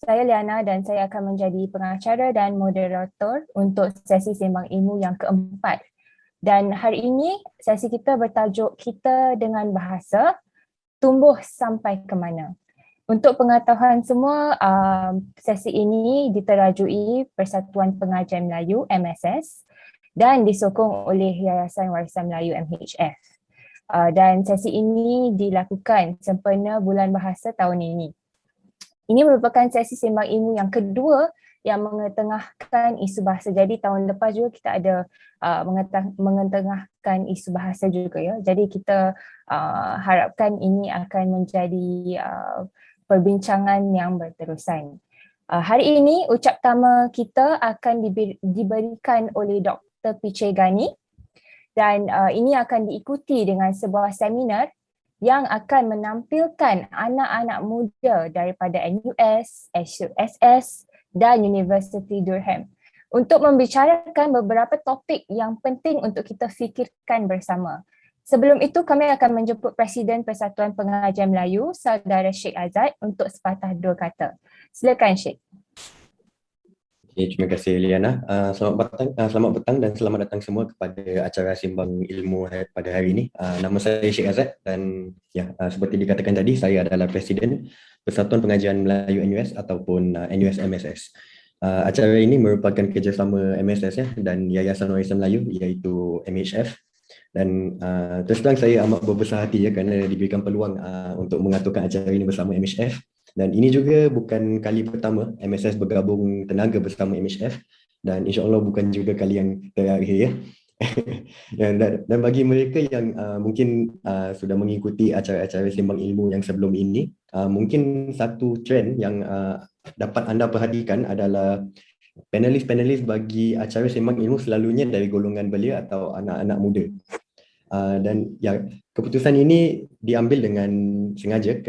Saya Liana dan saya akan menjadi pengacara dan moderator untuk sesi sembang ilmu yang keempat. Dan hari ini sesi kita bertajuk Kita dengan Bahasa, Tumbuh Sampai ke Mana. Untuk pengetahuan semua, sesi ini diterajui Persatuan Pengajian Melayu MSS dan disokong oleh Yayasan Warisan Melayu MHF. Dan sesi ini dilakukan sempena Bulan Bahasa tahun ini. Ini merupakan sesi sembang ilmu yang kedua yang mengetengahkan isu bahasa. Jadi tahun lepas juga kita ada mengetengahkan isu bahasa juga ya. Jadi kita harapkan ini akan menjadi perbincangan yang berterusan. Hari ini ucap tama kita akan diberikan oleh Dr. Piche Gani dan ini akan diikuti dengan sebuah seminar yang akan menampilkan anak-anak muda daripada NUS, SUSS dan University Durham untuk membicarakan beberapa topik yang penting untuk kita fikirkan bersama. Sebelum itu kami akan menjemput Presiden Persatuan Pengajian Melayu, Saudara Sheikh Azad untuk sepatah dua kata. Silakan Sheikh. Okay, terima kasih Liana. Selamat petang dan selamat datang semua kepada acara Simbang Ilmu pada hari ini. Nama saya Sheikh Azad dan seperti dikatakan tadi, saya adalah Presiden Persatuan Pengajian Melayu NUS ataupun NUS MSS. Acara ini merupakan kerjasama MSS dan Yayasan Warisan Melayu iaitu MHF. Dan terus terang saya amat berbesar hati kerana diberikan peluang untuk mengaturkan acara ini bersama MHF. Dan ini juga bukan kali pertama MSS bergabung tenaga bersama MHF dan insya-Allah bukan juga kali yang terakhir ya. Dan bagi mereka yang mungkin sudah mengikuti acara-acara sembang ilmu yang sebelum ini, mungkin satu trend yang dapat anda perhatikan adalah panelis-panelis bagi acara sembang ilmu selalunya dari golongan belia atau anak-anak muda. Dan keputusan ini diambil dengan sengaja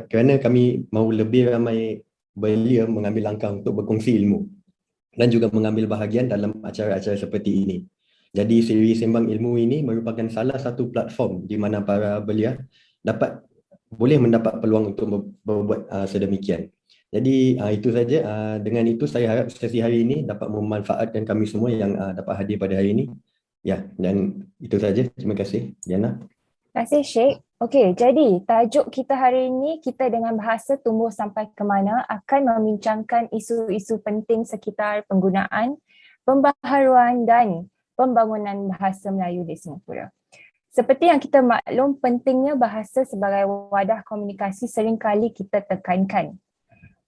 kerana kami mahu lebih ramai belia mengambil langkah untuk berkongsi ilmu dan juga mengambil bahagian dalam acara-acara seperti ini. Jadi siri sembang ilmu ini merupakan salah satu platform di mana para belia boleh mendapat peluang untuk berbuat sedemikian. Jadi itu saja. Dengan itu saya harap sesi hari ini dapat memanfaatkan kami semua yang dapat hadir pada hari ini. Ya, dan itu saja. Terima kasih, Diana. Terima kasih, Sheikh. Okey, jadi tajuk kita hari ini, Kita dengan Bahasa Tumbuh Sampai ke Mana, akan membincangkan isu-isu penting sekitar penggunaan, pembaharuan dan pembangunan bahasa Melayu di Singapura. Seperti yang kita maklum, pentingnya bahasa sebagai wadah komunikasi seringkali kita tekankan.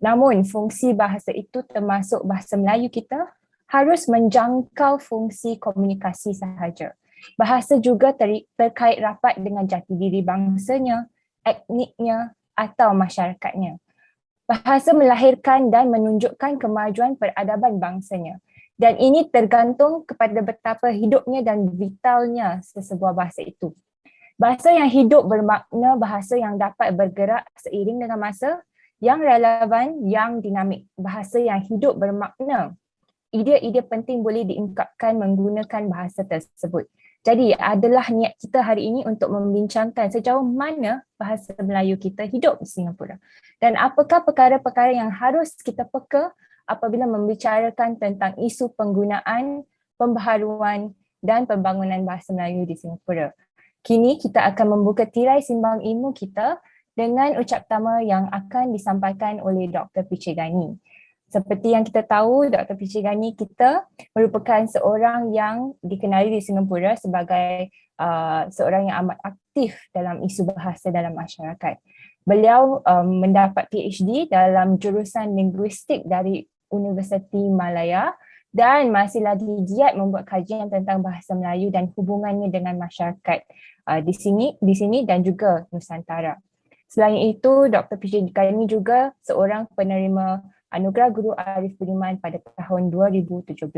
Namun, fungsi bahasa itu termasuk bahasa Melayu kita harus menjangkau fungsi komunikasi sahaja. Bahasa juga terkait rapat dengan jati diri bangsanya, etniknya atau masyarakatnya. Bahasa melahirkan dan menunjukkan kemajuan peradaban bangsanya. Dan ini tergantung kepada betapa hidupnya dan vitalnya sesebuah bahasa itu. Bahasa yang hidup bermakna bahasa yang dapat bergerak seiring dengan masa, yang relevan, yang dinamik. Bahasa yang hidup bermakna ide-ide penting boleh diungkapkan menggunakan bahasa tersebut. Jadi adalah niat kita hari ini untuk membincangkan sejauh mana bahasa Melayu kita hidup di Singapura dan apakah perkara-perkara yang harus kita peka apabila membicarakan tentang isu penggunaan, pembaharuan dan pembangunan bahasa Melayu di Singapura. Kini kita akan membuka tirai simbang ilmu kita dengan ucap tama yang akan disampaikan oleh Dr. Piche Gani. Seperti yang kita tahu, Dr. Piche Gani kita merupakan seorang yang dikenali di Singapura sebagai seorang yang amat aktif dalam isu bahasa dalam masyarakat. Beliau mendapat PhD dalam jurusan linguistik dari Universiti Malaya dan masih lagi giat membuat kajian tentang bahasa Melayu dan hubungannya dengan masyarakat di sini dan juga Nusantara. Selain itu, Dr. Piche Gani juga seorang penerima Anugerah Guru Arif Budiman pada tahun 2017.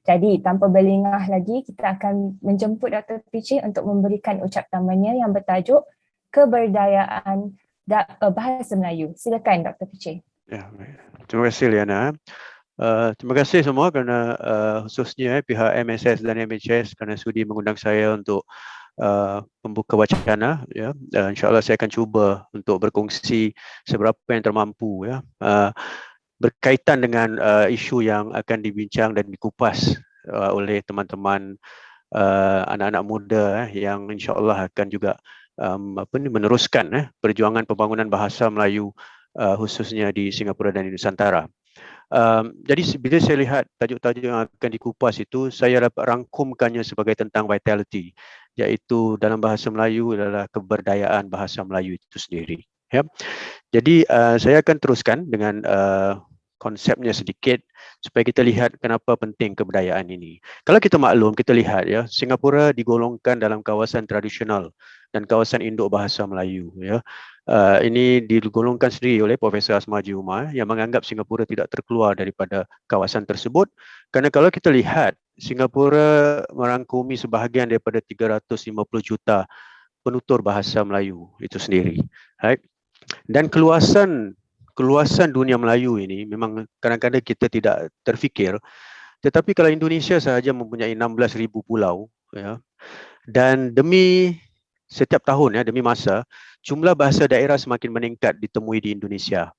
Jadi tanpa berlengah lagi, kita akan menjemput Dr. Piche untuk memberikan ucap tamanya yang bertajuk Keberdayaan Bahasa Melayu. Silakan Dr. Piche. Ya, terima kasih Liana. Terima kasih semua kerana khususnya pihak MSS dan MHS kerana sudi mengundang saya untuk pembuka wacana ya. InsyaAllah saya akan cuba untuk berkongsi seberapa yang termampu ya. berkaitan dengan isu yang akan dibincang dan dikupas oleh teman-teman anak-anak muda yang insya-Allah akan juga meneruskan perjuangan pembangunan bahasa Melayu khususnya di Singapura dan di Nusantara. Jadi bila saya lihat tajuk-tajuk yang akan dikupas itu, saya dapat rangkumkannya sebagai tentang vitality, iaitu dalam bahasa Melayu adalah keberdayaan bahasa Melayu itu sendiri. Ya. Jadi saya akan teruskan dengan konsepnya sedikit supaya kita lihat kenapa penting kebudayaan ini. Kalau kita maklum, kita lihat ya, Singapura digolongkan dalam kawasan tradisional dan kawasan induk bahasa Melayu. Ya. Ini digolongkan sendiri oleh Profesor Asmaji Umar yang menganggap Singapura tidak terkeluar daripada kawasan tersebut. Kerana kalau kita lihat, Singapura merangkumi sebahagian daripada 350 juta penutur bahasa Melayu itu sendiri. Right? Dan keluasan dunia Melayu ini memang kadang-kadang kita tidak terfikir, tetapi kalau Indonesia sahaja mempunyai 16,000 pulau, ya, dan demi setiap tahun, ya, demi masa, jumlah bahasa daerah semakin meningkat ditemui di Indonesia.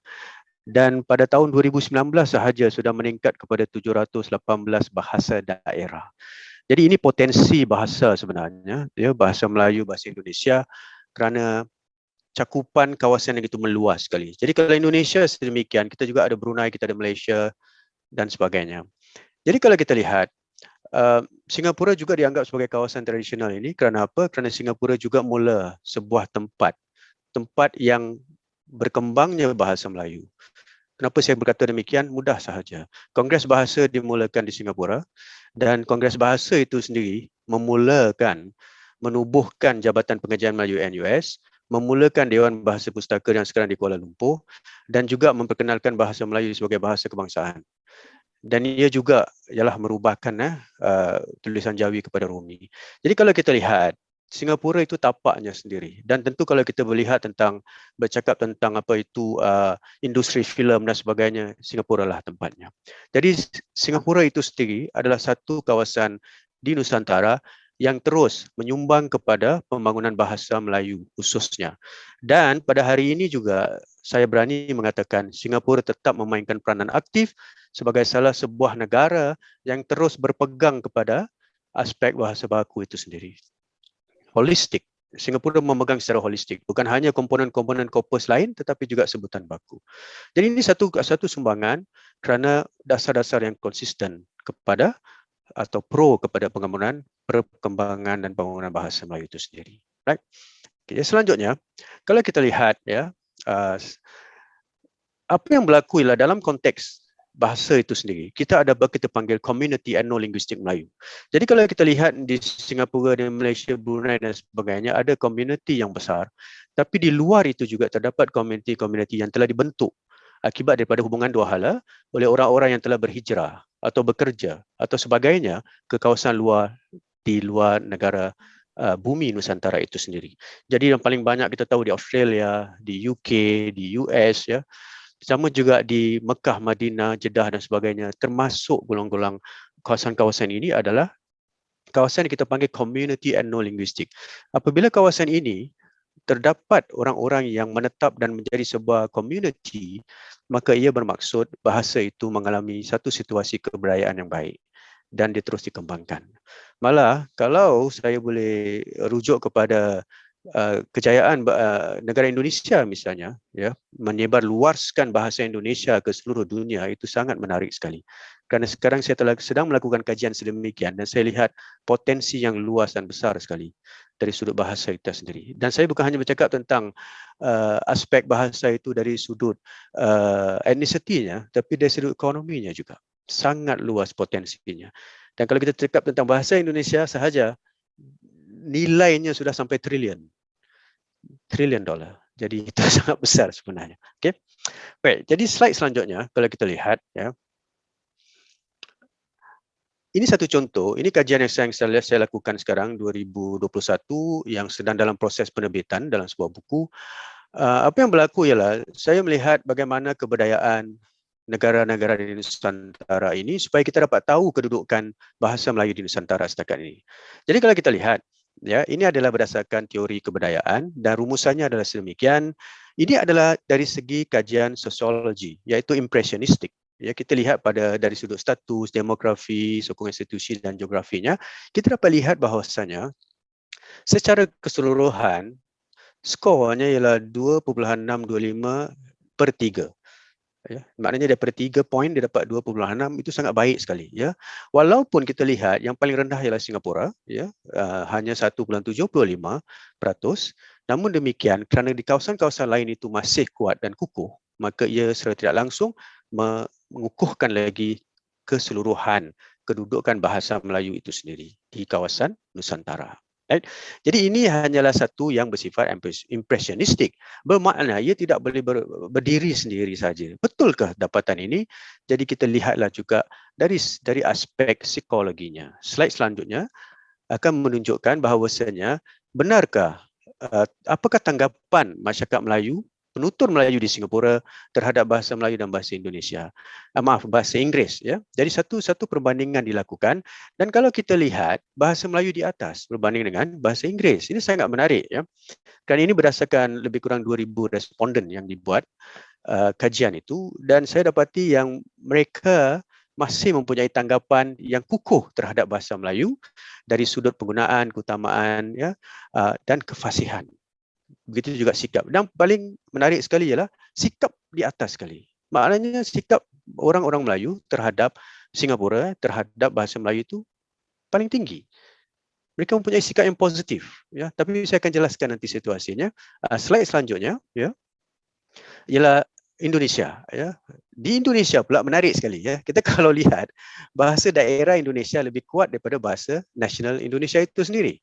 Dan pada tahun 2019 sahaja sudah meningkat kepada 718 bahasa daerah. Jadi ini potensi bahasa sebenarnya, ya, bahasa Melayu, bahasa Indonesia, kerana cakupan kawasan yang itu meluas sekali. Jadi kalau Indonesia sedemikian, kita juga ada Brunei, kita ada Malaysia dan sebagainya. Jadi kalau kita lihat, Singapura juga dianggap sebagai kawasan tradisional ini kerana apa? Kerana Singapura juga mula sebuah tempat yang berkembangnya bahasa Melayu. Kenapa saya berkata demikian? Mudah sahaja. Kongres Bahasa dimulakan di Singapura dan Kongres Bahasa itu sendiri menubuhkan Jabatan Pengajian Melayu NUS, memulakan Dewan Bahasa Pustaka yang sekarang di Kuala Lumpur dan juga memperkenalkan bahasa Melayu sebagai bahasa kebangsaan. Dan ia juga ialah merubahkan tulisan Jawi kepada Romi. Jadi kalau kita lihat, Singapura itu tapaknya sendiri. Dan tentu kalau kita melihat bercakap tentang apa itu industri filem dan sebagainya, Singapura lah tempatnya. Jadi Singapura itu sendiri adalah satu kawasan di Nusantara yang terus menyumbang kepada pembangunan bahasa Melayu khususnya. Dan pada hari ini juga saya berani mengatakan Singapura tetap memainkan peranan aktif sebagai salah sebuah negara yang terus berpegang kepada aspek bahasa baku itu sendiri. Holistik. Singapura memegang secara holistik, bukan hanya komponen-komponen korpus lain tetapi juga sebutan baku. Jadi ini satu sumbangan kerana dasar-dasar yang konsisten kepada atau pro kepada perkembangan dan pembangunan bahasa Melayu itu sendiri. Right? Okay, selanjutnya, kalau kita lihat ya, apa yang berlaku ialah dalam konteks bahasa itu sendiri, kita panggil community etno-linguistik Melayu. Jadi kalau kita lihat di Singapura dan Malaysia, Brunei dan sebagainya, ada community yang besar, tapi di luar itu juga terdapat community yang telah dibentuk akibat daripada hubungan dua hala oleh orang-orang yang telah berhijrah atau bekerja atau sebagainya ke kawasan luar di luar negara bumi Nusantara itu sendiri. Jadi yang paling banyak kita tahu di Australia, di UK, di US, ya, sama juga di Mekah, Madinah, Jeddah dan sebagainya, termasuk golong-golong kawasan-kawasan ini adalah kawasan yang kita panggil community etno-linguistik. Apabila kawasan ini terdapat orang-orang yang menetap dan menjadi sebuah community, maka ia bermaksud bahasa itu mengalami satu situasi kebudayaan yang baik dan dia terus dikembangkan. Malah kalau saya boleh rujuk kepada kejayaan negara Indonesia misalnya, ya, menyebar luaskan bahasa Indonesia ke seluruh dunia, itu sangat menarik sekali. Kerana sekarang saya sedang melakukan kajian sedemikian dan saya lihat potensi yang luas dan besar sekali dari sudut bahasa kita sendiri. Dan saya bukan hanya bercakap tentang aspek bahasa itu dari sudut etnisitinya, tapi dari sudut ekonominya juga. Sangat luas potensinya. Dan kalau kita cakap tentang bahasa Indonesia sahaja, nilainya sudah sampai triliun dolar. Jadi itu sangat besar sebenarnya. Okay. Baik, jadi slide selanjutnya kalau kita lihat, ya. Ini satu contoh, ini kajian yang saya lakukan sekarang 2021 yang sedang dalam proses penerbitan dalam sebuah buku. Apa yang berlaku ialah saya melihat bagaimana kebudayaan negara-negara di Nusantara ini supaya kita dapat tahu kedudukan bahasa Melayu di Nusantara setakat ini. Jadi kalau kita lihat, Ya, ini adalah berdasarkan teori kebudayaan dan rumusannya adalah sedemikian. Ini adalah dari segi kajian sosiologi, iaitu impressionistik. Ya, kita lihat dari sudut status, demografi, sokong institusi dan geografinya, kita dapat lihat bahawasanya secara keseluruhan skornya ialah 2.625/3. Ya, maknanya daripada 3 poin dia dapat 2.6, itu sangat baik sekali, ya. Walaupun kita lihat yang paling rendah ialah Singapura, ya, hanya 1.75%, namun demikian kerana di kawasan-kawasan lain itu masih kuat dan kukuh, maka ia secara tidak langsung mengukuhkan lagi keseluruhan kedudukan bahasa Melayu itu sendiri di kawasan Nusantara. Right? Jadi ini hanyalah satu yang bersifat impressionistik. Bermakna ia tidak boleh berdiri sendiri saja. Betulkah dapatan ini? Jadi kita lihatlah juga dari aspek psikologinya. Slide selanjutnya akan menunjukkan bahawasanya benarkah apakah tanggapan masyarakat Melayu, penutur Melayu di Singapura terhadap bahasa Melayu dan bahasa Indonesia. Bahasa Inggeris, ya. Jadi satu perbandingan dilakukan, dan kalau kita lihat bahasa Melayu di atas berbanding dengan bahasa Inggeris. Ini sangat menarik, ya. Kerana ini berdasarkan lebih kurang 2,000 responden yang dibuat kajian itu, dan saya dapati yang mereka masih mempunyai tanggapan yang kukuh terhadap bahasa Melayu dari sudut penggunaan, keutamaan, ya, dan kefasihan. Begitu juga sikap. Dan paling menarik sekali ialah sikap di atas sekali. Maknanya sikap orang-orang Melayu terhadap Singapura, terhadap bahasa Melayu itu paling tinggi. Mereka mempunyai sikap yang positif, ya. Tapi saya akan jelaskan nanti situasinya. Slide selanjutnya, ya, ialah Indonesia, ya. Di Indonesia pula menarik sekali, ya. Kita kalau lihat bahasa daerah Indonesia lebih kuat daripada bahasa nasional Indonesia itu sendiri.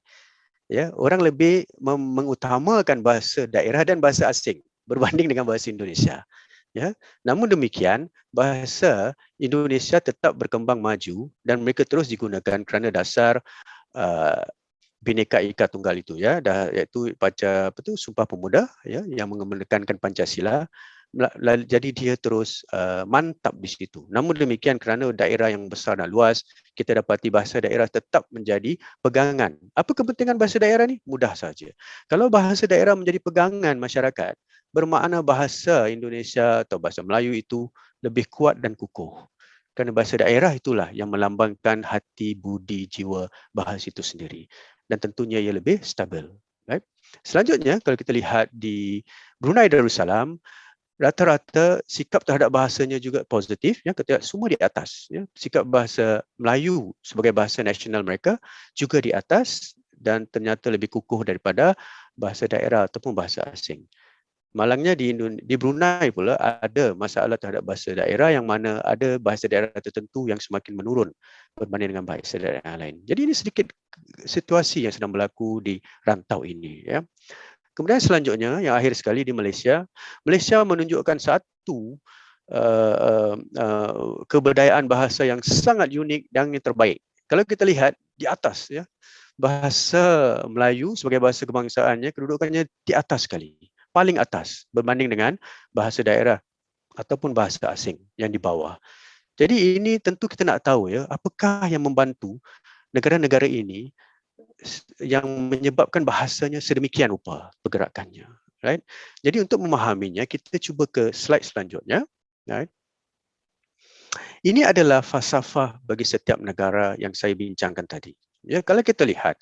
Ya, orang lebih mengutamakan bahasa daerah dan bahasa asing berbanding dengan bahasa Indonesia. Ya, namun demikian bahasa Indonesia tetap berkembang maju dan mereka terus digunakan kerana dasar Bhinneka Ika Tunggal itu, ya, iaitu Sumpah Pemuda, ya, yang menekankan Pancasila. Jadi dia terus mantap di situ. Namun demikian kerana daerah yang besar dan luas, kita dapati bahasa daerah tetap menjadi pegangan. Apa kepentingan bahasa daerah ni? Mudah saja. Kalau bahasa daerah menjadi pegangan masyarakat, bermakna bahasa Indonesia atau bahasa Melayu itu lebih kuat dan kukuh. Kerana bahasa daerah itulah yang melambangkan hati, budi, jiwa bahasa itu sendiri. Dan tentunya ia lebih stabil. Right? Selanjutnya, kalau kita lihat di Brunei Darussalam, rata-rata sikap terhadap bahasanya juga positif, ya, ketika semua di atas, ya. Sikap bahasa Melayu sebagai bahasa nasional mereka juga di atas dan ternyata lebih kukuh daripada bahasa daerah ataupun bahasa asing. Malangnya di Brunei pula ada masalah terhadap bahasa daerah, yang mana ada bahasa daerah tertentu yang semakin menurun berbanding dengan bahasa daerah yang lain. Jadi ini sedikit situasi yang sedang berlaku di rantau ini, ya. Kemudian selanjutnya, yang akhir sekali di Malaysia, Malaysia menunjukkan satu kebudayaan bahasa yang sangat unik dan yang terbaik. Kalau kita lihat di atas, ya, bahasa Melayu sebagai bahasa kebangsaannya kedudukannya di atas sekali, paling atas berbanding dengan bahasa daerah ataupun bahasa asing yang di bawah. Jadi ini tentu kita nak tahu, ya, apakah yang membantu negara-negara ini yang menyebabkan bahasanya sedemikian rupa pergerakannya, right? Jadi untuk memahaminya, kita cuba ke slide selanjutnya, right? Ini adalah falsafah bagi setiap negara yang saya bincangkan tadi. Ya, kalau kita lihat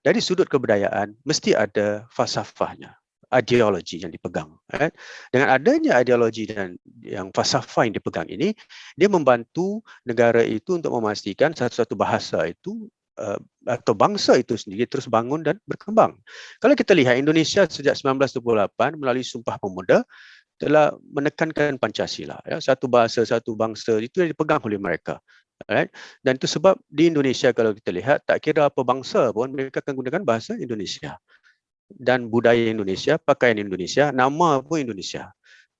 dari sudut kebudayaan, mesti ada falsafahnya, ideologi yang dipegang. Right? Dengan adanya ideologi dan yang falsafah yang dipegang ini, dia membantu negara itu untuk memastikan satu-satu bahasa itu atau bangsa itu sendiri terus bangun dan berkembang. Kalau kita lihat Indonesia sejak 1928 melalui Sumpah Pemuda telah menekankan Pancasila, ya, satu bahasa satu bangsa itu yang dipegang oleh mereka. Right? Dan itu sebab di Indonesia kalau kita lihat, tak kira apa bangsa pun mereka akan gunakan bahasa Indonesia. Dan budaya Indonesia, pakaian Indonesia, nama pun Indonesia.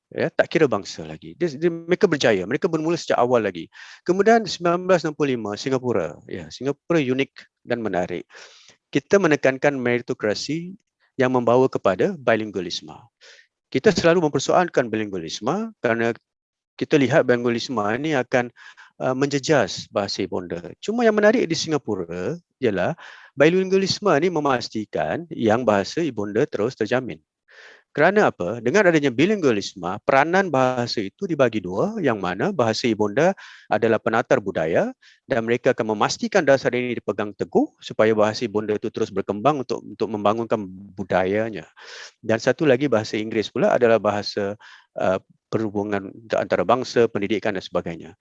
Ya, tak kira bangsa lagi. Mereka berjaya, mereka bermula sejak awal lagi. Kemudian 1965 Singapura, ya, Singapura unik dan menarik. Kita menekankan meritokrasi yang membawa kepada bilingualisme. Kita selalu mempersoalkan bilingualisme kerana kita lihat bilingualisme ini akan menjejas bahasa ibunda. Cuma yang menarik di Singapura ialah Bilingualisme ni memastikan yang bahasa ibunda terus terjamin. Kerana apa? Dengan adanya bilingualisme, peranan bahasa itu dibagi dua, yang mana bahasa ibunda adalah penatar budaya dan mereka akan memastikan dasar ini dipegang teguh supaya bahasa ibunda itu terus berkembang untuk membangunkan budayanya. Dan satu lagi bahasa Inggeris pula adalah bahasa perhubungan antara bangsa, pendidikan dan sebagainya.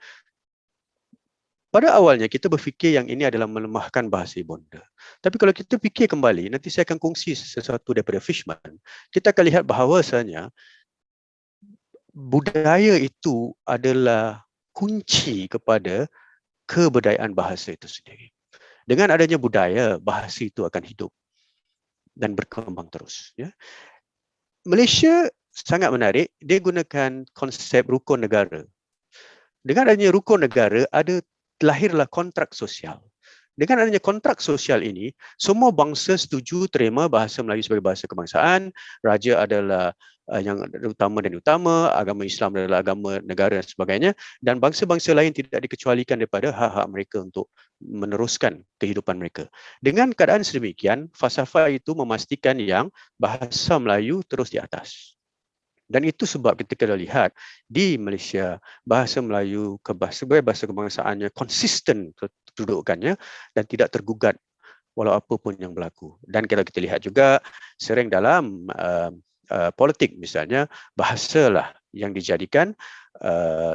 Pada awalnya kita berfikir yang ini adalah melemahkan bahasa ibunda. Tapi kalau kita fikir kembali, nanti saya akan kongsi sesuatu daripada Fishman. Kita akan lihat bahawasanya budaya itu adalah kunci kepada kebudayaan bahasa itu sendiri. Dengan adanya budaya, bahasa itu akan hidup dan berkembang terus. Ya. Malaysia sangat menarik, dia gunakan konsep rukun negara. Dengan adanya rukun negara, lahirlah kontrak sosial. Dengan adanya kontrak sosial ini, semua bangsa setuju terima bahasa Melayu sebagai bahasa kebangsaan, raja adalah yang utama dan utama, agama Islam adalah agama negara dan sebagainya, dan bangsa-bangsa lain tidak dikecualikan daripada hak-hak mereka untuk meneruskan kehidupan mereka. Dengan keadaan sedemikian, falsafah itu memastikan yang bahasa Melayu terus di atas. Dan itu sebab kita lihat di Malaysia, bahasa Melayu sebagai bahasa kebangsaannya konsisten kedudukannya dan tidak tergugat walau apapun yang berlaku. Dan kalau kita lihat juga sering dalam politik misalnya, bahasalah yang dijadikan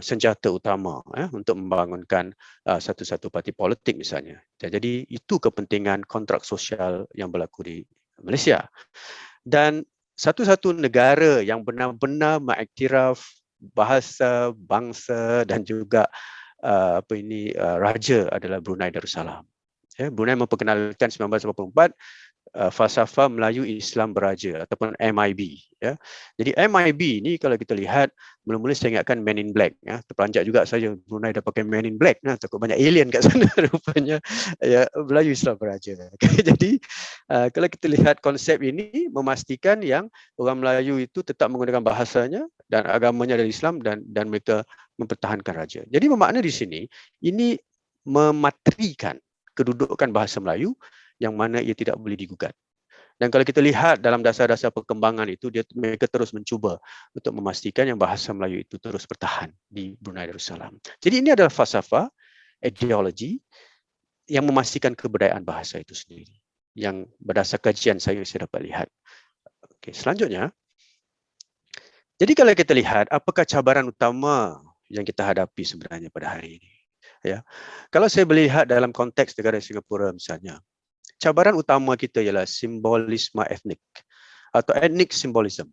senjata utama untuk membangunkan satu-satu parti politik misalnya. Jadi itu kepentingan kontrak sosial yang berlaku di Malaysia. Dan satu-satu negara yang benar-benar mengiktiraf bahasa, bangsa dan juga raja adalah Brunei Darussalam. Brunei memperkenalkan 1984 falsafah Melayu Islam Beraja ataupun MIB. Jadi MIB ni kalau kita lihat, mula-mula saya ingatkan Men in Black. Terperanjat juga saja Brunei dah pakai Men in Black. Takut banyak alien kat sana rupanya. Melayu Islam Beraja. Jadi kalau kita lihat konsep ini memastikan yang orang Melayu itu tetap menggunakan bahasanya dan agamanya dari Islam dan mereka mempertahankan raja. Jadi bermakna di sini ini mematrikan kedudukan bahasa Melayu yang mana ia tidak boleh digugat. Dan kalau kita lihat dalam dasar-dasar perkembangan itu, mereka terus mencuba untuk memastikan yang bahasa Melayu itu terus bertahan di Brunei Darussalam. Jadi ini adalah falsafah, ideologi yang memastikan kebudayaan bahasa itu sendiri. Yang berdasar kajian saya dapat lihat. Okey, selanjutnya. Jadi kalau kita lihat, apakah cabaran utama yang kita hadapi sebenarnya pada hari ini? Kalau saya melihat dalam konteks negara Singapura misalnya, cabaran utama kita ialah simbolisme etnik atau ethnic symbolism.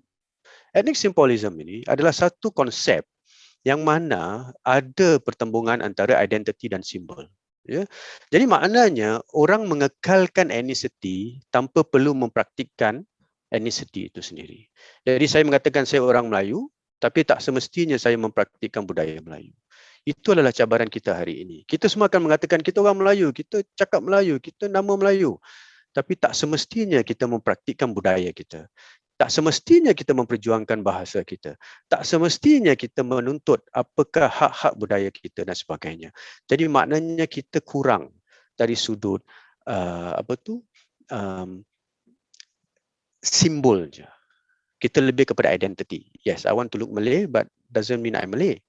Ethnic symbolism ini adalah satu konsep yang mana ada pertembungan antara identiti dan simbol. Jadi maknanya orang mengekalkan etnisiti tanpa perlu mempraktikkan etnisiti itu sendiri. Jadi saya mengatakan saya orang Melayu, tapi tak semestinya saya mempraktikkan budaya Melayu. Itu adalah cabaran kita hari ini. Kita semua akan mengatakan kita orang Melayu, kita cakap Melayu, kita nama Melayu. Tapi tak semestinya kita mempraktikkan budaya kita. Tak semestinya kita memperjuangkan bahasa kita. Tak semestinya kita menuntut apakah hak-hak budaya kita dan sebagainya. Jadi maknanya kita kurang dari sudut simbolnya. Kita lebih kepada identity. Yes, I want to look Malay, but doesn't mean I'm Malay.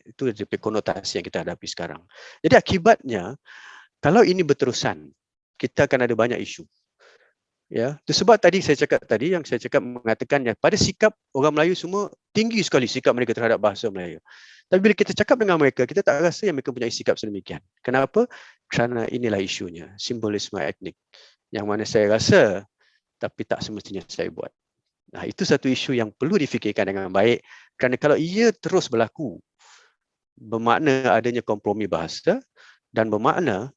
Itu konotasi yang kita hadapi sekarang. Jadi akibatnya, kalau ini berterusan, kita akan ada banyak isu. Itu sebab tadi saya cakap mengatakan pada sikap orang Melayu semua tinggi sekali sikap mereka terhadap bahasa Melayu. Tapi bila kita cakap dengan mereka, kita tak rasa yang mereka punya sikap sedemikian. Kenapa? Kerana inilah isunya, simbolisme etnik. Yang mana saya rasa, tapi tak semestinya saya buat. Nah, itu satu isu yang perlu difikirkan dengan baik. Kerana kalau ia terus berlaku, bermakna adanya kompromi bahasa dan bermakna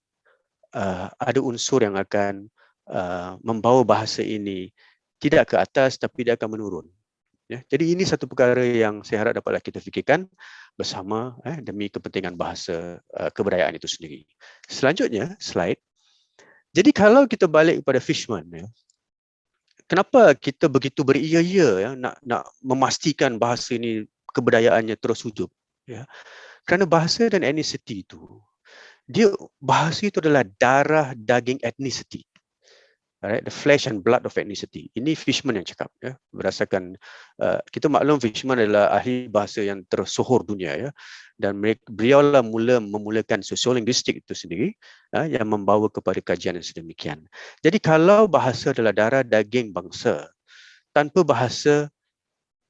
ada unsur yang akan membawa bahasa ini tidak ke atas tapi dia akan menurun. Jadi ini satu perkara yang saya harap dapatlah kita fikirkan bersama demi kepentingan bahasa kebudayaan itu sendiri. Selanjutnya, slide. Jadi kalau kita balik kepada Fishman, kenapa kita begitu beria-ia nak memastikan bahasa ini kebudayaannya terus hidup? Kerana bahasa dan etnisiti itu, bahasa itu adalah darah daging etnisiti. Alright, the flesh and blood of ethnicity. Ini Fishman yang cakap, ya, berdasarkan kita maklum Fishman adalah ahli bahasa yang tersohor dunia, ya, dan beliaulah memulakan sosiolinguistik itu sendiri, yang membawa kepada kajian yang sedemikian. Jadi kalau bahasa adalah darah daging bangsa, tanpa bahasa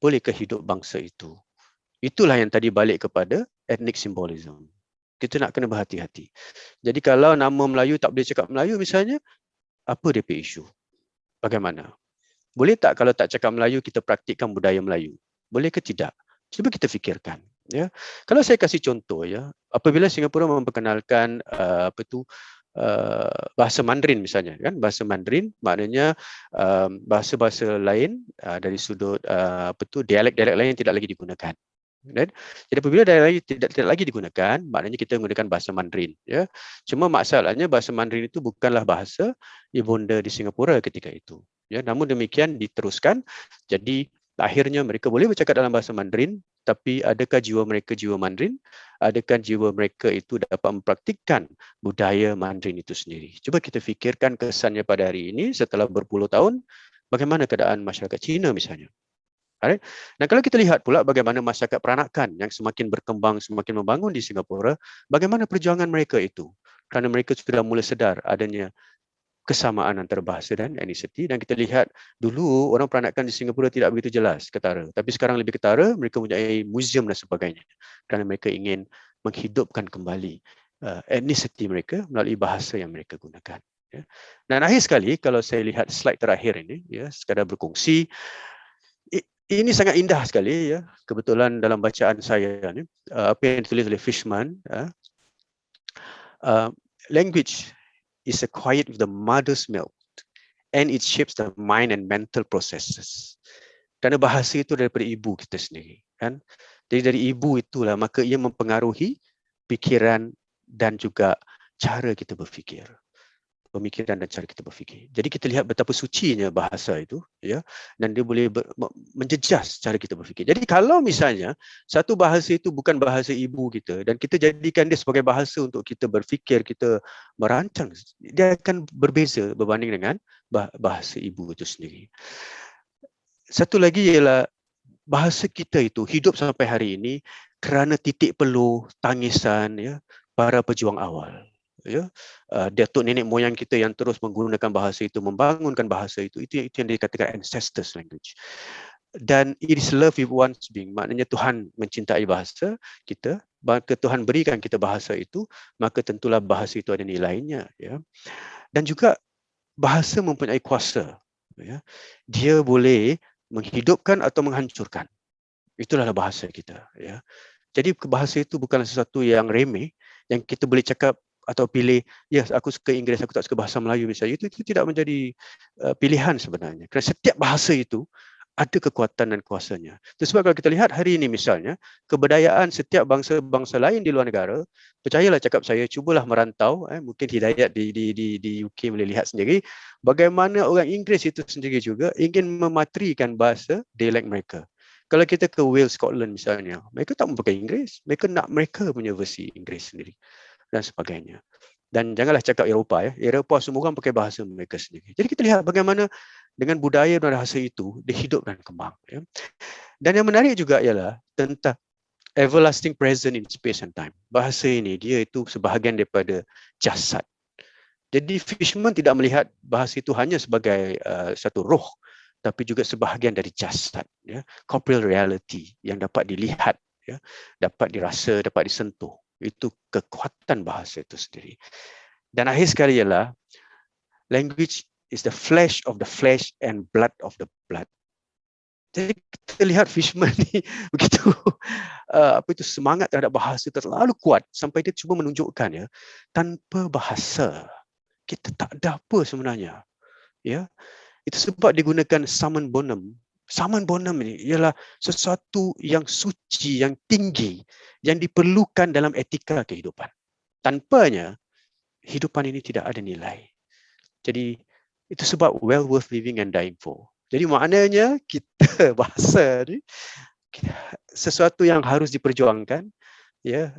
bolehkah hidup bangsa itu? Itulah yang tadi balik kepada ethnic symbolism. Kita nak kena berhati-hati. Jadi kalau nama Melayu tak boleh cakap Melayu misalnya, apa dia isu? Bagaimana? Boleh tak kalau tak cakap Melayu kita praktikkan budaya Melayu? Boleh ke tidak? Cuba kita fikirkan. Ya, kalau saya kasih contoh, ya, apabila Singapura memperkenalkan bahasa Mandarin misalnya, kan, bahasa Mandarin maknanya bahasa-bahasa lain dari sudut dialek-dialek lain tidak lagi digunakan. Right? Jadi apabila dialek lain tidak lagi digunakan, maknanya kita menggunakan bahasa Mandarin. Ya, cuma masalahnya bahasa Mandarin itu bukanlah bahasa ibunda di Singapura ketika itu. Ya, namun demikian diteruskan. Jadi akhirnya mereka boleh bercakap dalam bahasa Mandarin, tapi adakah jiwa mereka jiwa Mandarin? Adakah jiwa mereka itu dapat mempraktikkan budaya Mandarin itu sendiri? Cuba kita fikirkan kesannya pada hari ini setelah berpuluh tahun, bagaimana keadaan masyarakat Cina misalnya. Alright. Dan kalau kita lihat pula bagaimana masyarakat peranakan yang semakin berkembang, semakin membangun di Singapura, bagaimana perjuangan mereka itu? Kerana mereka sudah mula sedar adanya kesamaan antara bahasa dan etnisiti, dan kita lihat dulu orang peranakan di Singapura tidak begitu jelas ketara, tapi sekarang lebih ketara, mereka mempunyai museum dan sebagainya kerana mereka ingin menghidupkan kembali etnisiti mereka melalui bahasa yang mereka gunakan. Ya. Dan akhir sekali, kalau saya lihat slide terakhir ini, ya, sekadar berkongsi, ini sangat indah sekali, ya. Kebetulan dalam bacaan saya ni, apa yang ditulis oleh Fishman, language is acquired with the mother's milk and it shapes the mind and mental processes. Kerana bahasa itu daripada ibu kita sendiri, kan? Jadi dari ibu itulah maka ia mempengaruhi pikiran dan juga cara kita berfikir. Pemikiran dan cara kita berfikir. Jadi kita lihat betapa sucinya bahasa itu, ya, dan dia boleh menjejas cara kita berfikir. Jadi kalau misalnya satu bahasa itu bukan bahasa ibu kita dan kita jadikan dia sebagai bahasa untuk kita berfikir, kita merancang, dia akan berbeza berbanding dengan bahasa ibu itu sendiri. Satu lagi ialah bahasa kita itu hidup sampai hari ini kerana titik peluh, tangisan, ya, para pejuang awal. Ya, datuk nenek moyang kita yang terus menggunakan bahasa itu, membangunkan bahasa itu yang dikatakan ancestors language. Dan it is love with one's being, maknanya Tuhan mencintai bahasa kita, maka Tuhan berikan kita bahasa itu, maka tentulah bahasa itu ada nilainya, ya. Dan juga bahasa mempunyai kuasa, ya. Dia boleh menghidupkan atau menghancurkan. Itulah bahasa kita, ya. Jadi bahasa itu bukanlah sesuatu yang remeh yang kita boleh cakap atau pilih, ya, aku suka Inggeris, aku tak suka bahasa Melayu misalnya. Itu tidak menjadi pilihan sebenarnya. Kerana setiap bahasa itu ada kekuatan dan kuasanya. Itu sebab kalau kita lihat hari ini misalnya, kebudayaan setiap bangsa-bangsa lain di luar negara, percayalah cakap saya, cubalah merantau, mungkin Hidayat di UK boleh lihat sendiri, bagaimana orang Inggeris itu sendiri juga ingin mematrikan bahasa dialek mereka. Kalau kita ke Wales, Scotland misalnya, mereka tak memakai Inggeris, mereka nak mereka punya versi Inggeris sendiri dan sebagainya. Dan janganlah cakap Eropah, ya. Eropah semua orang pakai bahasa mereka sendiri. Jadi kita lihat bagaimana dengan budaya dan bahasa itu dihidup dan kembang, ya. Dan yang menarik juga ialah tentang everlasting present in space and time. Bahasa ini dia itu sebahagian daripada jasad. Jadi Fishman tidak melihat bahasa itu hanya sebagai satu roh, tapi juga sebahagian dari jasad, ya. Corporeal reality yang dapat dilihat, ya, dapat dirasa, dapat disentuh. Itu kekuatan bahasa itu sendiri. Dan akhir sekali ialah language is the flesh of the flesh and blood of the blood. Jadi kita lihat Fishman ni begitu semangat terhadap bahasa terlalu kuat sampai dia cuba menunjukkan, ya, tanpa bahasa kita tak ada apa sebenarnya, ya. Itu sebab digunakan summum bonum. Summum bonum ini ialah sesuatu yang suci, yang tinggi, yang diperlukan dalam etika kehidupan. Tanpanya, hidupan ini tidak ada nilai. Jadi, itu sebab well worth living and dying for. Jadi maknanya kita bahasa ni sesuatu yang harus diperjuangkan, ya,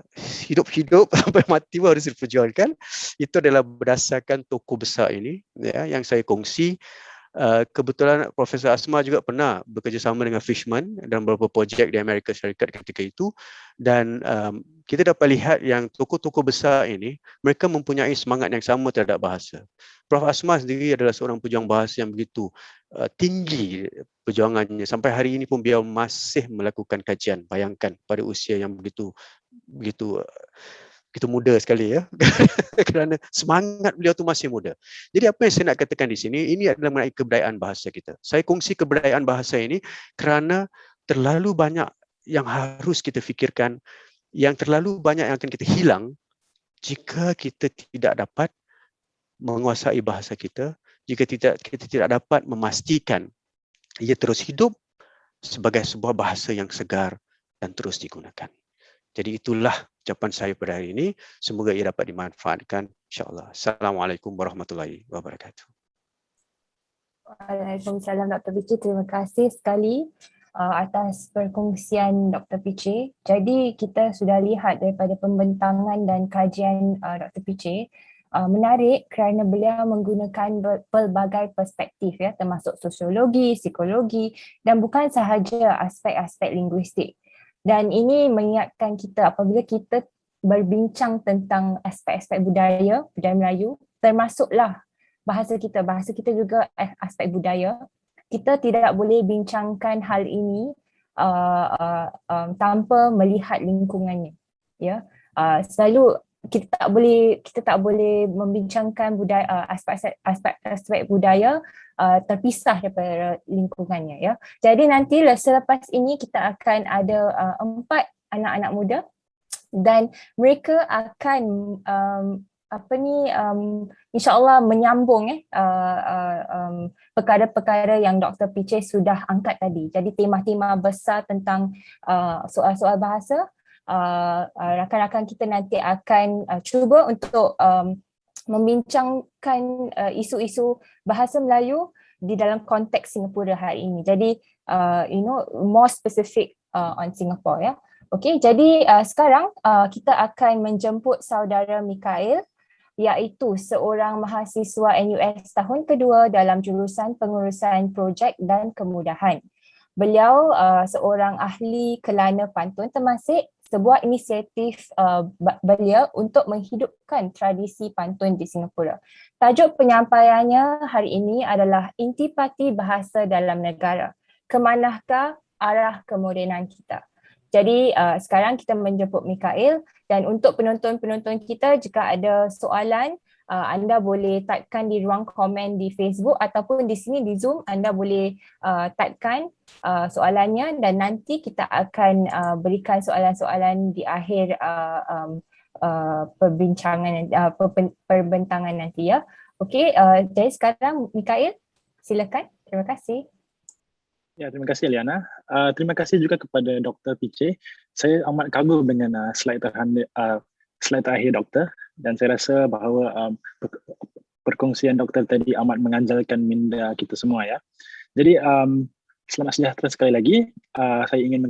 hidup-hidup sampai mati pun harus diperjuangkan. Itu adalah berdasarkan tokoh besar ini, ya, yang saya kongsi. Kebetulan Profesor Asma juga pernah bekerjasama dengan Fishman dalam beberapa projek di Amerika Syarikat ketika itu, dan kita dapat lihat yang tokoh-tokoh besar ini mereka mempunyai semangat yang sama terhadap bahasa. Prof Asma sendiri adalah seorang pejuang bahasa yang begitu tinggi perjuangannya, sampai hari ini pun beliau masih melakukan kajian. Bayangkan pada usia yang begitu muda sekali, ya. Kerana semangat beliau tu masih muda. Jadi apa yang saya nak katakan di sini, ini adalah mengenai kebudayaan bahasa kita. Saya kongsi kebudayaan bahasa ini kerana terlalu banyak yang harus kita fikirkan, yang terlalu banyak yang akan kita hilang jika kita tidak dapat menguasai bahasa kita, jika kita tidak dapat memastikan ia terus hidup sebagai sebuah bahasa yang segar dan terus digunakan. Jadi itulah ucapan saya pada hari ini. Semoga ia dapat dimanfaatkan, insya-Allah. Assalamualaikum warahmatullahi wabarakatuh. Waalaikumsalam Dr. Piche, terima kasih sekali atas perkongsian Dr. Piche. Jadi kita sudah lihat daripada pembentangan dan kajian Dr. Piche, menarik kerana beliau menggunakan pelbagai perspektif, ya, termasuk sosiologi, psikologi dan bukan sahaja aspek-aspek linguistik. Dan ini mengingatkan kita apabila kita berbincang tentang aspek-aspek budaya Melayu, termasuklah bahasa kita juga aspek budaya. Kita tidak boleh bincangkan hal ini tanpa melihat lingkungannya. Ya, selalu kita tak boleh membincangkan budaya, aspek budaya terpisah daripada lingkungannya, ya. Jadi nanti selepas ini kita akan ada 4 anak-anak muda dan mereka akan insya-Allah menyambung perkara-perkara yang Dr. Piche sudah angkat tadi. Jadi tema-tema besar tentang soal-soal bahasa, rakan-rakan kita nanti akan cuba untuk membincangkan isu-isu bahasa Melayu di dalam konteks Singapura hari ini. Jadi more specific on Singapore, ya. Okey, jadi sekarang kita akan menjemput saudara Mikael, iaitu seorang mahasiswa NUS tahun kedua dalam jurusan pengurusan projek dan kemudahan. Beliau seorang ahli kelana pantun temasek, sebuah inisiatif beliau untuk menghidupkan tradisi pantun di Singapura. Tajuk penyampaiannya hari ini adalah Intipati Bahasa dalam Negara. Kemanakah arah kemodenan kita? Jadi sekarang kita menjemput Mikael, dan untuk penonton-penonton kita, jika ada soalan, anda boleh typekan di ruang komen di Facebook ataupun di sini di Zoom, anda boleh typekan soalannya dan nanti kita akan berikan soalan-soalan di akhir perbentangan nanti, ya. Okey, jadi sekarang Mikael, silakan. Terima kasih. Ya, terima kasih Liana. Terima kasih juga kepada Dr. Piche. Saya amat kagum dengan slide terakhir Doktor, dan saya rasa bahawa perkongsian Doktor tadi amat menganjalkan minda kita semua, ya. Jadi selamat sejahtera sekali lagi. Saya ingin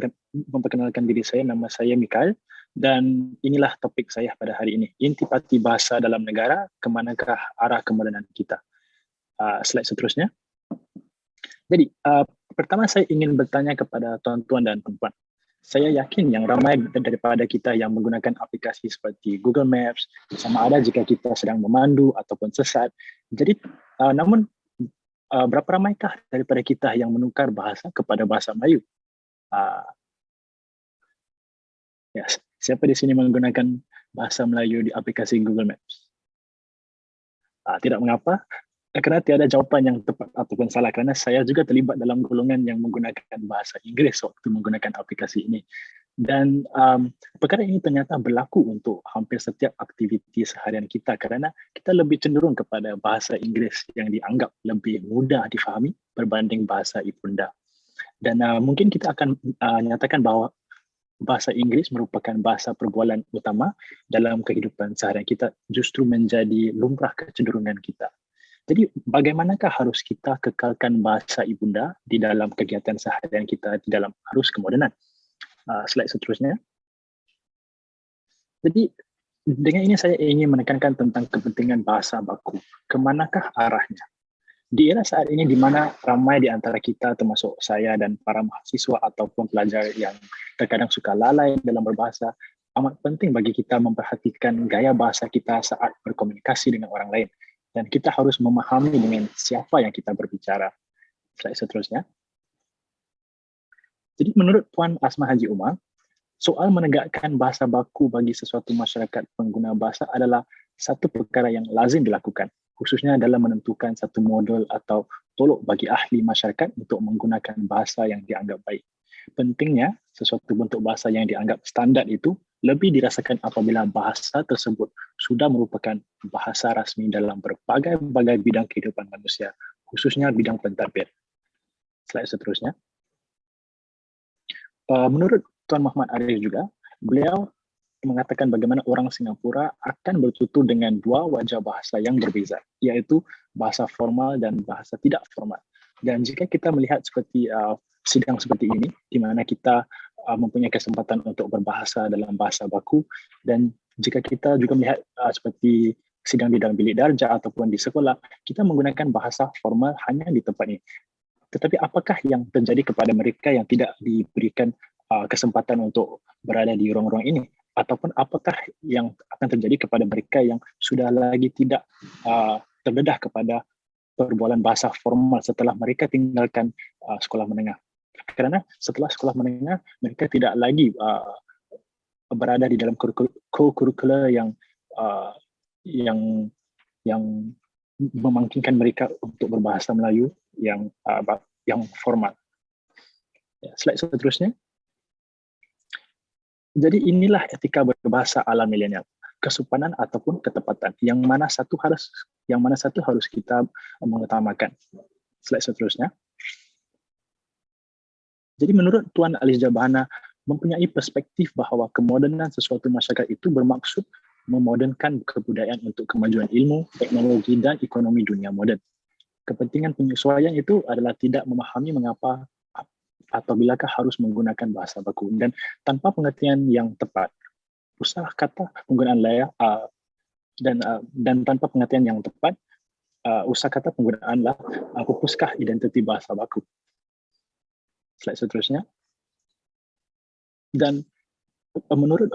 memperkenalkan diri saya. Nama saya Mikael dan inilah topik saya pada hari ini. Intipati bahasa dalam negara, kemanakah arah kemodenan kita? Slide seterusnya. Jadi pertama saya ingin bertanya kepada tuan-tuan dan puan-puan. Saya yakin yang ramai daripada kita yang menggunakan aplikasi seperti Google Maps, sama ada jika kita sedang memandu ataupun sesat. Jadi namun berapa ramaikah daripada kita yang menukar bahasa kepada bahasa Melayu? Ya, siapa di sini menggunakan bahasa Melayu di aplikasi Google Maps? Tidak mengapa, kerana tiada jawapan yang tepat ataupun salah, kerana saya juga terlibat dalam golongan yang menggunakan bahasa Inggeris waktu menggunakan aplikasi ini. Dan perkara ini ternyata berlaku untuk hampir setiap aktiviti seharian kita, kerana kita lebih cenderung kepada bahasa Inggeris yang dianggap lebih mudah difahami berbanding bahasa ibunda. Dan mungkin kita akan nyatakan bahawa bahasa Inggeris merupakan bahasa perbualan utama dalam kehidupan seharian kita, justru menjadi lumrah kecenderungan kita. Jadi bagaimanakah harus kita kekalkan bahasa ibunda di dalam kegiatan seharian kita di dalam arus kemodenan? Slide seterusnya. Jadi dengan ini saya ingin menekankan tentang kepentingan bahasa baku. Kemanakah arahnya? Di era saat ini di mana ramai di antara kita termasuk saya dan para mahasiswa ataupun pelajar yang terkadang suka lalai dalam berbahasa, amat penting bagi kita memperhatikan gaya bahasa kita saat berkomunikasi dengan orang lain. Dan kita harus memahami dengan siapa yang kita berbicara. Slide seterusnya. Jadi menurut Puan Asma Haji Umar, soal menegakkan bahasa baku bagi sesuatu masyarakat pengguna bahasa adalah satu perkara yang lazim dilakukan, khususnya dalam menentukan satu model atau tolok bagi ahli masyarakat untuk menggunakan bahasa yang dianggap baik. Pentingnya, sesuatu bentuk bahasa yang dianggap standar itu lebih dirasakan apabila bahasa tersebut sudah merupakan bahasa rasmi dalam berbagai-bagai bidang kehidupan manusia, khususnya bidang pentadbir. Slide seterusnya. Menurut Tuan Muhammad Arif juga, beliau mengatakan bagaimana orang Singapura akan bertutur dengan dua wajah bahasa yang berbeza, yaitu bahasa formal dan bahasa tidak formal. Dan jika kita melihat seperti sidang seperti ini, di mana kita mempunyai kesempatan untuk berbahasa dalam bahasa baku, dan jika kita juga melihat seperti sidang di dalam bilik darjah ataupun di sekolah, kita menggunakan bahasa formal hanya di tempat ini. Tetapi apakah yang terjadi kepada mereka yang tidak diberikan kesempatan untuk berada di ruang-ruang ini? Ataupun apakah yang akan terjadi kepada mereka yang sudah lagi tidak terdedah kepada perbualan bahasa formal setelah mereka tinggalkan sekolah menengah? Kerana setelah sekolah menengah, mereka tidak lagi berada di dalam co-curricular yang memungkinkan mereka untuk berbahasa Melayu yang formal. Ya, slide seterusnya. Jadi inilah etika berbahasa ala milenial, kesopanan ataupun ketepatan. Yang mana satu harus kita mengutamakan. Slide seterusnya. Jadi menurut Tuan Alice Jabahana mempunyai perspektif bahawa kemodenan sesuatu masyarakat itu bermaksud memodernkan kebudayaan untuk kemajuan ilmu, teknologi dan ekonomi dunia moden. Kepentingan penyesuaian itu adalah tidak memahami mengapa atau bilakah harus menggunakan bahasa baku, dan tanpa pengertian yang tepat, usaha kata penggunaan layak dan tanpa pengertian yang tepat, usaha kata penggunaanlah pupuskah identiti bahasa baku. Slide seterusnya. Dan menurut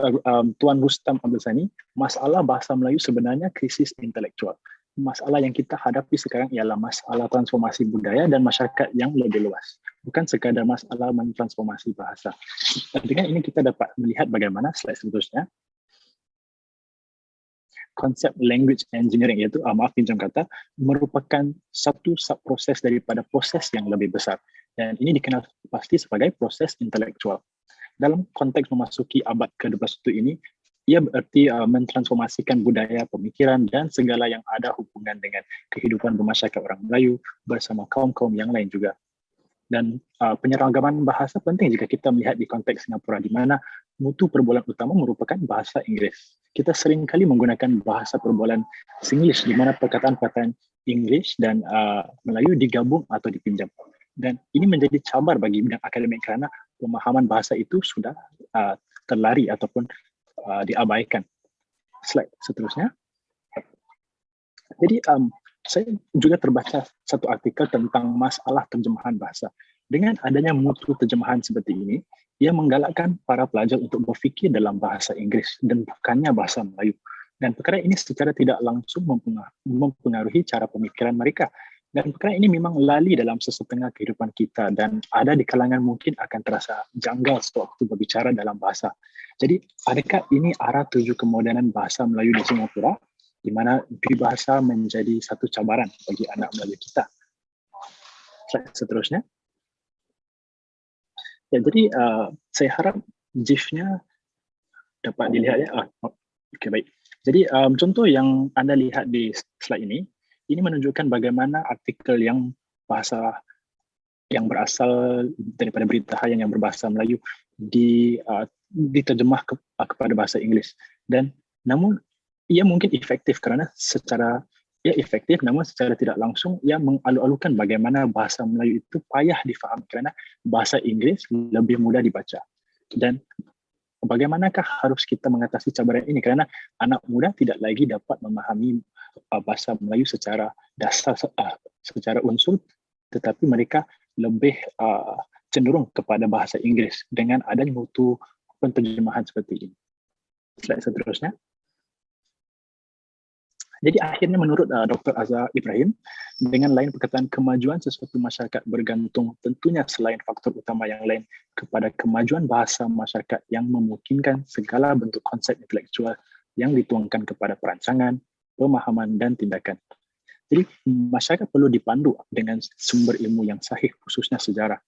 Tuan Rustam Abdul Sani, masalah bahasa Melayu sebenarnya krisis intelektual. Masalah yang kita hadapi sekarang ialah masalah transformasi budaya dan masyarakat yang lebih luas. Bukan sekadar masalah mentransformasi bahasa. Dengan ini kita dapat melihat bagaimana slide seterusnya. Konsep language engineering, iaitu pinjam kata, merupakan satu subproses daripada proses yang lebih besar. Dan ini dikenal pasti sebagai proses intelektual. Dalam konteks memasuki abad ke-21 ini, ia berarti mentransformasikan budaya, pemikiran dan segala yang ada hubungan dengan kehidupan bermasyarakat orang Melayu bersama kaum-kaum yang lain juga. Dan penyeragaman bahasa penting jika kita melihat di konteks Singapura, di mana mutu perbualan utama merupakan bahasa Inggeris. Kita seringkali menggunakan bahasa perbualan Singlish, di mana perkataan-perkataan English dan Melayu digabung atau dipinjam. Dan ini menjadi cabar bagi bidang akademik kerana pemahaman bahasa itu sudah terlari ataupun diabaikan. Slide seterusnya. Jadi saya juga terbaca satu artikel tentang masalah terjemahan bahasa. Dengan adanya mutu terjemahan seperti ini, ia menggalakkan para pelajar untuk berfikir dalam bahasa Inggeris dan bukannya bahasa Melayu. Dan perkara ini secara tidak langsung mempengaruhi cara pemikiran mereka. Dan perkara ini memang lali dalam sesetengah kehidupan kita dan ada di kalangan mungkin akan terasa janggal sewaktu berbicara dalam bahasa. Jadi, adakah ini arah tuju kemodenan bahasa Melayu di Singapura, di mana peribahasa menjadi satu cabaran bagi anak Melayu kita? Seterusnya. Ya, jadi saya harap GIF-nya dapat dilihat ya. Okey, baik. Jadi contoh yang anda lihat di slide ini menunjukkan bagaimana artikel yang bahasa yang berasal daripada berita harian yang berbahasa Melayu diterjemah kepada bahasa Inggeris. Dan namun ia mungkin efektif kerana secara efektif, namun secara tidak langsung ia mengalu-alukan bagaimana bahasa Melayu itu payah difahami kerana bahasa Inggeris lebih mudah dibaca. Dan bagaimanakah harus kita mengatasi cabaran ini, kerana anak muda tidak lagi dapat memahami bahasa Melayu secara dasar, secara unsur, tetapi mereka lebih cenderung kepada bahasa Inggeris dengan adanya mutu penterjemahan seperti ini. Slide seterusnya. Jadi akhirnya menurut Dr. Azhar Ibrahim, dengan lain perkataan kemajuan sesuatu masyarakat bergantung tentunya selain faktor utama yang lain kepada kemajuan bahasa masyarakat yang memungkinkan segala bentuk konsep intelektual yang dituangkan kepada perancangan, pemahaman dan tindakan. Jadi masyarakat perlu dipandu dengan sumber ilmu yang sahih, khususnya sejarah.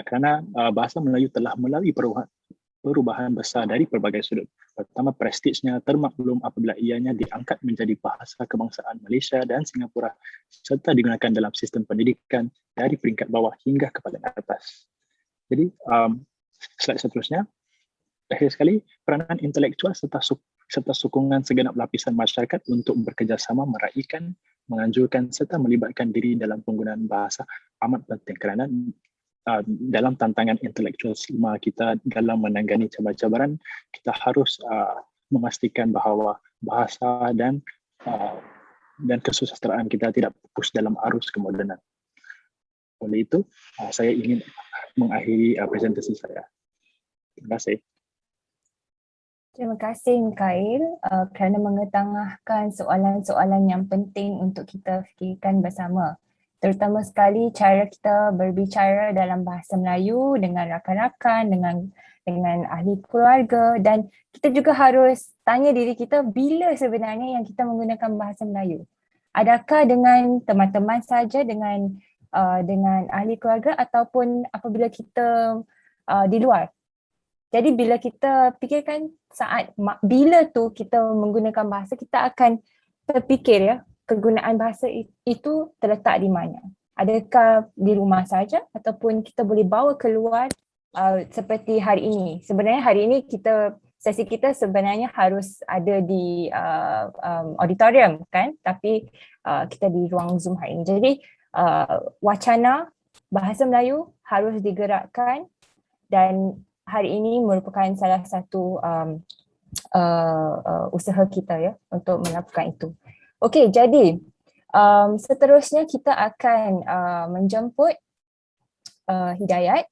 Kerana bahasa Melayu telah melalui perubahan besar dari pelbagai sudut. Pertama, prestijnya termaklum apabila ianya diangkat menjadi bahasa kebangsaan Malaysia dan Singapura serta digunakan dalam sistem pendidikan dari peringkat bawah hingga ke paling atas. Jadi, slide seterusnya. Akhir sekali, peranan intelektual serta sokongan segenap lapisan masyarakat untuk bekerjasama meraihkan, menganjurkan serta melibatkan diri dalam penggunaan bahasa amat penting kerana dalam tantangan intelektual selama kita dalam menangani cabaran-cabaran, kita harus memastikan bahawa bahasa dan kesusastraan kita tidak pupus dalam arus kemodenan. Oleh itu, saya ingin mengakhiri presentasi saya. Terima kasih. Terima kasih Mikail kerana mengetengahkan soalan-soalan yang penting untuk kita fikirkan bersama. Terutama sekali cara kita berbicara dalam bahasa Melayu dengan rakan-rakan, dengan ahli keluarga, dan kita juga harus tanya diri kita bila sebenarnya yang kita menggunakan bahasa Melayu. Adakah dengan teman-teman saja, dengan ahli keluarga ataupun apabila kita di luar. Jadi bila kita fikirkan bila tu kita menggunakan bahasa, kita akan terfikir ya, kegunaan bahasa itu terletak di mana? Adakah di rumah saja ataupun kita boleh bawa keluar seperti hari ini? Sebenarnya hari ini sesi kita sebenarnya harus ada di auditorium kan? Tapi kita di ruang Zoom hari ini. Jadi wacana bahasa Melayu harus digerakkan dan hari ini merupakan salah satu usaha kita ya untuk melakukan itu. Okey, jadi seterusnya kita akan menjemput Hidayat,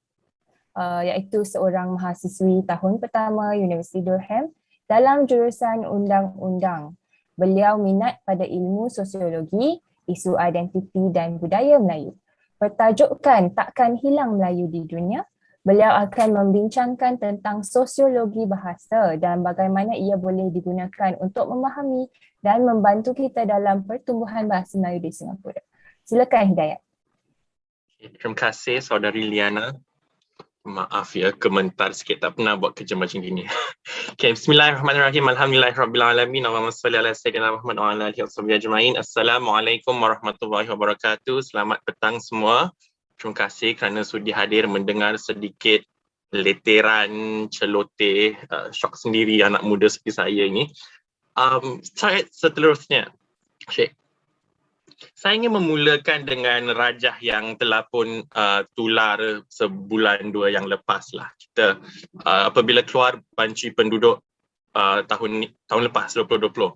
iaitu seorang mahasiswi tahun pertama Universiti Durham dalam jurusan undang-undang. Beliau minat pada ilmu sosiologi, isu identiti dan budaya Melayu. Bertajukan Takkan Hilang Melayu di Dunia, beliau akan membincangkan tentang sosiologi bahasa dan bagaimana ia boleh digunakan untuk memahami dan membantu kita dalam pertumbuhan bahasa Melayu di Singapura. Silakan Hidayat. Terima kasih Saudari Liana. Maaf ya, komentar sikit, tak pernah buat kerja macam gini. Okay, bismillahirrahmanirrahim. Alhamdulillahirrabbilalamin. Allahumma salli ala sayyidina Muhammad wa ala alihi washabihi ajma'in. Assalamualaikum warahmatullahi wabarakatuh. Selamat petang semua. Terima kasih kerana sudi hadir mendengar sedikit leteran, celoteh, syok sendiri anak muda seperti saya ini. Seterusnya, Syekh. Saya ingin memulakan dengan rajah yang telah pun tular sebulan dua yang lepas lah. Kita apabila keluar banci penduduk tahun lepas 2020,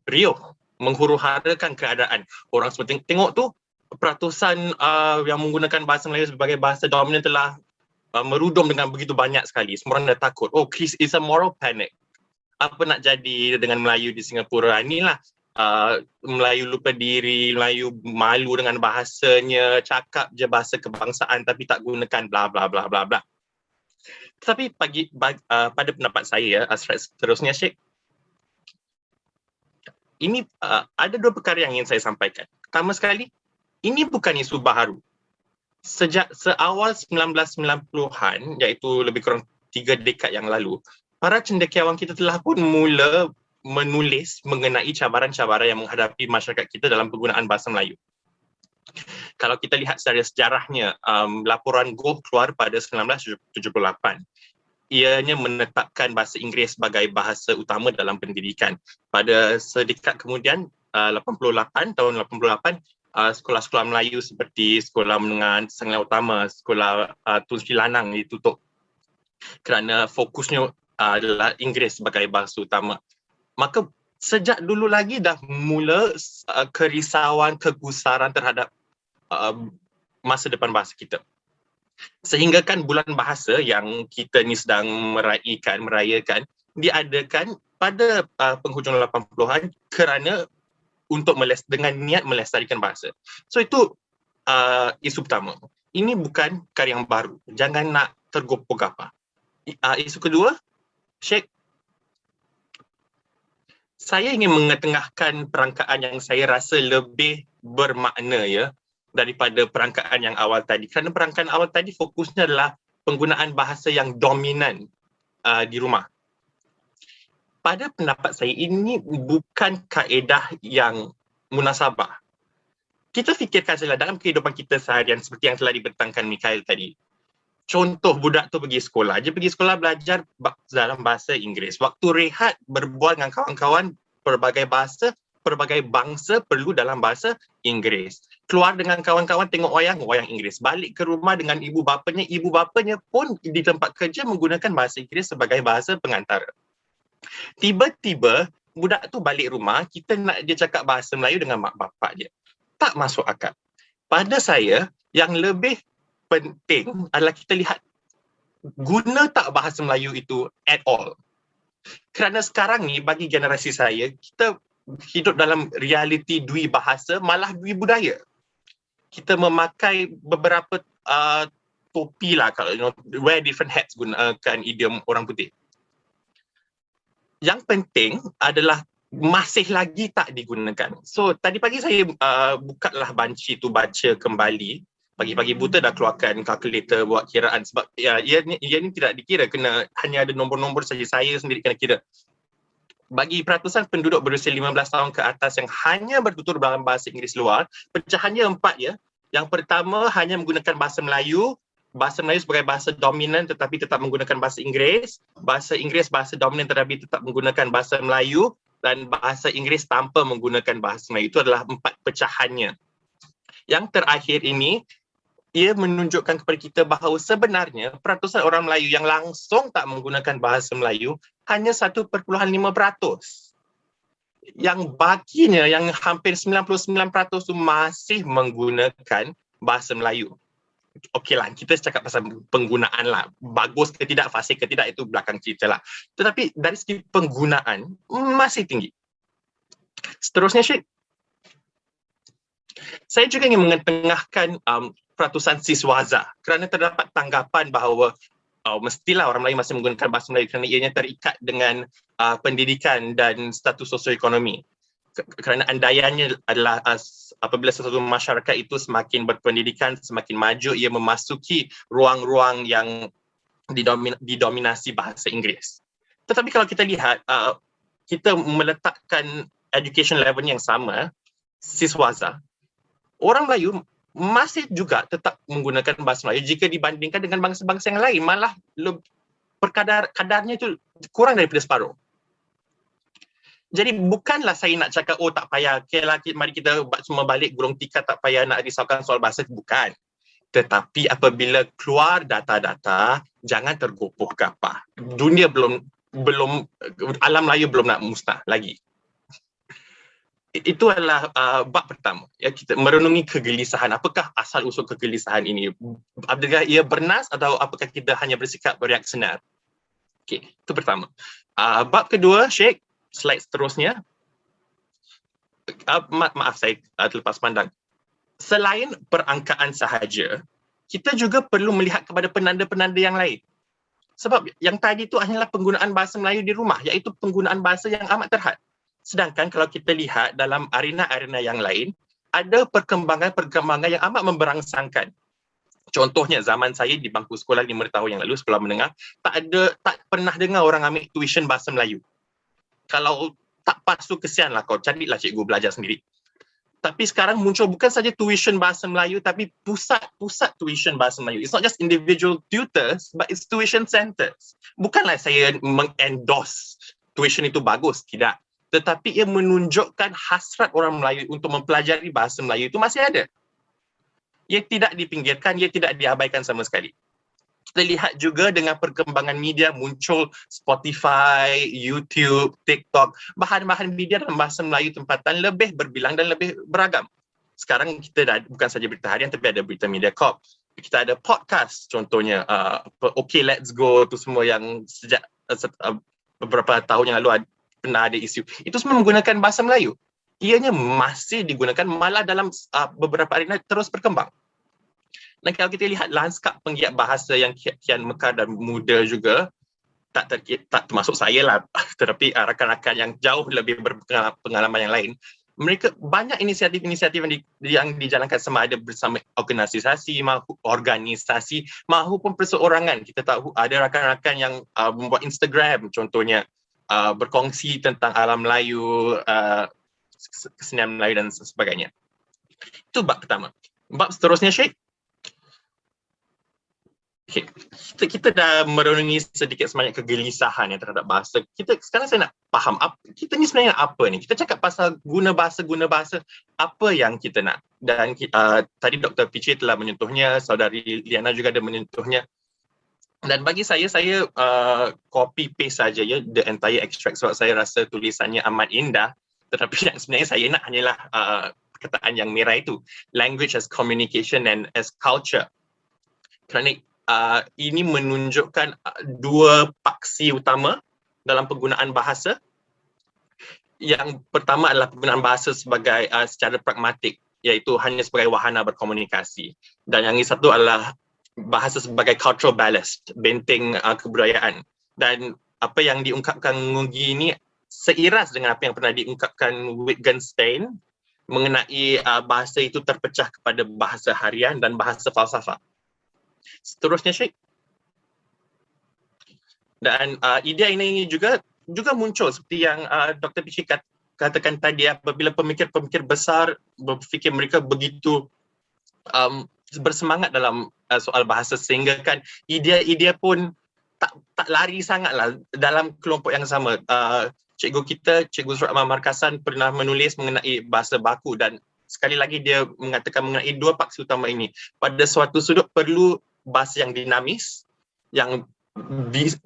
Rio menghuru-harakan keadaan. Orang semua tengok tu, peratusan yang menggunakan bahasa Melayu sebagai bahasa dominan telah merudum dengan begitu banyak sekali. Semua orang dah takut. Oh, it's a moral panic. Apa nak jadi dengan Melayu di Singapura? Inilah Melayu lupa diri, Melayu malu dengan bahasanya, cakap je bahasa kebangsaan tapi tak gunakan bla bla bla bla bla. Tetapi pada pendapat saya, seterusnya Syekh, ini ada dua perkara yang ingin saya sampaikan. Pertama sekali, ini bukan isu baharu. Sejak seawal 1990-an, iaitu lebih kurang 3 dekad yang lalu, para cendekiawan kita telah pun mula menulis mengenai cabaran-cabaran yang menghadapi masyarakat kita dalam penggunaan bahasa Melayu. Kalau kita lihat secara sejarahnya, laporan Goh keluar pada 1978. Ianya menetapkan bahasa Inggeris sebagai bahasa utama dalam pendidikan. Pada sedikit kemudian, tahun 88, sekolah-sekolah Melayu seperti Sekolah Menengah Senglau Utama, Sekolah Tun Sri Lanang ditutup. kerana fokusnya adalah Inggeris sebagai bahasa utama. Maka sejak dulu lagi dah mula kerisauan, kegusaran terhadap masa depan bahasa kita. Sehingga kan bulan bahasa yang kita ni sedang merayakan, diadakan pada penghujung 80-an kerana untuk dengan niat melestarikan bahasa. So itu isu pertama. Ini bukan perkara yang baru. Jangan nak tergopoh-gapah. Isu kedua, Sheikh, saya ingin mengetengahkan perangkaan yang saya rasa lebih bermakna ya daripada perangkaan yang awal tadi. Kerana perangkaan awal tadi fokusnya adalah penggunaan bahasa yang dominan di rumah. Pada pendapat saya, ini bukan kaedah yang munasabah. Kita fikirkan saja dalam kehidupan kita seharian seperti yang telah dibentangkan Mikhail tadi. Contoh, budak tu pergi sekolah. Dia pergi sekolah belajar dalam bahasa Inggeris. Waktu rehat berbual dengan kawan-kawan pelbagai bangsa perlu dalam bahasa Inggeris. Keluar dengan kawan-kawan tengok wayang Inggeris. Balik ke rumah dengan ibu bapanya pun di tempat kerja menggunakan bahasa Inggeris sebagai bahasa pengantara. Tiba-tiba budak tu balik rumah, kita nak dia cakap bahasa Melayu dengan mak bapak dia. Tak masuk akal. Pada saya, yang lebih penting adalah kita lihat guna tak bahasa Melayu itu at all. Kerana sekarang ni bagi generasi saya, kita hidup dalam realiti dui bahasa malah dui budaya. Kita memakai beberapa topi lah, kalau wear different hats gunakan idiom orang putih. Yang penting adalah masih lagi tak digunakan. So tadi pagi saya bukalah banci tu baca kembali. Pagi-pagi buta dah keluarkan kalkulator buat kiraan sebab ia ni tidak dikira, kena hanya ada nombor-nombor saja, saya sendiri kena kira. Bagi peratusan penduduk berusia 15 tahun ke atas yang hanya bertutur dalam bahasa Inggeris luar, pecahannya 4 ya. Yang pertama hanya menggunakan bahasa Melayu sebagai bahasa dominan tetapi tetap menggunakan bahasa Inggeris bahasa dominan tetapi tetap menggunakan bahasa Melayu, dan bahasa Inggeris tanpa menggunakan bahasa Melayu. Itu adalah 4 pecahannya. Yang terakhir ini, ia menunjukkan kepada kita bahawa sebenarnya peratusan orang Melayu yang langsung tak menggunakan bahasa Melayu hanya 1.5%. Yang baginya, yang hampir 99% tu masih menggunakan bahasa Melayu. Okeylah, kita cakap pasal penggunaan lah. Bagus ke tidak, fasih ke tidak, itu belakang cerita lah. Tetapi dari segi penggunaan, masih tinggi. Seterusnya, Syed, saya juga ingin mengetengahkan peratusan siswaza kerana terdapat tanggapan bahawa mestilah orang Melayu masih menggunakan bahasa Melayu kerana ianya terikat dengan pendidikan dan status sosioekonomi. Kerana andaiannya adalah apabila sesuatu masyarakat itu semakin berpendidikan, semakin maju, ia memasuki ruang-ruang yang didominasi bahasa Inggeris. Tetapi kalau kita lihat, kita meletakkan education level yang sama, siswaza, orang Melayu masih juga tetap menggunakan bahasa Melayu jika dibandingkan dengan bangsa-bangsa yang lain. Malah kadarnya itu kurang daripada separuh. Jadi bukanlah saya nak cakap, oh tak payah, okeylah, mari kita semua balik gulung tikar, tak payah nak risaukan soal bahasa, bukan. Tetapi apabila keluar data-data, jangan tergopoh-gapah. Dunia belum alam Melayu belum nak musnah lagi. Itu adalah bab pertama. Ya, kita merenungi kegelisahan. Apakah asal usul kegelisahan ini? Apakah ia bernas atau apakah kita hanya bersikap reaksioner? Okey, itu pertama. Bab kedua, Sheikh, slide seterusnya. Maaf saya terlepas pandang. Selain perangkaan sahaja, kita juga perlu melihat kepada penanda-penanda yang lain. Sebab yang tadi itu hanyalah penggunaan bahasa Melayu di rumah, iaitu penggunaan bahasa yang amat terhad. Sedangkan kalau kita lihat dalam arena-arena yang lain, ada perkembangan yang amat memberangsangkan. Contohnya zaman saya di bangku sekolah 5 tahun yang lalu, sekolah menengah, tak pernah dengar orang ambil tuition bahasa Melayu. Kalau tak pas tu kesianlah kau, carilah cikgu belajar sendiri. Tapi sekarang muncul bukan saja tuition bahasa Melayu, tapi pusat tuition bahasa Melayu. It's not just individual tutors, but it's tuition centers. Bukanlah saya mengendorse tuition itu bagus, tidak. Tetapi ia menunjukkan hasrat orang Melayu untuk mempelajari bahasa Melayu itu masih ada. Ia tidak dipinggirkan, ia tidak diabaikan sama sekali. kita lihat juga dengan perkembangan media muncul Spotify, YouTube, TikTok, bahan-bahan media dalam bahasa Melayu tempatan lebih berbilang dan lebih beragam. Sekarang kita dah bukan saja berita harian tapi ada berita Mediacorp. Kita ada podcast contohnya, Okay Let's Go tu semua yang sejak beberapa tahun yang lalu pernah ada isu. Itu semua menggunakan bahasa Melayu. Ianya masih digunakan malah dalam beberapa hari ini terus berkembang. Dan kalau kita lihat lanskap penggiat bahasa yang kian mekar dan muda juga, tak termasuk saya lah, tetapi rakan-rakan yang jauh lebih berpengalaman yang lain, mereka banyak inisiatif-inisiatif yang dijalankan sama ada bersama organisasi maupun perseorangan. Kita tahu ada rakan-rakan yang membuat Instagram contohnya, berkongsi tentang alam Melayu, kesenian Melayu dan sebagainya. Itu bab pertama. Bab seterusnya, Syed. Okay. Kita dah merenungi sedikit sebanyak kegelisahan yang terhadap bahasa. Sekarang saya nak faham, kita ni sebenarnya apa ni? Kita cakap pasal guna bahasa, apa yang kita nak? Dan tadi Dr. Piche telah menyentuhnya, saudari Liana juga ada menyentuhnya. Dan bagi saya copy paste saja ya, the entire extract sebab saya rasa tulisannya amat indah. Tetapi yang sebenarnya saya nak hanyalah perkataan yang merah itu. Language as communication and as culture. Kerana ini menunjukkan dua paksi utama dalam penggunaan bahasa. Yang pertama adalah penggunaan bahasa sebagai secara pragmatik, iaitu hanya sebagai wahana berkomunikasi. Dan yang satu adalah bahasa sebagai cultural ballast, benteng kebudayaan. Dan apa yang diungkapkan Ngugi ini seiras dengan apa yang pernah diungkapkan Wittgenstein mengenai bahasa itu terpecah kepada bahasa harian dan bahasa falsafah. Seterusnya, Syed. Dan idea ini juga muncul seperti yang Dr. Piche katakan tadi, apabila pemikir-pemikir besar berfikir mereka begitu bersemangat dalam soal bahasa sehingga kan idea pun tak lari sangatlah dalam kelompok yang sama. Cikgu Suratman Markasan pernah menulis mengenai bahasa baku dan sekali lagi dia mengatakan mengenai dua paksi utama ini. Pada suatu sudut perlu bahasa yang dinamis, yang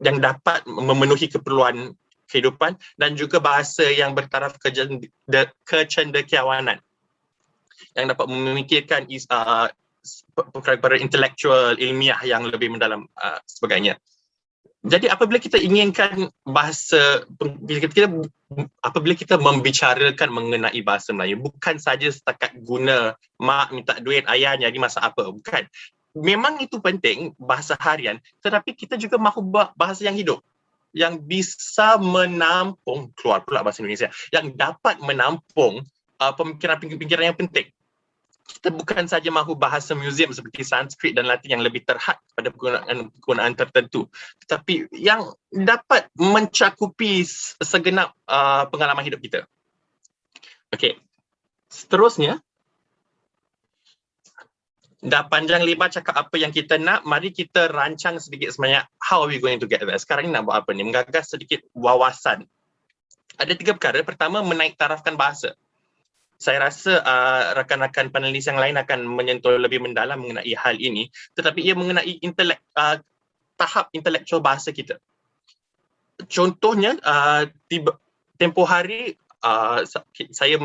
dapat memenuhi keperluan kehidupan dan juga bahasa yang bertaraf kecendekiawanan yang dapat memikirkan perkara intelektual, ilmiah yang lebih mendalam sebagainya. Jadi apabila kita inginkan bahasa, apabila kita membicarakan mengenai bahasa Melayu, bukan saja setakat guna mak minta duit, ayah nyari masak apa, bukan. Memang itu penting, bahasa harian, tetapi kita juga mahu bahasa yang hidup, yang bisa menampung, keluar pula bahasa Indonesia, yang dapat menampung pemikiran-pemikiran yang penting. Kita bukan saja mahu bahasa muzium seperti Sanskrit dan Latin yang lebih terhad pada penggunaan tertentu, tetapi yang dapat mencakupi segenap pengalaman hidup kita. Okey, seterusnya, dah panjang lebar cakap apa yang kita nak, mari kita rancang sedikit sebanyak how are we going to get there. Sekarang ni nak buat apa ni? Menggagas sedikit wawasan. Ada 3 perkara. Pertama, menaik tarafkan bahasa. Saya rasa rakan-rakan panelis yang lain akan menyentuh lebih mendalam mengenai hal ini, tetapi ia mengenai tahap intelektual bahasa kita. Contohnya, tempoh hari saya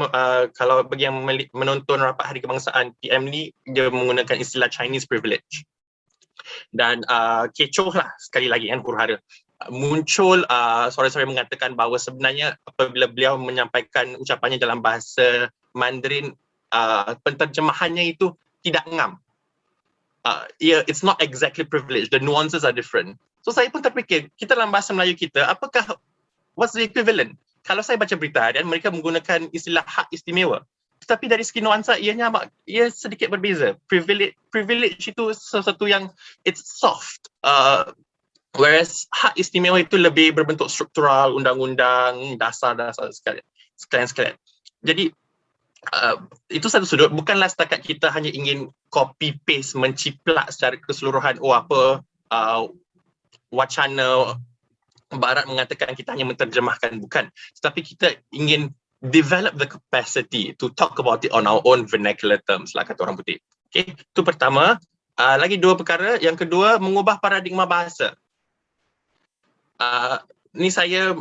kalau bagi yang menonton rapat Hari Kebangsaan PM ni, dia menggunakan istilah Chinese privilege. Dan kecoh lah sekali lagi kan huru-hara. Muncul suara-suara mengatakan bahawa sebenarnya apabila beliau menyampaikan ucapannya dalam bahasa Mandarin, penterjemahannya itu tidak ngam. It's not exactly privilege, the nuances are different. So saya pun terfikir, kita dalam bahasa Melayu kita, what's the equivalent? Kalau saya baca berita harian, mereka menggunakan istilah hak istimewa. Tetapi dari segi nuansa, ia sedikit berbeza. Privilege itu sesuatu yang it's soft. Whereas hak istimewa itu lebih berbentuk struktural, undang-undang, dasar-dasar sekalian. Jadi itu satu sudut. Bukanlah setakat kita hanya ingin copy-paste, menciplak secara keseluruhan, wacana Barat mengatakan kita hanya menterjemahkan, bukan. Tetapi kita ingin develop the capacity to talk about it on our own vernacular terms lah kata orang putih. Okay, itu pertama, Lagi dua perkara. Yang kedua, mengubah paradigma bahasa. Ni saya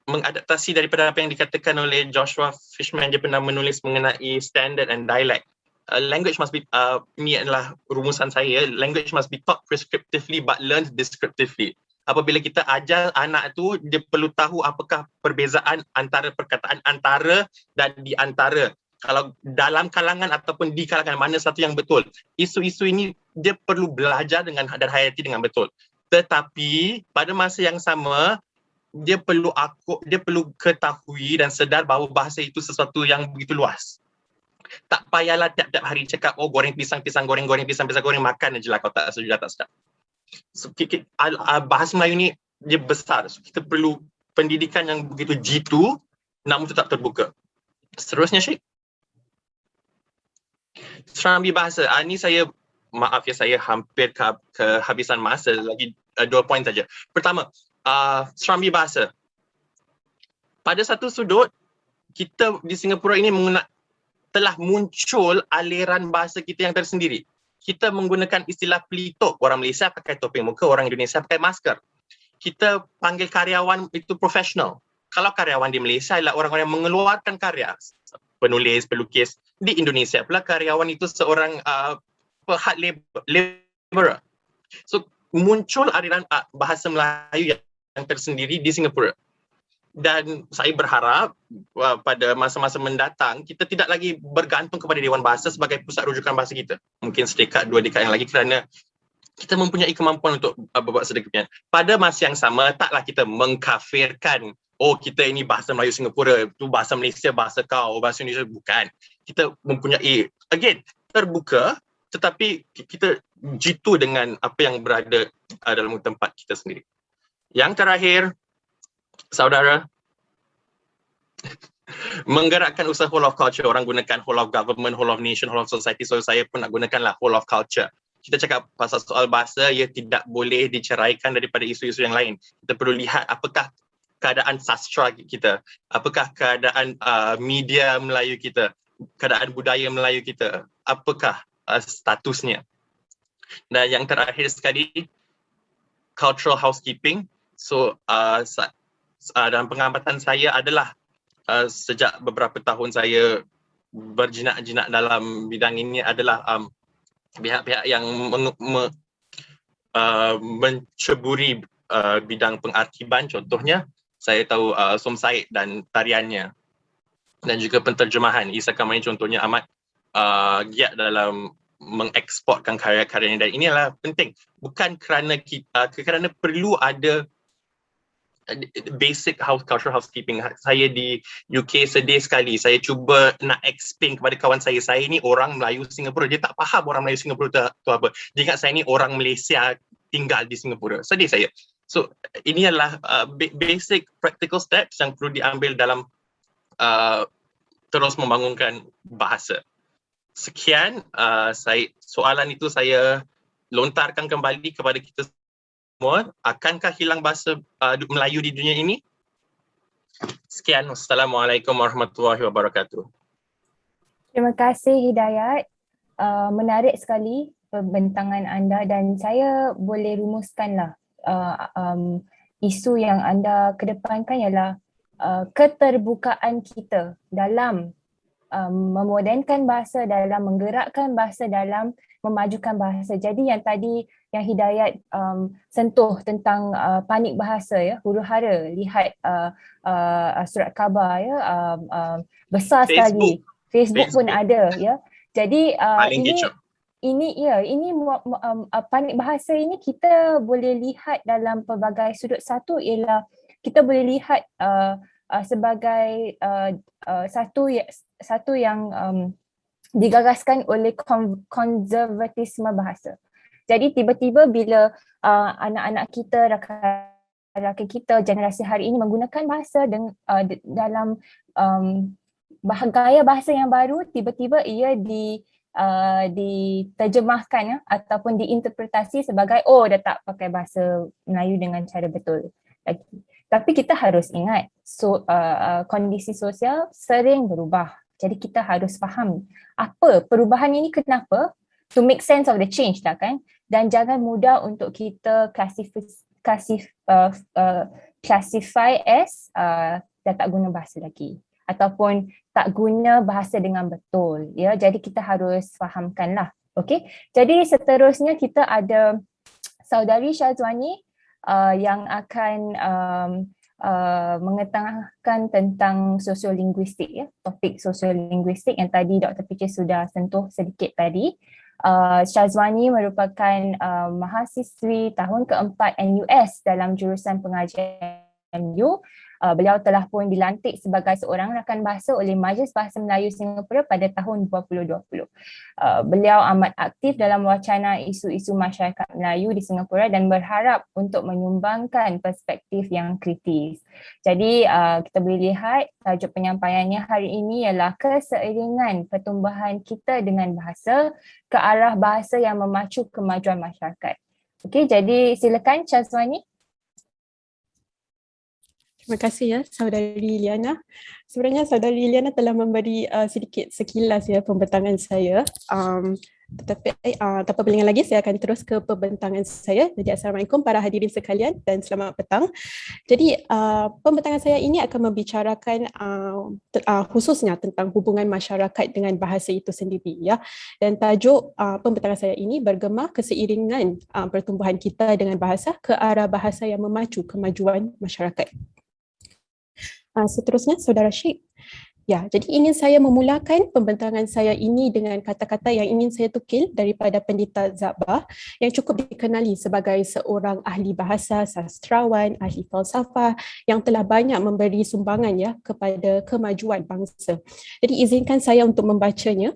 mengadaptasi daripada apa yang dikatakan oleh Joshua Fishman. Dia pernah menulis mengenai standard and dialect. Language must be, ini adalah rumusan saya, language must be taught prescriptively but learned descriptively. Apabila kita ajar anak tu, dia perlu tahu apakah perbezaan antara perkataan antara dan di antara. Kalau dalam kalangan ataupun di kalangan, mana satu yang betul. Isu-isu ini dia perlu belajar dan hayati dengan betul. Tetapi pada masa yang sama, dia perlu ketahui dan sedar bahawa bahasa itu sesuatu yang begitu luas. Tak payahlah tiap-tiap hari cakap, oh goreng pisang, goreng pisang, goreng, makan je lah kalau tak sedap, tak sedap. So, bahasa Melayu ni dia besar. So, kita perlu pendidikan yang begitu jitu namun tetap terbuka. Seterusnya, Syed. Serambi bahasa. Ini saya, maaf ya, saya hampir kehabisan masa. Lagi 2 poin saja. Pertama, serambi bahasa. Pada satu sudut, kita di Singapura ini telah muncul aliran bahasa kita yang tersendiri. Kita menggunakan istilah pelitok. Orang Malaysia pakai topeng muka, orang Indonesia pakai masker. Kita panggil karyawan itu profesional. Kalau karyawan di Malaysia adalah orang-orang yang mengeluarkan karya. Penulis, pelukis. Di Indonesia pula karyawan itu seorang hard laborer. So muncul aliran bahasa Melayu yang tersendiri di Singapura. Dan saya berharap pada masa-masa mendatang kita tidak lagi bergantung kepada Dewan Bahasa sebagai pusat rujukan bahasa kita. Mungkin sedekad, 2 dekad yang lagi, kerana kita mempunyai kemampuan untuk berbuat sedemikian. Pada masa yang sama, taklah kita mengkafirkan, oh kita ini bahasa Melayu Singapura, itu bahasa Malaysia, bahasa kau, bahasa Indonesia. Bukan. Kita mempunyai, again, terbuka, tetapi kita jitu dengan apa yang berada dalam tempat kita sendiri. Yang terakhir, saudara, menggerakkan usaha whole of culture. Orang gunakan whole of government, whole of nation, whole of society. So saya pun nak gunakanlah whole of culture. Kita cakap pasal soal bahasa, ia tidak boleh diceraikan daripada isu-isu yang lain. Kita perlu lihat apakah keadaan sastra kita, apakah keadaan media Melayu kita, keadaan budaya Melayu kita, apakah statusnya. Dan yang terakhir sekali, cultural housekeeping. So dalam pengamatan saya adalah sejak beberapa tahun saya berjinak-jinak dalam bidang ini adalah pihak-pihak yang menceburi bidang pengarkiban. Contohnya saya tahu Som Said dan tariannya, dan juga penterjemahan. Isa Kamani contohnya amat giat dalam mengeksportkan karya-karyanya, dan ini adalah penting. Bukan kerana perlu ada basic cultural housekeeping. Saya di UK sedih sekali. Saya cuba nak explain kepada kawan saya ni orang Melayu Singapura. Dia tak faham orang Melayu Singapura tu apa. Dia ingat saya ni orang Malaysia tinggal di Singapura. Sedih saya. So ini adalah basic practical steps yang perlu diambil dalam terus membangunkan bahasa. Sekian, soalan itu saya lontarkan kembali kepada kita semua. Akankah hilang bahasa Melayu di dunia ini? Sekian. Wassalamualaikum warahmatullahi wabarakatuh. Terima kasih Hidayat. Menarik sekali pembentangan anda, dan saya boleh rumuskanlah isu yang anda kedepankan ialah keterbukaan kita dalam memodenkan bahasa, dalam menggerakkan bahasa, dalam memajukan bahasa. Jadi yang tadi yang Hidayat sentuh tentang panik bahasa, ya, huru-hara, lihat surat khabar, ya, besar sekali. Facebook pun ada, ya. Jadi ini panik bahasa ini kita boleh lihat dalam pelbagai sudut. Satu ialah kita boleh lihat sebagai satu yang digagaskan oleh konservatisme bahasa. Jadi tiba-tiba bila anak-anak kita, rakan-rakan kita, generasi hari ini menggunakan bahasa dalam gaya bahasa yang baru, tiba-tiba ia diterjemahkan, ya, ataupun diinterpretasi sebagai dah tak pakai bahasa Melayu dengan cara betul lagi. Tapi kita harus ingat, kondisi sosial sering berubah. Jadi kita harus faham apa perubahan ini, kenapa, to make sense of the change lah kan, dan jangan mudah untuk kita classify as dah tak guna bahasa lagi ataupun tak guna bahasa dengan betul, ya. Jadi kita harus fahamkanlah. Okey, jadi seterusnya kita ada saudari Syazwani yang akan mengetengahkan tentang sosiolinguistik, ya, topik sosiolinguistik yang tadi Dr. Piche sudah sentuh sedikit tadi. Syazwani merupakan mahasiswi tahun keempat NUS dalam jurusan pengajian MU. Beliau telah pun dilantik sebagai seorang rakan bahasa oleh Majlis Bahasa Melayu Singapura pada tahun 2020. Beliau amat aktif dalam wacana isu-isu masyarakat Melayu di Singapura dan berharap untuk menyumbangkan perspektif yang kritis. Jadi kita boleh lihat tajuk penyampaiannya hari ini ialah keseiringan pertumbuhan kita dengan bahasa ke arah bahasa yang memacu kemajuan masyarakat. Okey, jadi silakan Syazwani. Terima kasih ya saudari Liana. Sebenarnya saudari Liana telah memberi sedikit sekilas ya pembentangan saya. Tetapi tanpa berlengah lagi saya akan terus ke pembentangan saya. Jadi Assalamualaikum para hadirin sekalian dan selamat petang. Jadi pembentangan saya ini akan membicarakan khususnya tentang hubungan masyarakat dengan bahasa itu sendiri ya. Dan tajuk pembentangan saya ini bergema keseiringan pertumbuhan kita dengan bahasa ke arah bahasa yang memacu kemajuan masyarakat. Seterusnya, Saudara Syekh. Ya, jadi ingin saya memulakan pembentangan saya ini dengan kata-kata yang ingin saya tukil daripada Pendeta Zabah yang cukup dikenali sebagai seorang ahli bahasa, sastrawan, ahli falsafah yang telah banyak memberi sumbangan ya kepada kemajuan bangsa. Jadi izinkan saya untuk membacanya.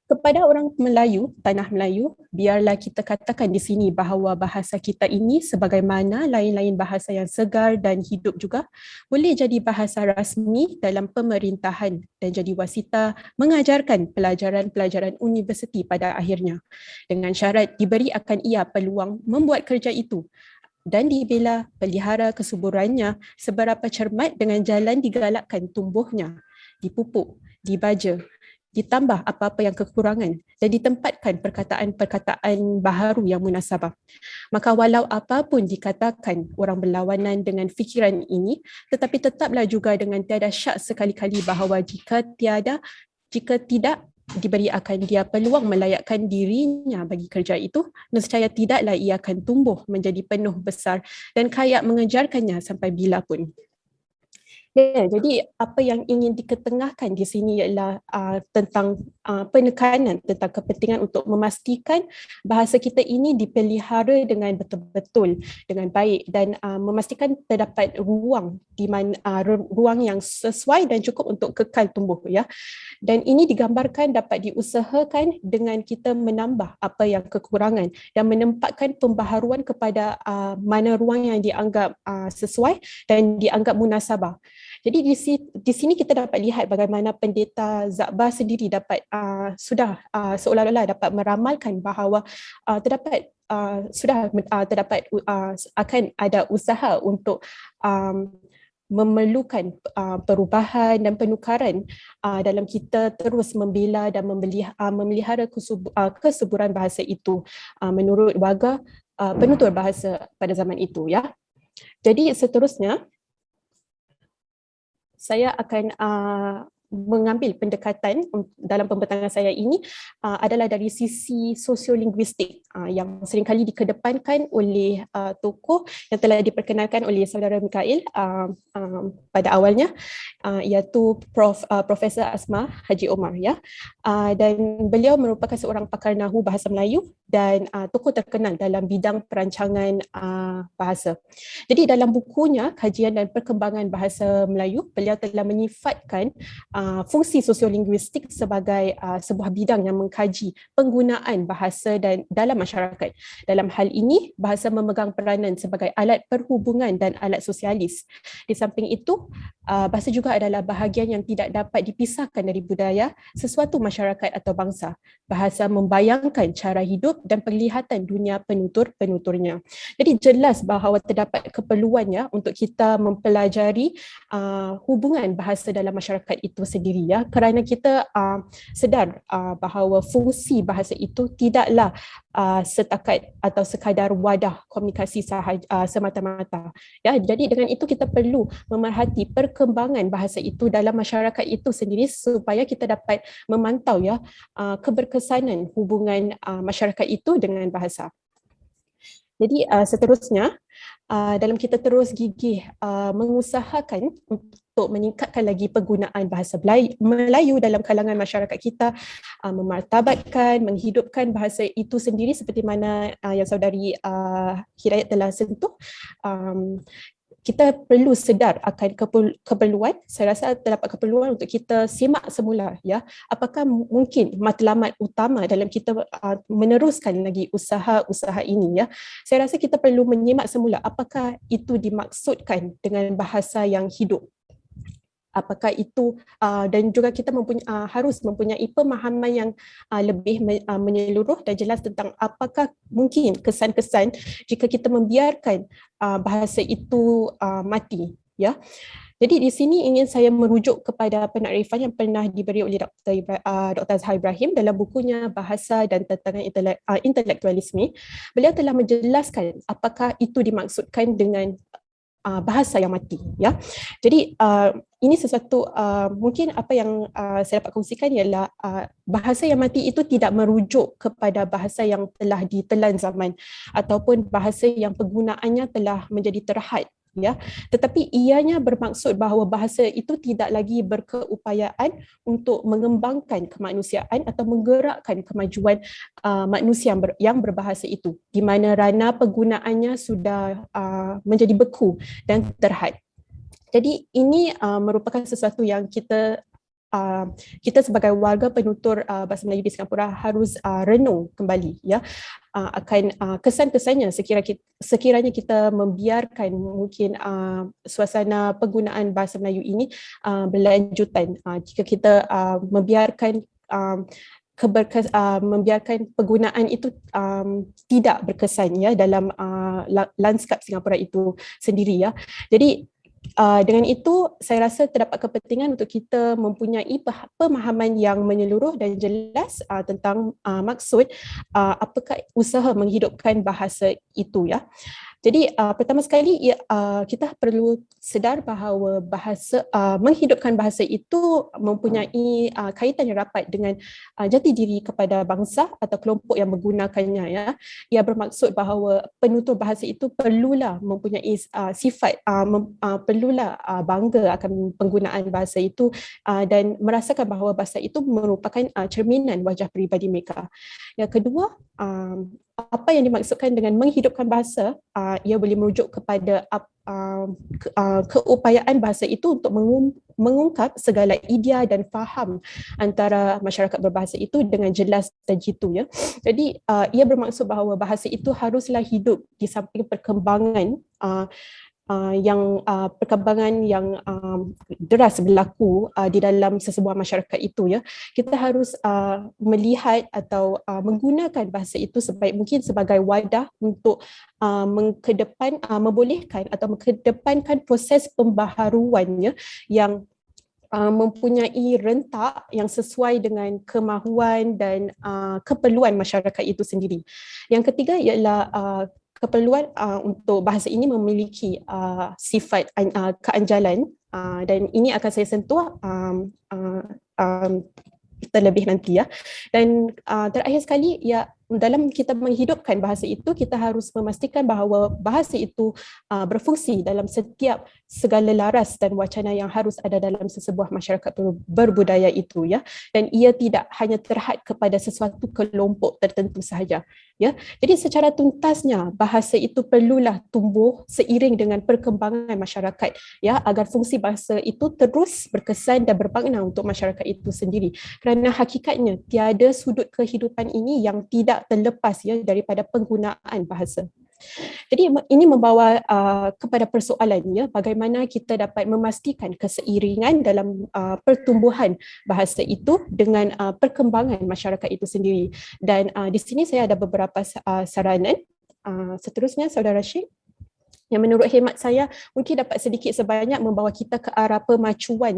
Kepada orang Melayu, tanah Melayu, biarlah kita katakan di sini bahawa bahasa kita ini sebagaimana lain-lain bahasa yang segar dan hidup juga boleh jadi bahasa rasmi dalam pemerintahan dan jadi wasita mengajarkan pelajaran-pelajaran universiti pada akhirnya dengan syarat diberi akan ia peluang membuat kerja itu dan dibela pelihara kesuburannya seberapa cermat dengan jalan digalakkan tumbuhnya, dipupuk, dibaja, ditambah apa-apa yang kekurangan dan ditempatkan perkataan-perkataan baharu yang munasabah. Maka walau apapun dikatakan orang berlawanan dengan fikiran ini, tetapi tetaplah juga dengan tiada syak sekali-kali bahawa jika tidak diberi akan dia peluang melayakkan dirinya bagi kerja itu, nescaya tidaklah ia akan tumbuh menjadi penuh besar dan kaya mengejarkannya sampai bila pun. Ya, jadi apa yang ingin diketengahkan di sini ialah tentang penekanan tentang kepentingan untuk memastikan bahasa kita ini dipelihara dengan betul-betul, dengan baik dan memastikan terdapat ruang di mana ruang yang sesuai dan cukup untuk kekal tumbuh ya. Dan ini digambarkan dapat diusahakan dengan kita menambah apa yang kekurangan dan menempatkan pembaharuan kepada mana ruang yang dianggap sesuai dan dianggap munasabah. Jadi di sini kita dapat lihat bagaimana Pendeta Zabah sendiri dapat sudah seolah-olah dapat meramalkan bahawa terdapat akan ada usaha untuk memerlukan perubahan dan penukaran dalam kita terus membela dan memelihara kesuburan bahasa itu menurut warga penutur bahasa pada zaman itu ya. Jadi seterusnya saya akan mengambil pendekatan dalam pembentangan saya ini adalah dari sisi sosiolinguistik yang seringkali dikedepankan oleh tokoh yang telah diperkenalkan oleh saudara Mikail pada awalnya iaitu Profesor Asma Haji Omar ya. Dan beliau merupakan seorang pakar Nahu bahasa Melayu dan tokoh terkenal dalam bidang perancangan bahasa. Jadi dalam bukunya Kajian dan Perkembangan Bahasa Melayu, beliau telah menyifatkan fungsi sosiolinguistik sebagai sebuah bidang yang mengkaji penggunaan bahasa dan dalam masyarakat. Dalam hal ini, bahasa memegang peranan sebagai alat perhubungan dan alat sosialis. Di samping itu, bahasa juga adalah bahagian yang tidak dapat dipisahkan dari budaya sesuatu masyarakat atau bangsa. Bahasa membayangkan cara hidup dan penglihatan dunia penutur-penuturnya. Jadi jelas bahawa terdapat keperluannya untuk kita mempelajari hubungan bahasa dalam masyarakat itu sendiri, ya, kerana kita sedar bahawa fungsi bahasa itu tidaklah setakat atau sekadar wadah komunikasi semata-mata. Ya, jadi dengan itu kita perlu memerhati perkembangan bahasa itu dalam masyarakat itu sendiri supaya kita dapat memantau, ya, keberkesanan hubungan masyarakat itu dengan bahasa. Jadi seterusnya, dalam kita terus gigih mengusahakan untuk meningkatkan lagi penggunaan bahasa Melayu dalam kalangan masyarakat kita, memartabatkan, menghidupkan bahasa itu sendiri seperti mana yang saudari Hidayat telah sentuh. Kita perlu sedar akan keperluan, saya rasa terdapat keperluan untuk kita simak semula, ya, apakah mungkin matlamat utama dalam kita meneruskan lagi usaha ini, ya. Saya rasa kita perlu menyimak semula apakah itu dimaksudkan dengan bahasa yang hidup. Apakah itu dan juga kita harus mempunyai pemahaman yang lebih menyeluruh dan jelas tentang apakah mungkin kesan-kesan jika kita membiarkan bahasa itu mati, ya. Jadi di sini ingin saya merujuk kepada penakrifan yang pernah diberi oleh Dr. Azhar Ibrahim dalam bukunya Bahasa dan Tantangan Intelektualisme. Beliau telah menjelaskan apakah itu dimaksudkan dengan bahasa yang mati, ya. Jadi ini sesuatu mungkin apa yang saya dapat kongsikan ialah bahasa yang mati itu tidak merujuk kepada bahasa yang telah ditelan zaman ataupun bahasa yang penggunaannya telah menjadi terhad, ya, tetapi ianya bermaksud bahawa bahasa itu tidak lagi berkeupayaan untuk mengembangkan kemanusiaan atau menggerakkan kemajuan manusia yang berbahasa itu, di mana ranah penggunaannya sudah menjadi beku dan terhad. Jadi ini merupakan sesuatu yang kita sebagai warga penutur bahasa Melayu di Singapura harus renung kembali, ya, akan kesan-kesannya sekiranya kita membiarkan mungkin suasana penggunaan bahasa Melayu ini berlanjutan. Jika kita membiarkan penggunaan itu tidak berkesan, ya, dalam lanskap Singapura itu sendiri, ya. Jadi dengan itu saya rasa terdapat kepentingan untuk kita mempunyai pemahaman yang menyeluruh dan jelas tentang maksud apakah usaha menghidupkan bahasa itu, ya. Jadi pertama sekali kita perlu sedar bahawa menghidupkan bahasa itu mempunyai kaitan yang rapat dengan jati diri kepada bangsa atau kelompok yang menggunakannya, ya. Ia bermaksud bahawa penutur bahasa itu perlulah mempunyai sifat, perlulah bangga akan penggunaan bahasa itu dan merasakan bahawa bahasa itu merupakan cerminan wajah peribadi mereka. Yang kedua, apa yang dimaksudkan dengan menghidupkan bahasa, ia boleh merujuk kepada keupayaan bahasa itu untuk mengungkap segala idea dan faham antara masyarakat berbahasa itu dengan jelas dan jitu, ya. Jadi ia bermaksud bahawa bahasa itu haruslah hidup di samping perkembangan yang deras berlaku di dalam sesebuah masyarakat itu, ya. Kita harus melihat atau menggunakan bahasa itu sebaik mungkin sebagai wadah untuk membolehkan atau mengedepankan proses pembaharuannya yang mempunyai rentak yang sesuai dengan kemahuan dan keperluan masyarakat itu sendiri. Yang ketiga ialah keperluan untuk bahasa ini memiliki sifat keanjalan dan ini akan saya sentuh terlebih nanti, ya. Dan terakhir sekali, ya, dalam kita menghidupkan bahasa itu, kita harus memastikan bahawa bahasa itu berfungsi dalam setiap segala laras dan wacana yang harus ada dalam sesebuah masyarakat berbudaya itu, ya. Dan ia tidak hanya terhad kepada sesuatu kelompok tertentu sahaja, ya. Jadi secara tuntasnya bahasa itu perlulah tumbuh seiring dengan perkembangan masyarakat, ya, agar fungsi bahasa itu terus berkesan dan bermakna untuk masyarakat itu sendiri. Kerana hakikatnya tiada sudut kehidupan ini yang tidak terlepas, ya, daripada penggunaan bahasa. Jadi ini membawa kepada persoalannya bagaimana kita dapat memastikan keseiringan dalam pertumbuhan bahasa itu dengan perkembangan masyarakat itu sendiri. Dan di sini saya ada beberapa saranan. Seterusnya, Saudara Syed, yang menurut khidmat saya mungkin dapat sedikit sebanyak membawa kita ke arah pemacuan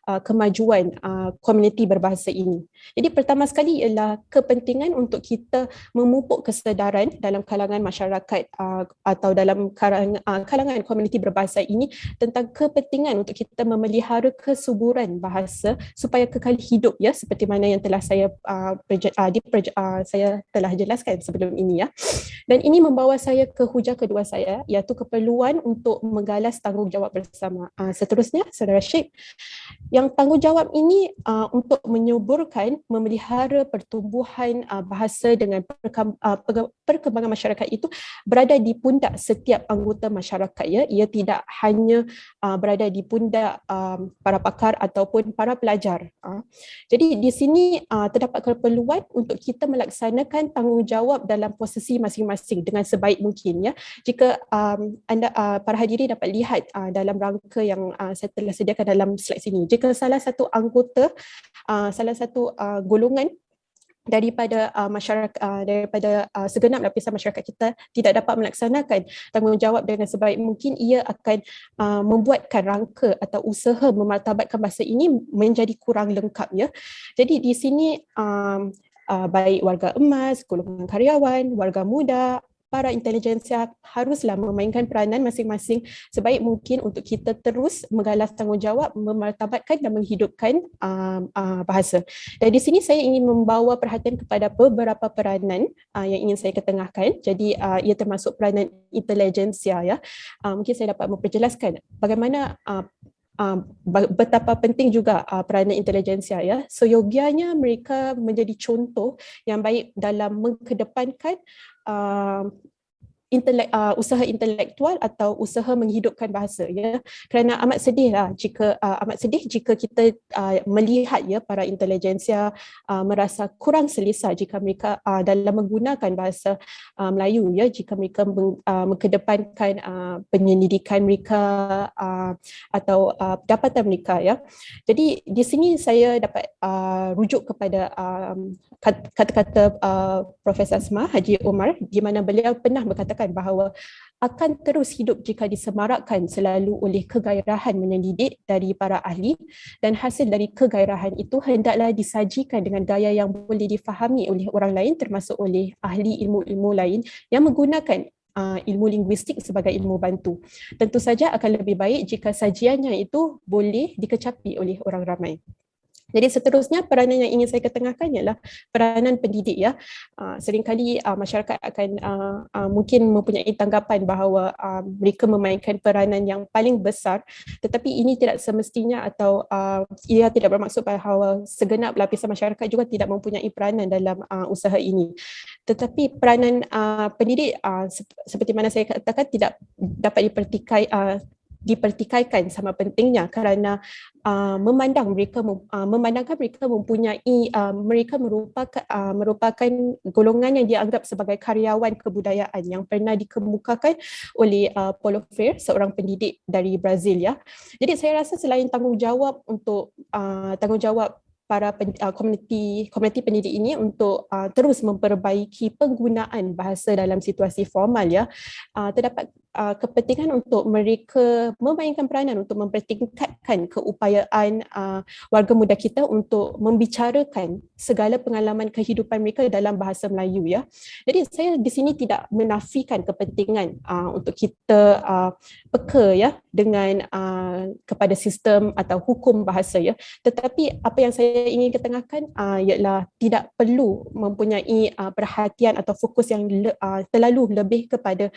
kemajuan komuniti berbahasa ini. Jadi pertama sekali ialah kepentingan untuk kita memupuk kesedaran dalam kalangan masyarakat atau dalam kalangan komuniti berbahasa ini tentang kepentingan untuk kita memelihara kesuburan bahasa supaya kekal hidup, ya, seperti mana yang telah saya saya telah jelaskan sebelum ini, ya. Dan ini membawa saya ke hujah kedua saya, iaitu keperluan untuk menggalas tanggungjawab bersama. Seterusnya, Saudara Syed, yang tanggungjawab ini untuk menyuburkan, memelihara pertumbuhan bahasa dengan perkembangan masyarakat itu berada di pundak setiap anggota masyarakat, ya. Ia tidak hanya berada di pundak para pakar ataupun para pelajar. Jadi di sini terdapat keperluan untuk kita melaksanakan tanggungjawab dalam posisi masing-masing dengan sebaik mungkin, ya. Jika anda para hadirin dapat lihat dalam rangka yang saya telah sediakan dalam slide sini, jika salah satu anggota, salah satu golongan daripada masyarakat, daripada segenap lapisan masyarakat kita tidak dapat melaksanakan tanggungjawab dengan sebaik mungkin, ia akan membuatkan rangka atau usaha memartabatkan bahasa ini menjadi kurang lengkap, ya. Jadi di sini baik warga emas, golongan karyawan, warga muda, para intelijensia haruslah memainkan peranan masing-masing sebaik mungkin untuk kita terus menggalas tanggungjawab, memartabatkan dan menghidupkan bahasa. Dan di sini saya ingin membawa perhatian kepada beberapa peranan yang ingin saya ketengahkan. Jadi ia termasuk peranan intelijensia, ya. Mungkin saya dapat memperjelaskan bagaimana betapa penting juga peranan intelijensia, ya. Seyogianya mereka menjadi contoh yang baik dalam mengkedepankan usaha intelektual atau usaha menghidupkan bahasa, ya. Kerana amat sedih jika kita melihat, ya, para intelijensia merasa kurang selesa jika mereka dalam menggunakan bahasa Melayu, ya, jika mereka mengedepankan penyelidikan mereka atau pendapatan mereka, ya. Jadi di sini saya dapat rujuk kepada kata-kata Profesor Asma Haji Omar, di mana beliau pernah berkatakan bahawa akan terus hidup jika disemarakkan selalu oleh kegairahan menyelidik dari para ahli, dan hasil dari kegairahan itu hendaklah disajikan dengan gaya yang boleh difahami oleh orang lain termasuk oleh ahli ilmu-ilmu lain yang menggunakan ilmu linguistik sebagai ilmu bantu. Tentu saja akan lebih baik jika sajiannya itu boleh dikecapi oleh orang ramai. Jadi seterusnya peranan yang ingin saya ketengahkan ialah peranan pendidik, ya. Seringkali masyarakat akan mungkin mempunyai tanggapan bahawa mereka memainkan peranan yang paling besar, tetapi ini tidak semestinya, atau ia tidak bermaksud bahawa segenap lapisan masyarakat juga tidak mempunyai peranan dalam usaha ini. Tetapi peranan pendidik seperti mana saya katakan tidak dapat dipertikaikan sama pentingnya, kerana memandangkan mereka mempunyai mereka merupakan golongan yang dianggap sebagai karyawan kebudayaan yang pernah dikemukakan oleh Paulo Freire, seorang pendidik dari Brazil, ya. Jadi saya rasa selain tanggungjawab para komuniti pendidik ini untuk terus memperbaiki penggunaan bahasa dalam situasi formal, ya, terdapat kepentingan untuk mereka memainkan peranan untuk mempertingkatkan keupayaan warga muda kita untuk membicarakan segala pengalaman kehidupan mereka dalam bahasa Melayu, ya. Jadi saya di sini tidak menafikan kepentingan untuk kita peka, ya, dengan kepada sistem atau hukum bahasa, ya. Tetapi apa yang saya ingin ketengahkan ialah tidak perlu mempunyai perhatian atau fokus yang terlalu lebih kepada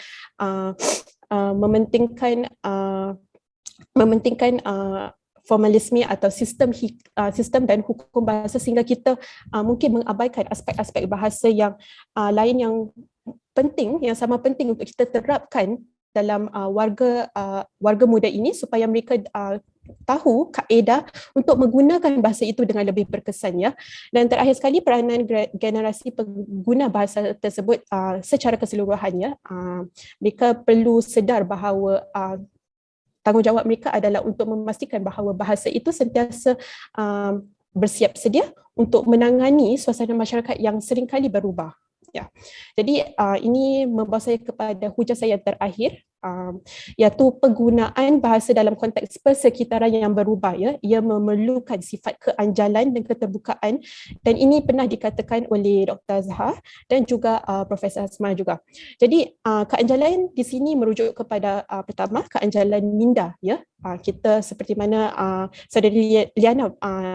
mementingkan formalisme atau sistem dan hukum bahasa, sehingga kita mungkin mengabaikan aspek-aspek bahasa yang lain yang penting, yang sama penting untuk kita terapkan dalam warga muda ini supaya mereka tahu kaedah untuk menggunakan bahasa itu dengan lebih berkesan ya. Dan terakhir sekali, peranan generasi pengguna bahasa tersebut secara keseluruhannya, mereka perlu sedar bahawa tanggungjawab mereka adalah untuk memastikan bahawa bahasa itu sentiasa bersiap sedia untuk menangani suasana masyarakat yang seringkali berubah. Ya. Jadi ini membawa saya kepada hujah saya terakhir, iaitu penggunaan bahasa dalam konteks persekitaran yang berubah ya. Ia memerlukan sifat keanjalan dan keterbukaan, dan ini pernah dikatakan oleh Dr. Zahar dan juga Profesor Asma juga. Jadi keanjalan di sini merujuk kepada pertama keanjalan minda ya. Kita seperti mana Saudari Liana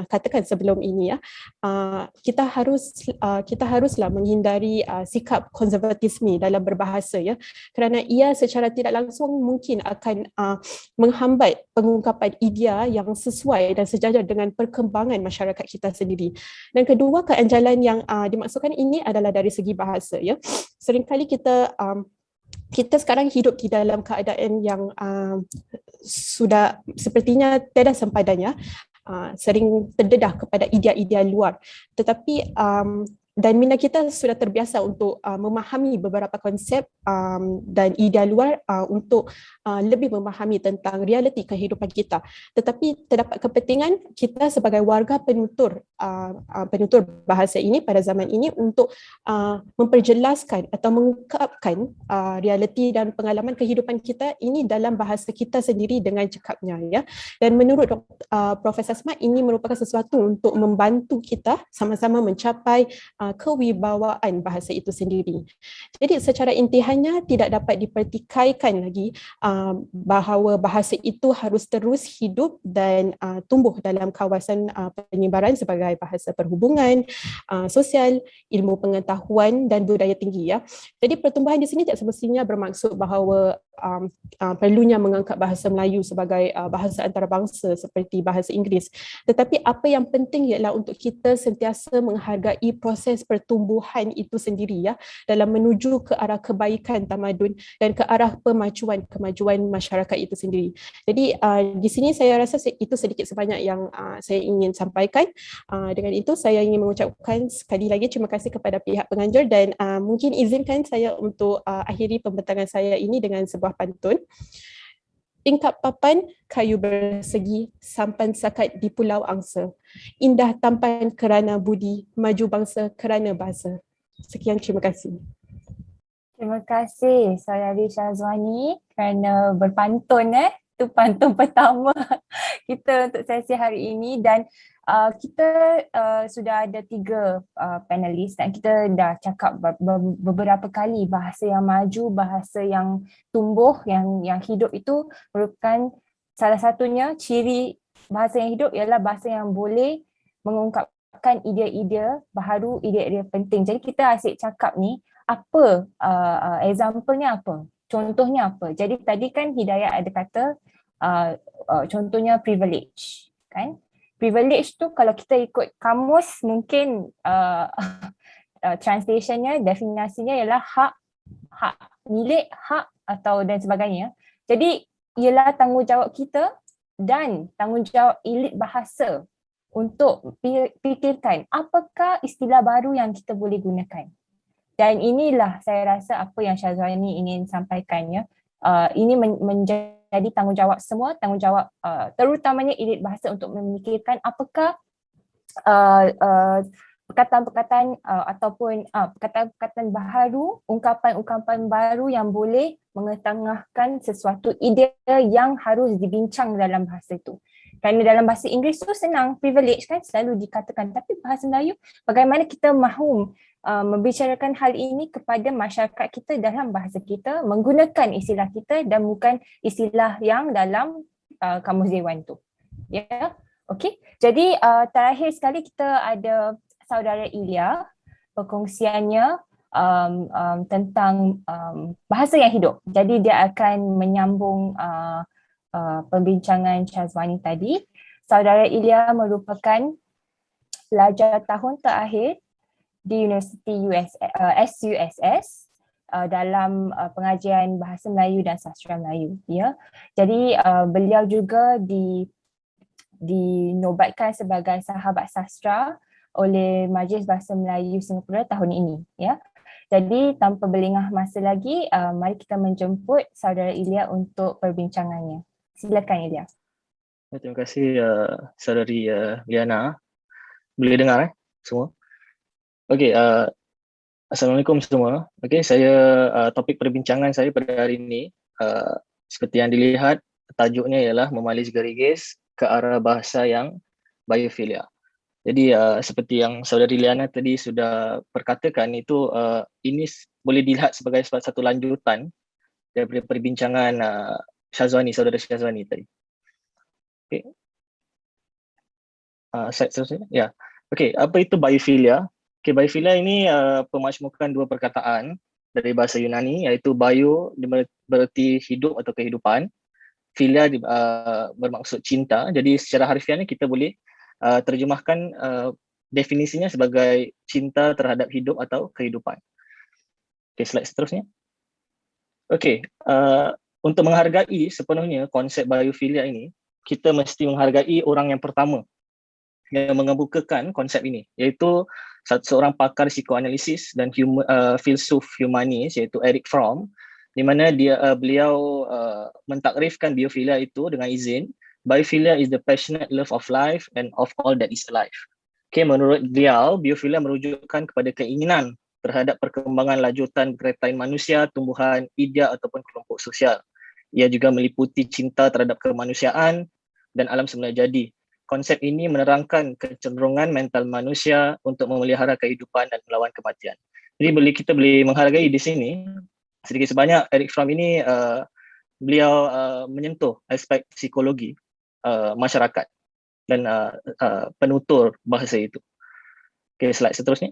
katakan sebelum ini ya, kita haruslah menghindari sikap konservatisme dalam berbahasa ya, kerana ia secara tidak langsung mungkin akan menghambat pengungkapan idea yang sesuai dan sejajar dengan perkembangan masyarakat kita sendiri. Dan kedua, keanjalan yang dimaksudkan ini adalah dari segi bahasa ya. Seringkali kita sekarang hidup di dalam keadaan yang sudah sepertinya tiada sempadannya, sering terdedah kepada idea-idea luar. Tetapi dan minda kita sudah terbiasa untuk memahami beberapa konsep dan idea luar untuk lebih memahami tentang realiti kehidupan kita. Tetapi terdapat kepentingan kita sebagai warga penutur bahasa ini pada zaman ini untuk memperjelaskan atau mengungkapkan realiti dan pengalaman kehidupan kita ini dalam bahasa kita sendiri dengan cekapnya ya. Dan menurut Profesor Asma, ini merupakan sesuatu untuk membantu kita sama-sama mencapai kewibawaan bahasa itu sendiri. Jadi secara intihannya tidak dapat dipertikaikan lagi bahawa bahasa itu harus terus hidup dan tumbuh dalam kawasan penyebaran sebagai bahasa perhubungan, sosial, ilmu pengetahuan dan budaya tinggi ya. Jadi pertumbuhan di sini tidak semestinya bermaksud bahawa perlunya mengangkat bahasa Melayu sebagai bahasa antarabangsa seperti bahasa Inggeris. Tetapi apa yang penting ialah untuk kita sentiasa menghargai proses pertumbuhan itu sendiri ya, dalam menuju ke arah kebaikan tamadun dan ke arah kemajuan masyarakat itu sendiri. Jadi di sini saya rasa itu sedikit sebanyak yang saya ingin sampaikan. Dengan itu saya ingin mengucapkan sekali lagi terima kasih kepada pihak penganjur dan mungkin izinkan saya untuk akhiri pembentangan saya ini dengan sebuah pantun. Tingkap papan, kayu bersegi, sampan sakat di pulau angsa. Indah tampan kerana budi, maju bangsa kerana bahasa. Sekian, terima kasih. Terima kasih Saudari Syazwani kerana berpantun. Itu pantun pertama kita untuk sesi hari ini, dan kita sudah ada 3 panelis dan kita dah cakap beberapa kali bahasa yang maju, bahasa yang tumbuh, yang hidup itu merupakan salah satunya ciri bahasa yang hidup ialah bahasa yang boleh mengungkapkan idea-idea baharu, idea-idea penting. Jadi kita asyik cakap ni apa example-nya apa? Contohnya apa? Jadi tadi kan Hidayat ada kata contohnya privilege, kan? Privilege tu kalau kita ikut kamus mungkin translationnya, definisinya ialah hak milik, hak atau dan sebagainya. Jadi ialah tanggungjawab kita dan tanggungjawab elit bahasa untuk fikirkan apakah istilah baru yang kita boleh gunakan. Dan inilah saya rasa apa yang Syazwani ingin sampaikannya. Ini menjadi tanggungjawab semua, tanggungjawab terutamanya elit bahasa untuk memikirkan apakah perkataan-perkataan ataupun perkataan-perkataan baharu, ungkapan-ungkapan baru yang boleh mengetengahkan sesuatu idea yang harus dibincang dalam bahasa itu. Kerana dalam bahasa Inggeris tu senang, privilege kan selalu dikatakan, tapi bahasa Melayu bagaimana kita mahu membicarakan hal ini kepada masyarakat kita dalam bahasa kita, menggunakan istilah kita dan bukan istilah yang dalam kamus dewan tu. Ya, okey. Jadi terakhir sekali kita ada Saudara Ilya, perkongsiannya tentang bahasa yang hidup. Jadi dia akan menyambung perbincangan Syazwani tadi. Saudara Ilya merupakan pelajar tahun terakhir di Universiti SUSS dalam pengajian Bahasa Melayu dan Sastra Melayu. Ya. Jadi beliau juga dinobatkan sebagai sahabat sastra oleh Majlis Bahasa Melayu Singapura tahun ini, ya. Jadi tanpa berlengah masa lagi, mari kita menjemput saudara Ilya untuk perbincangannya. Silakan Ilya. Terima kasih saudari Liana. Boleh dengar semua? Okey, Assalamualaikum semua. Okey, topik perbincangan saya pada hari ini seperti yang dilihat, tajuknya ialah memalis gerigis ke arah bahasa yang biofilia. Jadi seperti yang saudari Liana tadi sudah perkatakan, itu ini boleh dilihat sebagai satu lanjutan daripada perbincangan saudara Syazwani tadi. Okey. Slide seterusnya. Ya. Okey, apa itu biofilia? Okey, biofilia ini pemakcumukan dua perkataan dari bahasa Yunani, iaitu bio berarti hidup atau kehidupan. Filia bermaksud cinta. Jadi secara harfiahnya kita boleh terjemahkan definisinya sebagai cinta terhadap hidup atau kehidupan. Okey, slide seterusnya. Okey, untuk menghargai sepenuhnya konsep biofilia ini, kita mesti menghargai orang yang pertama yang mengemukakan konsep ini, iaitu seorang pakar psikoanalisis dan filsuf humanis, iaitu Erich Fromm, di mana beliau mentakrifkan biofilia itu dengan izin, biofilia is the passionate love of life and of all that is alive. Okay, menurut beliau, biofilia merujukkan kepada keinginan terhadap perkembangan lanjutan keretaan manusia, tumbuhan, idea ataupun kelompok sosial. Ia juga meliputi cinta terhadap kemanusiaan dan alam semula jadi. Konsep ini menerangkan kecenderungan mental manusia untuk memelihara kehidupan dan melawan kematian. Jadi kita boleh menghargai di sini, sedikit sebanyak Erich Fromm ini beliau menyentuh aspek psikologi masyarakat dan penutur bahasa itu. Okay, slide seterusnya.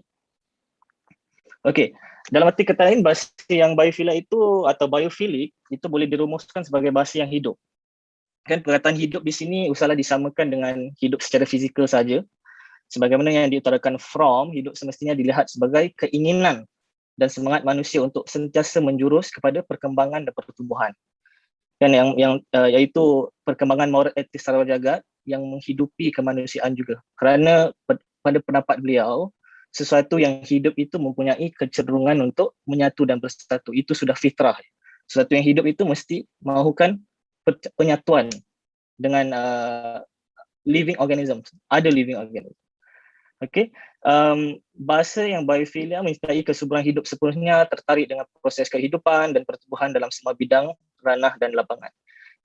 Okay, dalam arti kata lain, bahasa yang biofilia itu atau biofilik itu boleh dirumuskan sebagai bahasa yang hidup. Kan perkataan hidup di sini usahlah disamakan dengan hidup secara fizikal saja. Sebagaimana yang diutarakan Fromm, hidup semestinya dilihat sebagai keinginan dan semangat manusia untuk sentiasa menjurus kepada perkembangan dan pertumbuhan. Dan iaitu perkembangan moral etis sarwa jagat yang menghidupi kemanusiaan juga. Kerana pada pendapat beliau, sesuatu yang hidup itu mempunyai kecenderungan untuk menyatu dan bersatu. Itu sudah fitrah. Sesuatu yang hidup itu mesti mahukan penyatuan dengan living organisms, other living organisms. Okay. Bahasa yang biofilia menyertai kesuburan hidup sepenuhnya, tertarik dengan proses kehidupan dan pertumbuhan dalam semua bidang, ranah dan lapangan.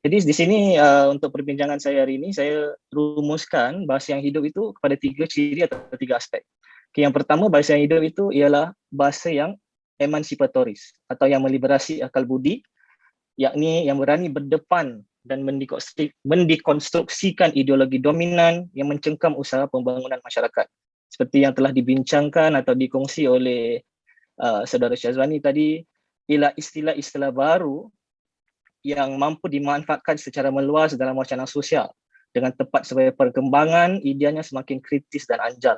Jadi di sini untuk perbincangan saya hari ini, saya rumuskan bahasa yang hidup itu kepada 3 ciri atau 3 aspek. Okay, yang pertama, bahasa yang hidup itu ialah bahasa yang emansipatoris atau yang meliberasi akal budi, yakni yang berani berdepan dan mendekonstruksikan ideologi dominan yang mencengkam usaha pembangunan masyarakat. Seperti yang telah dibincangkan atau dikongsi oleh saudara Syazwani tadi, ialah istilah-istilah baru yang mampu dimanfaatkan secara meluas dalam wacana sosial dengan tepat sebagai perkembangan ideanya semakin kritis dan anjal.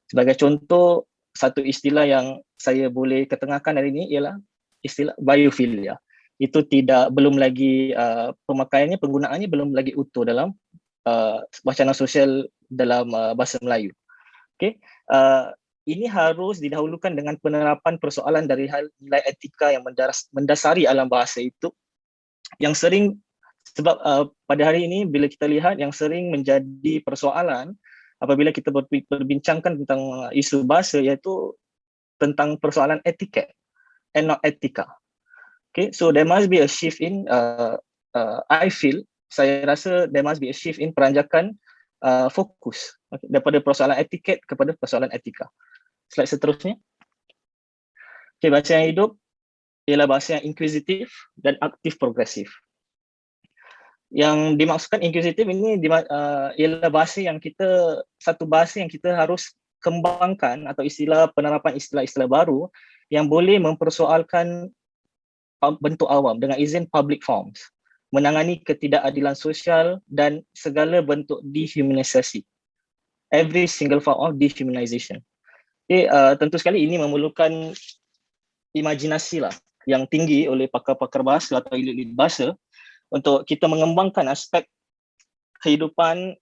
Sebagai contoh, satu istilah yang saya boleh ketengahkan hari ini ialah istilah biofilia. Itu belum lagi pemakaiannya, penggunaannya belum lagi utuh dalam wacana sosial dalam bahasa Melayu. Okay. Ini harus didahulukan dengan penerapan persoalan dari hal nilai etika yang mendasari alam bahasa itu, yang sering, sebab pada hari ini bila kita lihat yang sering menjadi persoalan apabila kita berbincangkan tentang isu bahasa, iaitu tentang persoalan etiket and not etika. Okay, so there must be a shift in, saya rasa there must be a shift in peranjakan fokus daripada persoalan etiket kepada persoalan etika. Slide seterusnya. Okay, bahasa yang hidup ialah bahasa yang inquisitif dan aktif progresif. Yang dimaksudkan inquisitif ini ialah bahasa yang satu bahasa yang kita harus kembangkan, atau penerapan istilah-istilah baru yang boleh mempersoalkan bentuk awam dengan izin public forms, menangani ketidakadilan sosial dan segala bentuk dehumanisasi. Every single form of dehumanization. Okay, tentu sekali ini memerlukan imajinasi lah yang tinggi oleh pakar-pakar bahasa atau elit bahasa untuk kita mengembangkan aspek kehidupan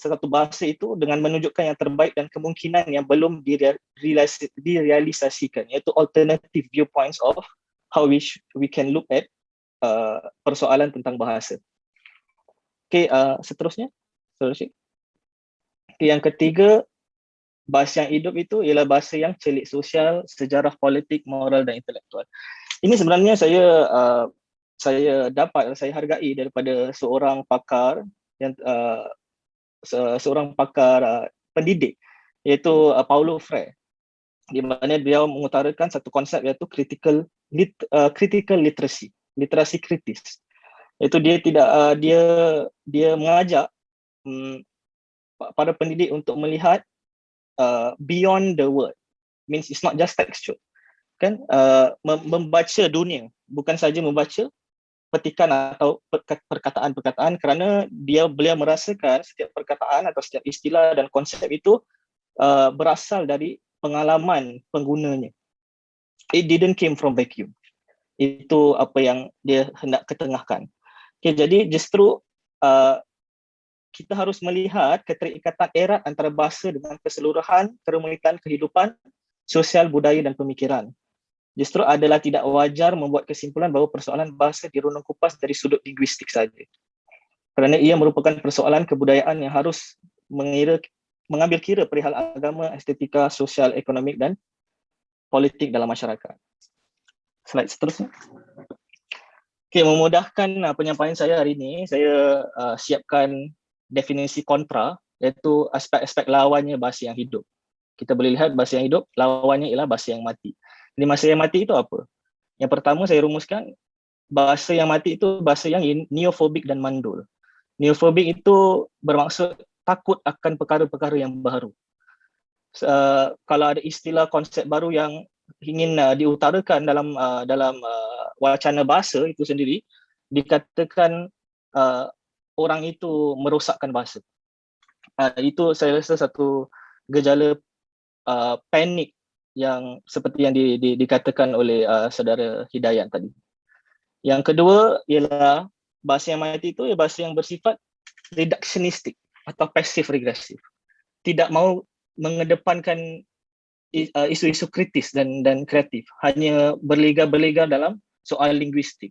satu bahasa itu dengan menunjukkan yang terbaik dan kemungkinan yang belum direalisasikan, iaitu alternative viewpoints of how we can look at persoalan tentang bahasa. Okay, seterusnya. Okay, yang ketiga, bahasa yang hidup itu ialah bahasa yang celik sosial, sejarah politik, moral dan intelektual. Ini sebenarnya saya hargai daripada seorang pakar yang seorang pakar pendidik, iaitu Paulo Freire, di mana beliau mengutarakan satu konsep iaitu critical literacy, literasi kritis. Iaitu dia mengajak para pendidik untuk melihat beyond the word, means it's not just textual, kan? Membaca dunia, bukan saja membaca petikan atau perkataan-perkataan, kerana beliau merasakan setiap perkataan atau setiap istilah dan konsep itu berasal dari pengalaman penggunanya. It didn't came from vacuum. Itu apa yang dia hendak ketengahkan. Okay, jadi justru kita harus melihat keterikatan erat antara bahasa dengan keseluruhan kerumitan kehidupan, sosial, budaya dan pemikiran. Justru adalah tidak wajar membuat kesimpulan bahawa persoalan bahasa dirunung kupas dari sudut linguistik saja. Kerana ia merupakan persoalan kebudayaan yang harus mengambil kira perihal agama, estetika, sosial, ekonomik dan politik dalam masyarakat. Slide seterusnya. Okay, memudahkan penyampaian saya hari ini, saya siapkan definisi kontra, iaitu aspek-aspek lawannya bahasa yang hidup. Kita boleh lihat bahasa yang hidup, lawannya ialah bahasa yang mati. Jadi bahasa yang mati itu apa? Yang pertama saya rumuskan, bahasa yang mati itu bahasa yang neofobik dan mandul. Neofobik itu bermaksud takut akan perkara-perkara yang baru. Kalau ada istilah konsep baru yang ingin diutarakan dalam wacana bahasa itu sendiri, dikatakan orang itu merosakkan bahasa. Itu saya rasa satu gejala panik yang seperti yang dikatakan oleh saudara Hidayat tadi. Yang kedua ialah bahasa yang mati itu bahasa yang bersifat reductionistic atau passive regresif. Tidak mau mengedepankan isu-isu kritis dan kreatif, hanya berliga-berliga dalam soal linguistik.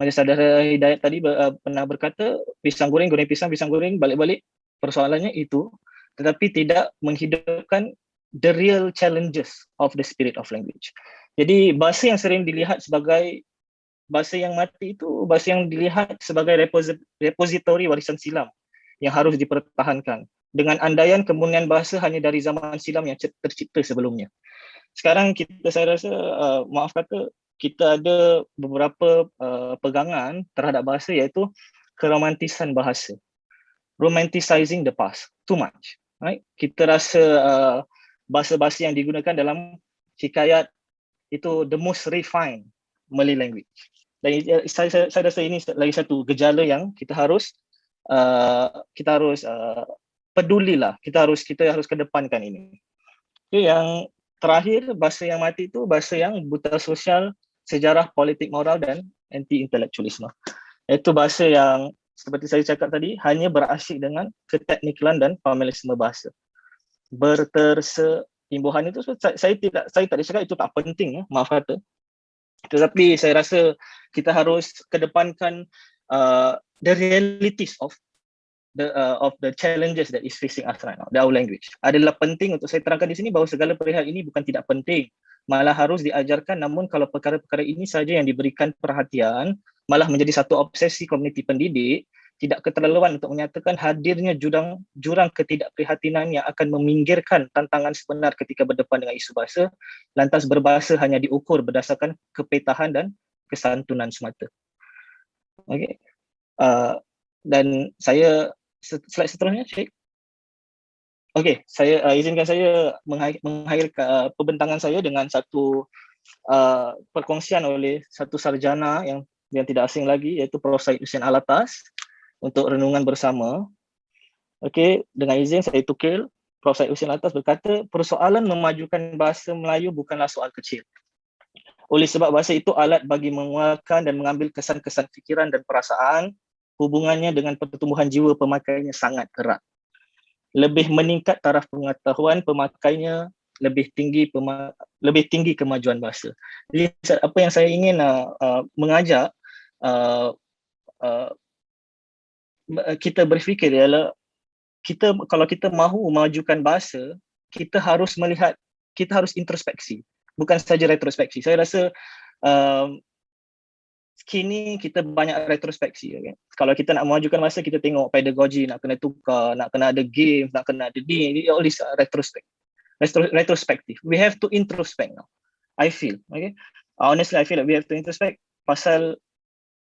Macam saudara Hidayat tadi pernah berkata, pisang goreng, pisang goreng, balik-balik persoalannya itu, tetapi tidak menghidupkan the real challenges of the spirit of language. Jadi bahasa yang sering dilihat sebagai bahasa yang mati itu bahasa yang dilihat sebagai repositori warisan silam yang harus dipertahankan, dengan andaian kemunian bahasa hanya dari zaman silam yang tercipta sebelumnya. Sekarang saya rasa, maaf kata, kita ada beberapa pegangan terhadap bahasa, iaitu keromantisan bahasa, romanticizing the past too much, right? Kita rasa bahasa-bahasa yang digunakan dalam hikayat itu the most refined Malay language. Dan saya rasa ini lagi satu gejala yang kita harus pedulilah, kita harus kedepankan ini. Okay, yang terakhir, bahasa yang mati itu bahasa yang buta sosial, sejarah, politik, moral dan anti-intelektualisme. Itu bahasa yang seperti saya cakap tadi, hanya berasyik dengan keteknikalan dan formalisme bahasa. Berterseimbuhan itu saya tak cakap itu tak penting, maaf kata. Tetapi saya rasa kita harus kedepankan the realities of the challenges that is facing us right now, our language. Adalah penting untuk saya terangkan di sini bahawa segala perihal ini bukan tidak penting, malah harus diajarkan. Namun kalau perkara-perkara ini saja yang diberikan perhatian, malah menjadi satu obsesi komuniti pendidik, tidak keterlaluan untuk menyatakan hadirnya jurang ketidakprihatinan yang akan meminggirkan tantangan sebenar ketika berdepan dengan isu bahasa, lantas berbahasa hanya diukur berdasarkan kepetahan dan kesantunan semata. Okay. Dan saya, slide seterusnya, Syekh. Okey, saya izinkan saya mengakhiri pembentangan saya dengan satu perkongsian oleh satu sarjana yang tidak asing lagi, iaitu Prof. Syed Hussein Alatas, untuk renungan bersama. Okey, dengan izin saya tukil. Prof. Syed Hussein Alatas berkata, persoalan memajukan bahasa Melayu bukanlah soal kecil. Oleh sebab bahasa itu alat bagi mengeluarkan dan mengambil kesan-kesan fikiran dan perasaan hubungannya dengan pertumbuhan jiwa pemakainya sangat erat. Lebih meningkat taraf pengetahuan pemakainya, lebih tinggi kemajuan bahasa. Jadi apa yang saya ingin mengajak kita berfikir ialah kalau kita mahu memajukan bahasa, kita harus melihat, kita harus introspeksi, bukan saja retrospeksi. Saya rasa kini kita banyak retrospeksi. Okay? Kalau kita nak memajukan bahasa, kita tengok pedagogi, nak kena tukar, nak kena ada game, nak kena ada ni, all this retrospective. We have to introspect now. I feel, okay. Honestly, I feel that we have to introspect pasal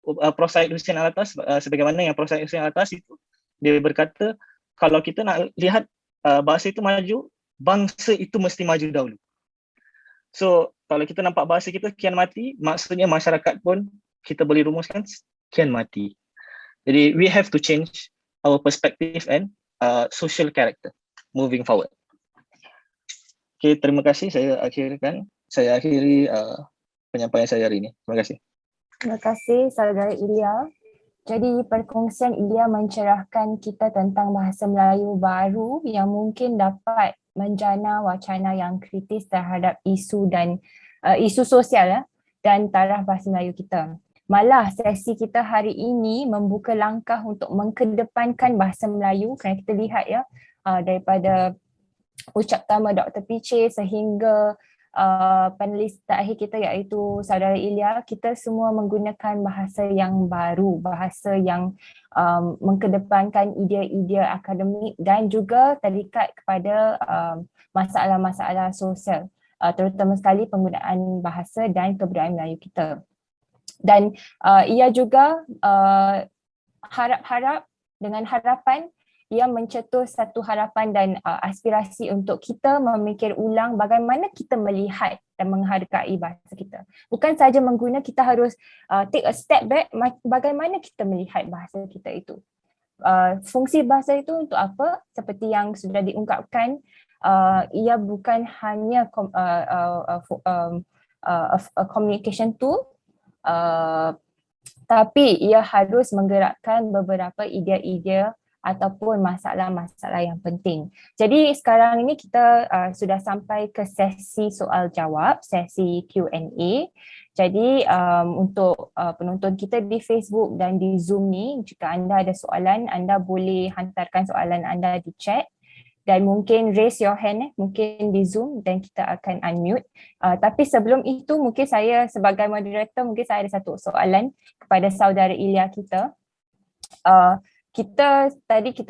Prof. Syed Hussein Alatas, sebagaimana yang Prof. Syed Hussein Alatas itu, dia berkata, kalau kita nak lihat bahasa itu maju, bangsa itu mesti maju dahulu. So, kalau kita nampak bahasa kita kian mati, maksudnya masyarakat pun kita boleh rumuskan kian mati. Jadi, we have to change our perspective and social character moving forward. Okay, terima kasih. Saya akhiri penyampaian saya hari ini. Terima kasih. Terima kasih Saudara Ilya. Jadi perkongsian Ilya mencerahkan kita tentang bahasa Melayu baru yang mungkin dapat menjana wacana yang kritis terhadap isu dan isu sosial dan taraf bahasa Melayu kita. Malah sesi kita hari ini membuka langkah untuk mengkedepankan bahasa Melayu kerana kita lihat daripada ucap pertama Dr. Piche sehingga panelis terakhir kita iaitu Saudara Ilya, kita semua menggunakan bahasa yang baru, bahasa yang mengkedepankan idea-idea akademik dan juga terikat kepada masalah-masalah sosial, terutama sekali penggunaan bahasa dan kebudayaan Melayu kita. Dan ia juga harap-harap dengan harapan ia mencetus satu harapan dan aspirasi untuk kita memikir ulang bagaimana kita melihat dan menghargai bahasa kita. Bukan saja mengguna, kita harus take a step back, bagaimana kita melihat bahasa kita itu. Fungsi bahasa itu untuk apa? Seperti yang sudah diungkapkan, ia bukan hanya a communication tool, tapi ia harus menggerakkan beberapa idea-idea ataupun masalah-masalah yang penting. Jadi sekarang ini kita sudah sampai ke sesi soal jawab, sesi Q&A. Jadi untuk penonton kita di Facebook dan di Zoom ni, jika anda ada soalan, anda boleh hantarkan soalan anda di chat dan mungkin raise your hand mungkin di Zoom dan kita akan unmute. Tapi sebelum itu mungkin saya sebagai moderator, mungkin saya ada satu soalan kepada saudara Ilya kita. Kita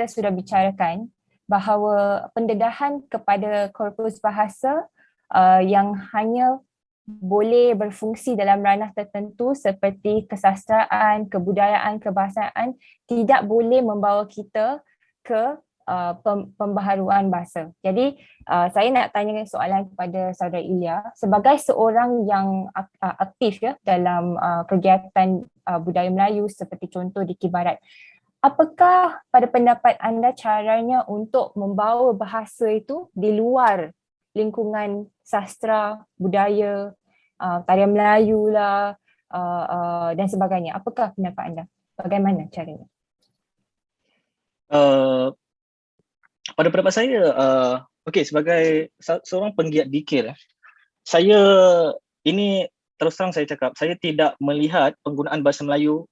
sudah bicarakan bahawa pendedahan kepada korpus bahasa yang hanya boleh berfungsi dalam ranah tertentu seperti kesastraan, kebudayaan, kebahasaan tidak boleh membawa kita ke pembaharuan bahasa. Jadi saya nak tanya soalan kepada saudara Ilya sebagai seorang yang aktif dalam kegiatan budaya Melayu seperti contoh di Kibarat. Apakah pada pendapat anda caranya untuk membawa bahasa itu di luar lingkungan sastra, budaya, tarian Melayu lah dan sebagainya? Apakah pendapat anda? Bagaimana caranya? Pada pendapat saya, sebagai seorang penggiat dikir, saya ini terus terang saya cakap, saya tidak melihat penggunaan bahasa Melayu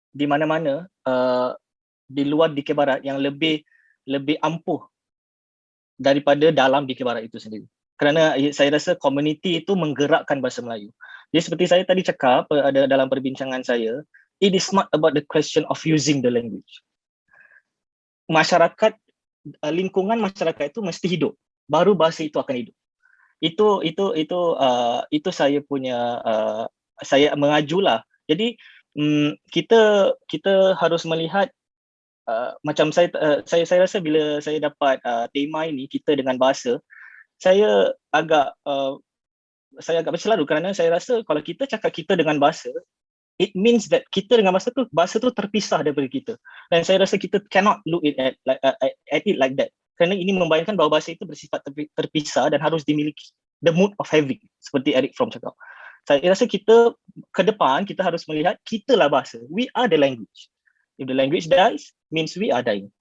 di mana-mana di luar Dikir Barat yang lebih ampuh daripada dalam Dikir Barat itu sendiri. Kerana saya rasa komuniti itu menggerakkan bahasa Melayu. Jadi seperti saya tadi cakap ada dalam perbincangan saya, it is not about the question of using the language. Masyarakat, lingkungan masyarakat itu mesti hidup, baru bahasa itu akan hidup. Itu saya punya saya mengajulah. Jadi kita harus melihat macam saya rasa bila saya dapat tema ini kita dengan bahasa, saya agak berselalu kerana saya rasa kalau kita cakap kita dengan bahasa, it means that kita dengan bahasa tu terpisah daripada kita. Dan saya rasa kita cannot look at it like that. Kerana ini membayangkan bahawa bahasa itu bersifat terpisah dan harus dimiliki the mood of having, seperti Eric Fromm cakap. Saya rasa kita ke depan kita harus melihat kitalah bahasa. We are the language. If the language dies, means we are dying.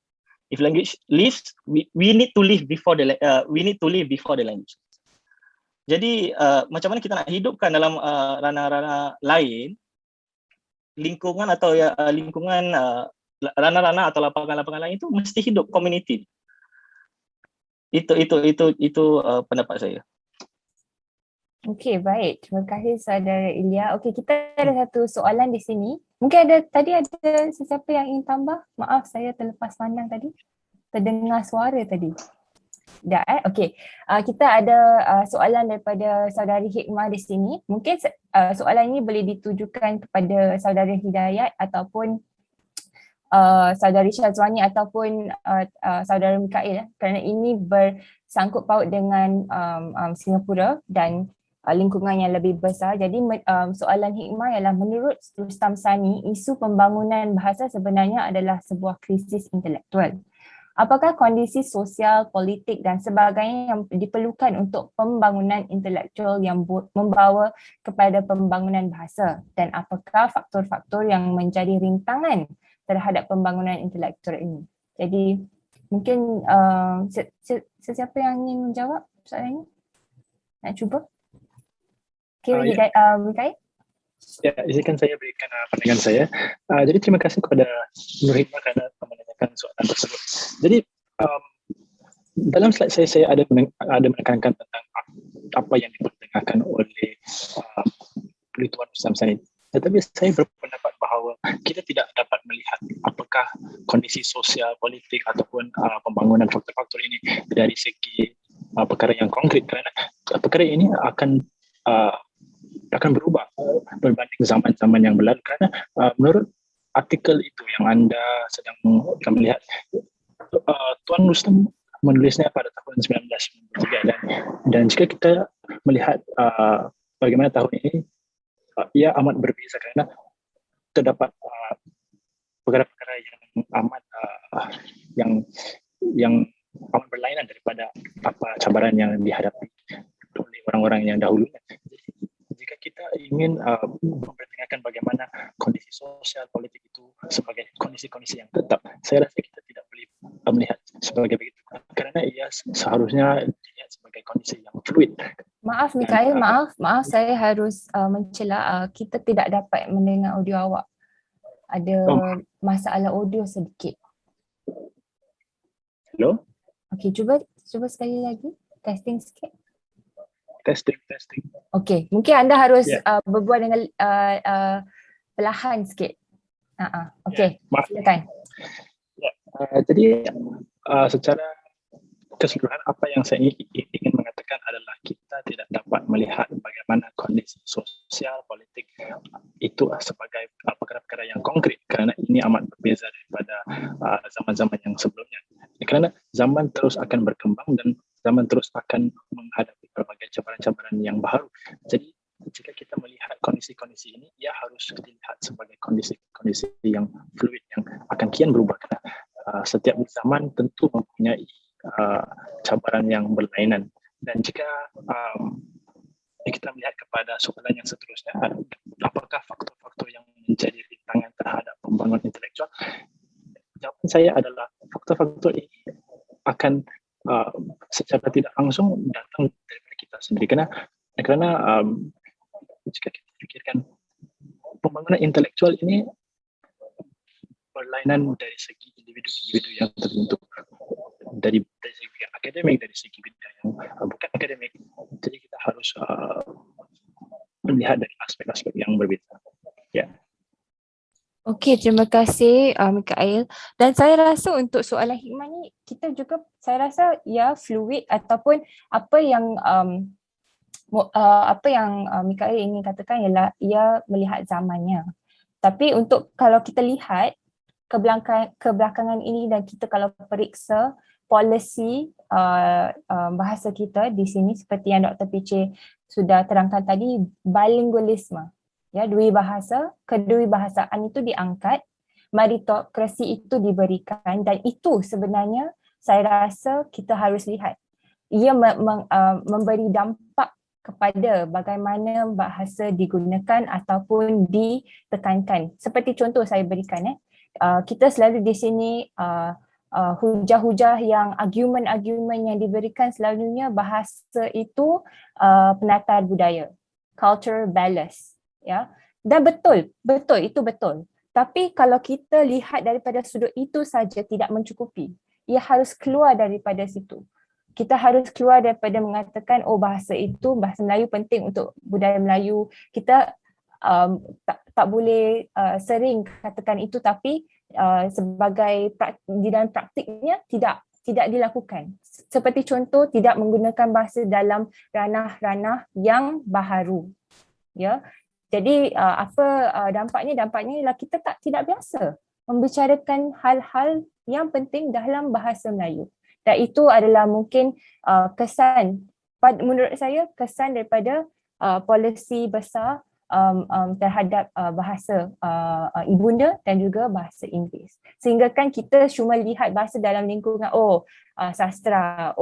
If language lives, we need to live before the language. Jadi macam mana kita nak hidupkan dalam ranah-ranah lain, lingkungan atau lingkungan ranah-ranah atau lapangan-lapangan lain itu mesti hidup community. Itu pendapat saya. Okey, baik. Terima kasih saudara Ilya. Okey, kita ada satu soalan di sini. Mungkin tadi ada sesiapa yang ingin tambah? Maaf, saya terlepas pandang tadi. Terdengar suara tadi. Dah okey. Kita ada soalan daripada saudari Hikmah di sini. Mungkin soalan ini boleh ditujukan kepada saudara Hidayat ataupun saudari Syazwani ataupun saudara Mikail, kerana ini bersangkut paut dengan Singapura dan lingkungan yang lebih besar. Jadi soalan Hikmah ialah, menurut Rustam Sani, isu pembangunan bahasa sebenarnya adalah sebuah krisis intelektual. Apakah kondisi sosial, politik dan sebagainya yang diperlukan untuk pembangunan intelektual yang membawa kepada pembangunan bahasa, dan apakah faktor-faktor yang menjadi rintangan terhadap pembangunan intelektual ini? Jadi mungkin sesiapa yang ingin menjawab soalan ini? Nak cuba? Okay, Mikail? Ya, izinkan saya berikan pandangan saya. Jadi terima kasih kepada Nur Hikmah kerana menanyakan soalan tersebut. Jadi dalam slide saya ada menekankan tentang apa yang dipertengahkan oleh Tuan Rustam Sani. Tetapi saya berpendapat bahawa kita tidak dapat melihat apakah kondisi sosial, politik ataupun pembangunan faktor-faktor ini dari segi perkara yang konkret, kerana perkara ini akan berubah berbanding zaman-zaman yang berlalu, kerana menurut artikel itu yang anda sedang melihat, Tuan Rustam menulisnya pada tahun 1993, dan jika kita melihat bagaimana tahun ini, ia amat berbeza kerana terdapat perkara-perkara yang amat berlainan daripada apa cabaran yang dihadapi oleh orang-orang yang dahulunya. Jika kita ingin mempertengahkan bagaimana kondisi sosial politik itu sebagai kondisi-kondisi yang tetap, saya rasa kita tidak boleh melihat sebagai begitu, kerana ia seharusnya dilihat sebagai kondisi yang fluid. Maaf Mikail, maaf saya harus mencela, kita tidak dapat mendengar audio awak. Ada masalah audio sedikit. Hello? Okey, cuba sekali lagi, testing sikit. Testing. Okey, mungkin anda harus berbual dengan perlahan sikit. Okey, silakan. Jadi secara keseluruhan apa yang saya ingin mengatakan adalah kita tidak dapat melihat bagaimana kondisi sosial politik itu sebagai perkara-perkara yang konkret, kerana ini amat berbeza daripada zaman-zaman yang sebelumnya. Kerana zaman terus akan berkembang dan zaman terus akan menghadapi berbagai cabaran-cabaran yang baru. Jadi jika kita melihat kondisi-kondisi ini, ia harus dilihat sebagai kondisi-kondisi yang fluid, yang akan kian berubah, kerana setiap zaman tentu mempunyai cabaran yang berlainan. Dan jika kita melihat kepada soalan yang seterusnya, apakah faktor-faktor yang menjadi rintangan terhadap pembangunan intelektual? Jawapan saya adalah faktor-faktor ini akan secara tidak langsung datang daripada kita sendiri, kerana jika kita fikirkan pembangunan intelektual ini berlainan dari segi individu-individu yang tertentu, dari segi bidang akademik, dari segi bidang yang bukan akademik. Jadi kita harus melihat dari aspek-aspek yang berbeza. Ya. Okey, terima kasih Mikail. Dan saya rasa untuk soalan Hikmah ni, kita juga saya rasa fluid, ataupun apa yang Mikail ingin katakan ialah ia melihat zamannya. Tapi untuk kalau kita lihat kebelakangan ini, dan kita kalau periksa polisi bahasa kita di sini, seperti yang Dr. Piche sudah terangkan tadi, bilingualisme. Dua bahasa, kedua bahasaan itu diangkat, meritokrasi itu diberikan, dan itu sebenarnya saya rasa kita harus lihat. Ia memberi dampak kepada bagaimana bahasa digunakan ataupun ditekankan. Seperti contoh saya berikan, kita selalu di sini hujah-hujah yang argumen-argumen yang diberikan selalunya bahasa itu penataan budaya, culture balance, ya. Dan betul itu betul. Tapi kalau kita lihat daripada sudut itu saja tidak mencukupi. Ia harus keluar daripada situ. Kita harus keluar daripada mengatakan bahasa Melayu penting untuk budaya Melayu. Kita tak boleh sering katakan itu, tapi sebagai di dalam praktiknya tidak dilakukan. Seperti contoh, tidak menggunakan bahasa dalam ranah-ranah yang baharu. Ya. Jadi dampaknya ialah kita tidak biasa membicarakan hal-hal yang penting dalam bahasa Melayu. Dan itu adalah mungkin kesan, menurut saya, kesan daripada polisi besar terhadap bahasa ibunda dan juga bahasa Inggeris. Sehingga kan kita cuma lihat bahasa dalam lingkungan, sastra,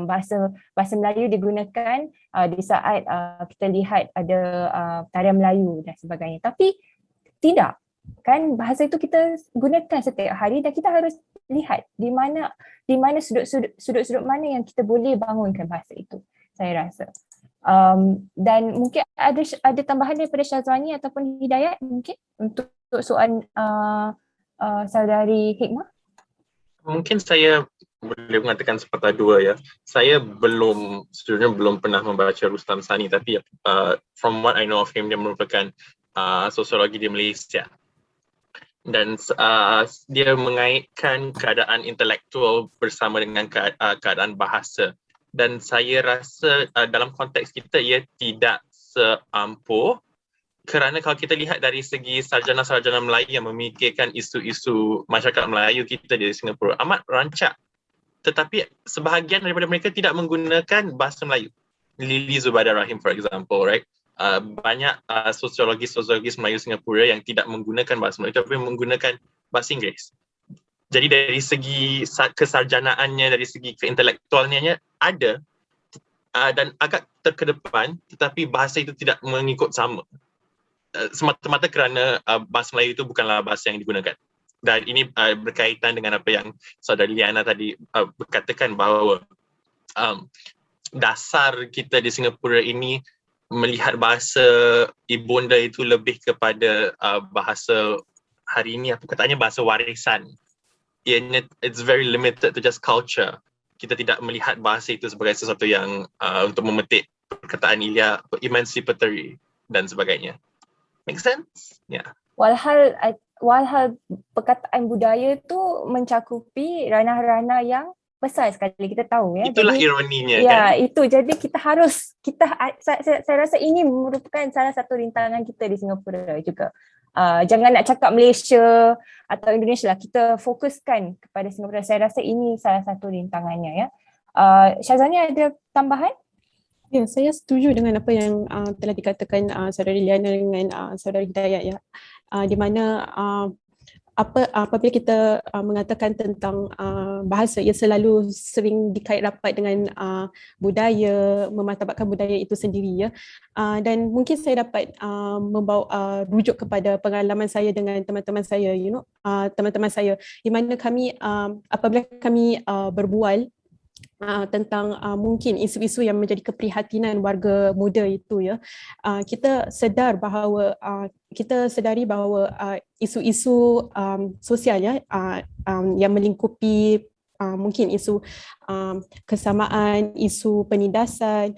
bahasa Melayu digunakan di saat kita lihat ada tarian Melayu dan sebagainya. Tapi tidak. Kan bahasa itu kita gunakan setiap hari dan kita harus lihat di mana sudut-sudut mana yang kita boleh bangunkan bahasa itu, saya rasa. Dan mungkin ada tambahan daripada Syazwani ataupun Hidayat mungkin untuk soalan saudari Hikmah. Mungkin saya boleh mengatakan sepatah dua ya. Saya sebenarnya belum pernah membaca Rustam Sani, tapi from what I know of him, dia merupakan sosiologi di Malaysia. Dan dia mengaitkan keadaan intelektual bersama dengan keadaan bahasa. Dan saya rasa dalam konteks kita ia tidak seampuh, kerana kalau kita lihat dari segi sarjana-sarjana Melayu yang memikirkan isu-isu masyarakat Melayu kita di Singapura amat rancak, tetapi sebahagian daripada mereka tidak menggunakan bahasa Melayu. Lily Zubaida Rahim, for example, right? Banyak sosiologis Melayu Singapura yang tidak menggunakan bahasa Melayu tapi menggunakan bahasa Inggeris. Jadi dari segi kesarjanaannya, dari segi keintelektualnya ada dan agak terkedepan, tetapi bahasa itu tidak mengikut sama. Semata-mata kerana bahasa Melayu itu bukanlah bahasa yang digunakan. Dan ini berkaitan dengan apa yang saudari Liana tadi berkatakan bahawa dasar kita di Singapura ini melihat bahasa ibunda itu lebih kepada bahasa hari ini, apa katanya, bahasa warisan. It's very limited to just culture. Kita tidak melihat bahasa itu sebagai sesuatu yang untuk memetik perkataan Ilya, emancipatory dan sebagainya. Make sense? Yeah. Walhal perkataan budaya tu mencakupi ranah-ranah yang besar sekali, kita tahu ya. Itulah jadi, ironinya ya, kan. itu jadi saya rasa ini merupakan salah satu rintangan kita di Singapura juga. Jangan nak cakap Malaysia atau Indonesia lah, kita fokuskan kepada Singapura. Saya rasa ini salah satu rintangannya ya. Syazwani ada tambahan? Ya, saya setuju dengan apa yang telah dikatakan saudari Liana dengan saudari Hidayat ya. Di mana apabila kita mengatakan tentang bahasa, ia selalu sering dikait rapat dengan budaya, memartabatkan budaya itu sendiri ya. Dan mungkin saya dapat membawa rujuk kepada pengalaman saya dengan teman-teman saya, teman-teman saya, di mana kami apabila kami berbual tentang mungkin isu-isu yang menjadi keprihatinan warga muda itu ya, kita sedari bahawa isu-isu sosial ya, yang melingkupi mungkin isu kesamaan, isu penindasan,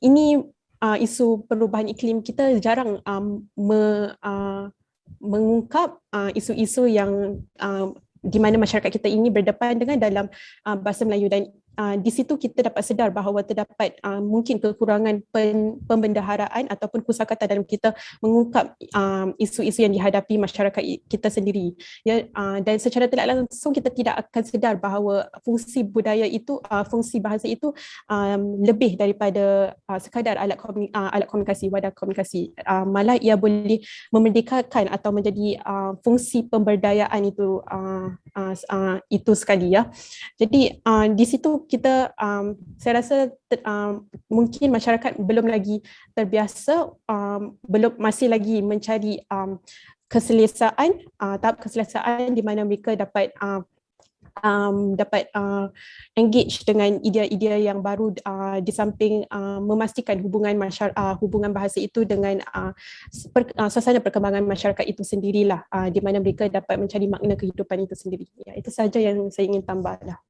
ini isu perubahan iklim, kita jarang mengungkap isu-isu yang di mana masyarakat kita ini berdepan dengan dalam bahasa Melayu, dan di situ kita dapat sedar bahawa terdapat mungkin kekurangan pembendaharaan ataupun kosakata dalam kita mengungkap isu-isu yang dihadapi masyarakat kita sendiri ya. Dan secara tidak langsung kita tidak akan sedar bahawa fungsi budaya itu, fungsi bahasa itu lebih daripada sekadar alat komunikasi, wadah komunikasi, malah ia boleh memerdekakan atau menjadi fungsi pemberdayaan itu sekali ya. Jadi di situ kita saya rasa mungkin masyarakat belum lagi terbiasa, masih lagi mencari keselesaan, tahap keselesaan di mana mereka dapat engage dengan idea-idea yang baru, di samping memastikan hubungan bahasa itu dengan suasana perkembangan masyarakat itu sendirilah, di mana mereka dapat mencari makna kehidupan itu sendiri. Ya, itu saja yang saya ingin tambah lah.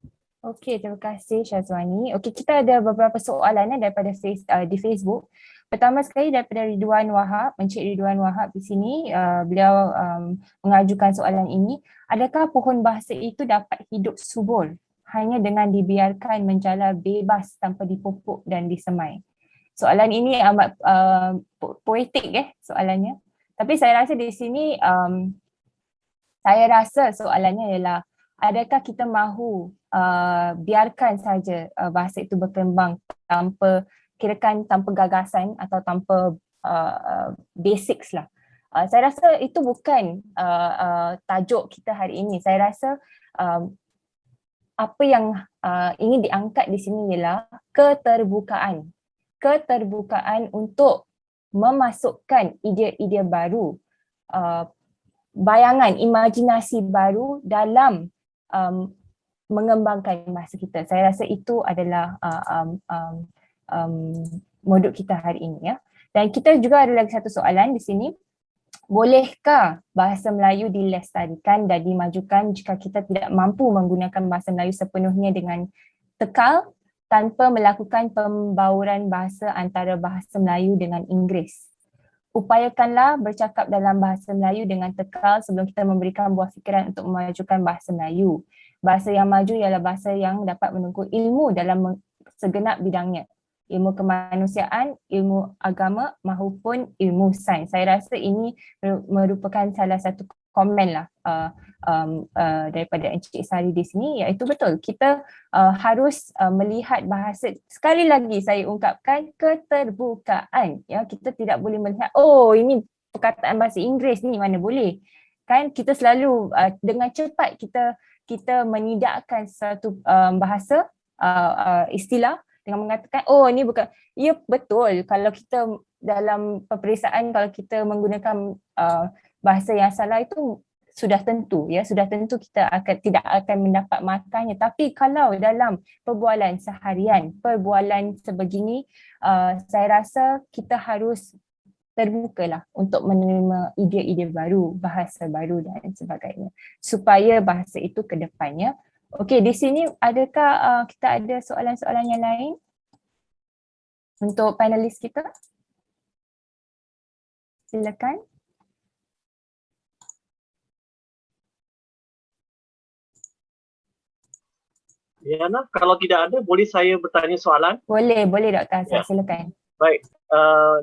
Okey, terima kasih Syazwani. Okey, kita ada beberapa soalan daripada di Facebook. Pertama sekali daripada Ridwan Wahab, Encik Ridwan Wahab di sini, beliau mengajukan soalan ini. Adakah pohon bahasa itu dapat hidup subur hanya dengan dibiarkan menjalar bebas tanpa dipupuk dan disemai? Soalan ini amat poetik soalannya. Tapi saya rasa di sini, saya rasa soalannya ialah adakah kita mahu biarkan saja bahasa itu berkembang tanpa gagasan atau tanpa basics lah. Saya rasa itu bukan tajuk kita hari ini. Saya rasa apa yang ingin diangkat di sini ialah keterbukaan. Keterbukaan untuk memasukkan idea-idea baru, bayangan, imajinasi baru dalam mengembangkan bahasa kita. Saya rasa itu adalah modul kita hari ini ya. Dan kita juga ada lagi satu soalan di sini. Bolehkah bahasa Melayu dilestarikan dan dimajukan jika kita tidak mampu menggunakan bahasa Melayu sepenuhnya dengan tekal tanpa melakukan pembauran bahasa antara bahasa Melayu dengan Inggeris? Upayakanlah bercakap dalam bahasa Melayu dengan tekal sebelum kita memberikan buah fikiran untuk memajukan bahasa Melayu. Bahasa yang maju ialah bahasa yang dapat menunggu ilmu dalam segenap bidangnya. Ilmu kemanusiaan, ilmu agama maupun ilmu sains. Saya rasa ini merupakan salah satu komen lah daripada Encik Sari di sini, iaitu betul kita harus melihat bahasa, sekali lagi saya ungkapkan, keterbukaan. Ya, kita tidak boleh melihat oh ini perkataan bahasa Inggeris ni, mana boleh. Kan kita selalu dengan cepat kita menidakkan satu bahasa istilah dengan mengatakan oh ini bukan. Ya betul, kalau kita dalam peperiksaan kalau kita menggunakan bahasa yang salah itu sudah tentu kita tidak akan mendapat markahnya. Tapi kalau dalam perbualan seharian, perbualan sebegini, saya rasa kita harus terbukalah untuk menerima ide-ide baru, bahasa baru dan sebagainya supaya bahasa itu ke depannya. Okey, di sini adakah kita ada soalan-soalan yang lain untuk panelis kita? Silakan. Liana, kalau tidak ada, boleh saya bertanya soalan? Boleh Dr. Hassan, silakan. Baik,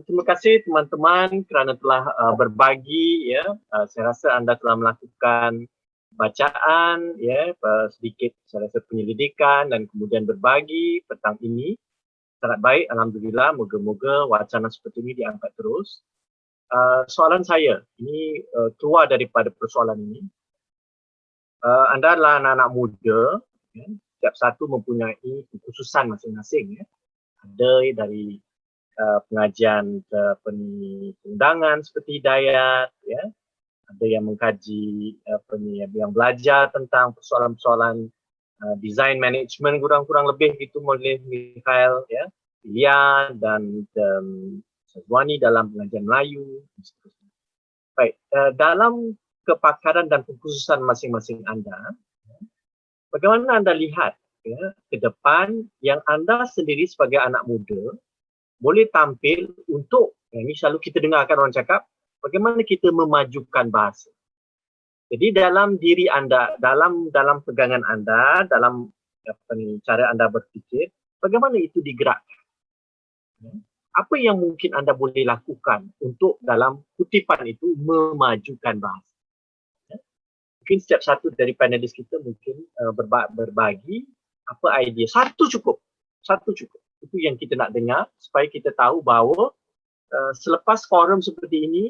terima kasih teman-teman kerana telah berbagi ya. Saya rasa anda telah melakukan bacaan ya, sedikit saya rasa penyelidikan dan kemudian berbagi petang ini. Sangat baik, alhamdulillah, moga-moga wacana seperti ini diangkat terus. Soalan saya, ini keluar daripada persoalan ini. Anda adalah anak-anak muda, ya, setiap satu mempunyai kekhususan masing-masing ya. Ada dari pengajian perundangan seperti Hidayat ya. Ada yang mengkaji yang belajar tentang persoalan-persoalan design management kurang-kurang lebih gitu oleh Mikhail ya, Ilian dan Syazwani dalam pengajian Melayu. Baik, dalam kepakaran dan kekhususan masing-masing anda, bagaimana anda lihat ya, ke depan yang anda sendiri sebagai anak muda boleh tampil untuk, ini selalu kita dengarkan orang cakap, bagaimana kita memajukan bahasa. Jadi dalam diri anda, dalam pegangan anda, dalam cara anda berfikir, bagaimana itu digerakkan? Apa yang mungkin anda boleh lakukan untuk dalam kutipan itu memajukan bahasa? Mungkin setiap satu dari panelis kita mungkin berbagi apa idea. Satu cukup. Itu yang kita nak dengar supaya kita tahu bahawa selepas forum seperti ini,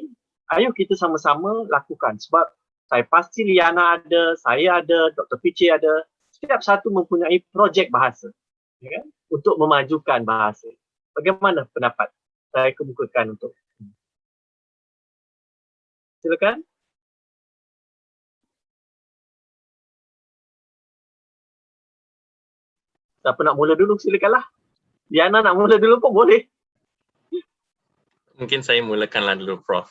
ayo kita sama-sama lakukan. Sebab saya pasti Liana ada, saya ada, Dr. Piche ada. Setiap satu mempunyai projek bahasa ya kan? Untuk memajukan bahasa. Bagaimana pendapat saya kemukakan untuk? Silakan. Siapa nak mula dulu silakanlah. Diana nak mula dulu pun boleh. Mungkin saya mulakanlah dulu Prof.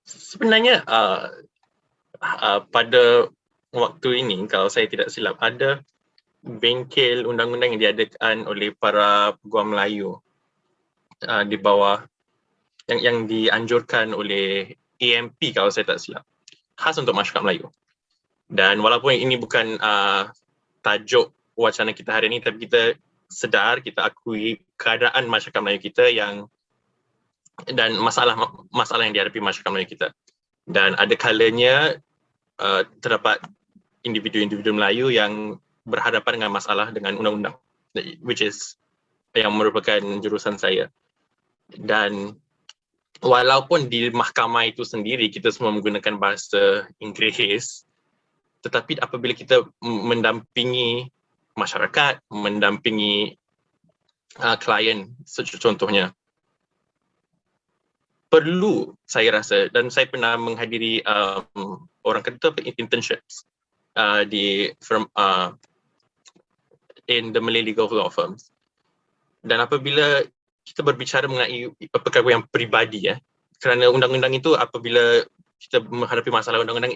Sebenarnya pada waktu ini kalau saya tidak silap ada bengkel undang-undang yang diadakan oleh para peguam Melayu di bawah yang dianjurkan oleh AMP kalau saya tak silap, khas untuk masyarakat Melayu. Dan walaupun ini bukan tajuk wacana kita hari ini, tapi kita sedar, kita akui keadaan masyarakat Melayu kita dan masalah yang dihadapi masyarakat Melayu kita. Dan ada kalanya terdapat individu-individu Melayu yang berhadapan dengan masalah dengan undang-undang, which is yang merupakan jurusan saya. Dan walaupun di mahkamah itu sendiri kita semua menggunakan bahasa Inggeris, tetapi apabila kita mendampingi masyarakat, mendampingi klien contohnya, perlu saya rasa, dan saya pernah menghadiri orang kata internships di firm in the Malay legal law firms. Dan apabila kita berbicara mengenai perkara yang peribadi, kerana undang-undang itu apabila kita menghadapi masalah undang-undang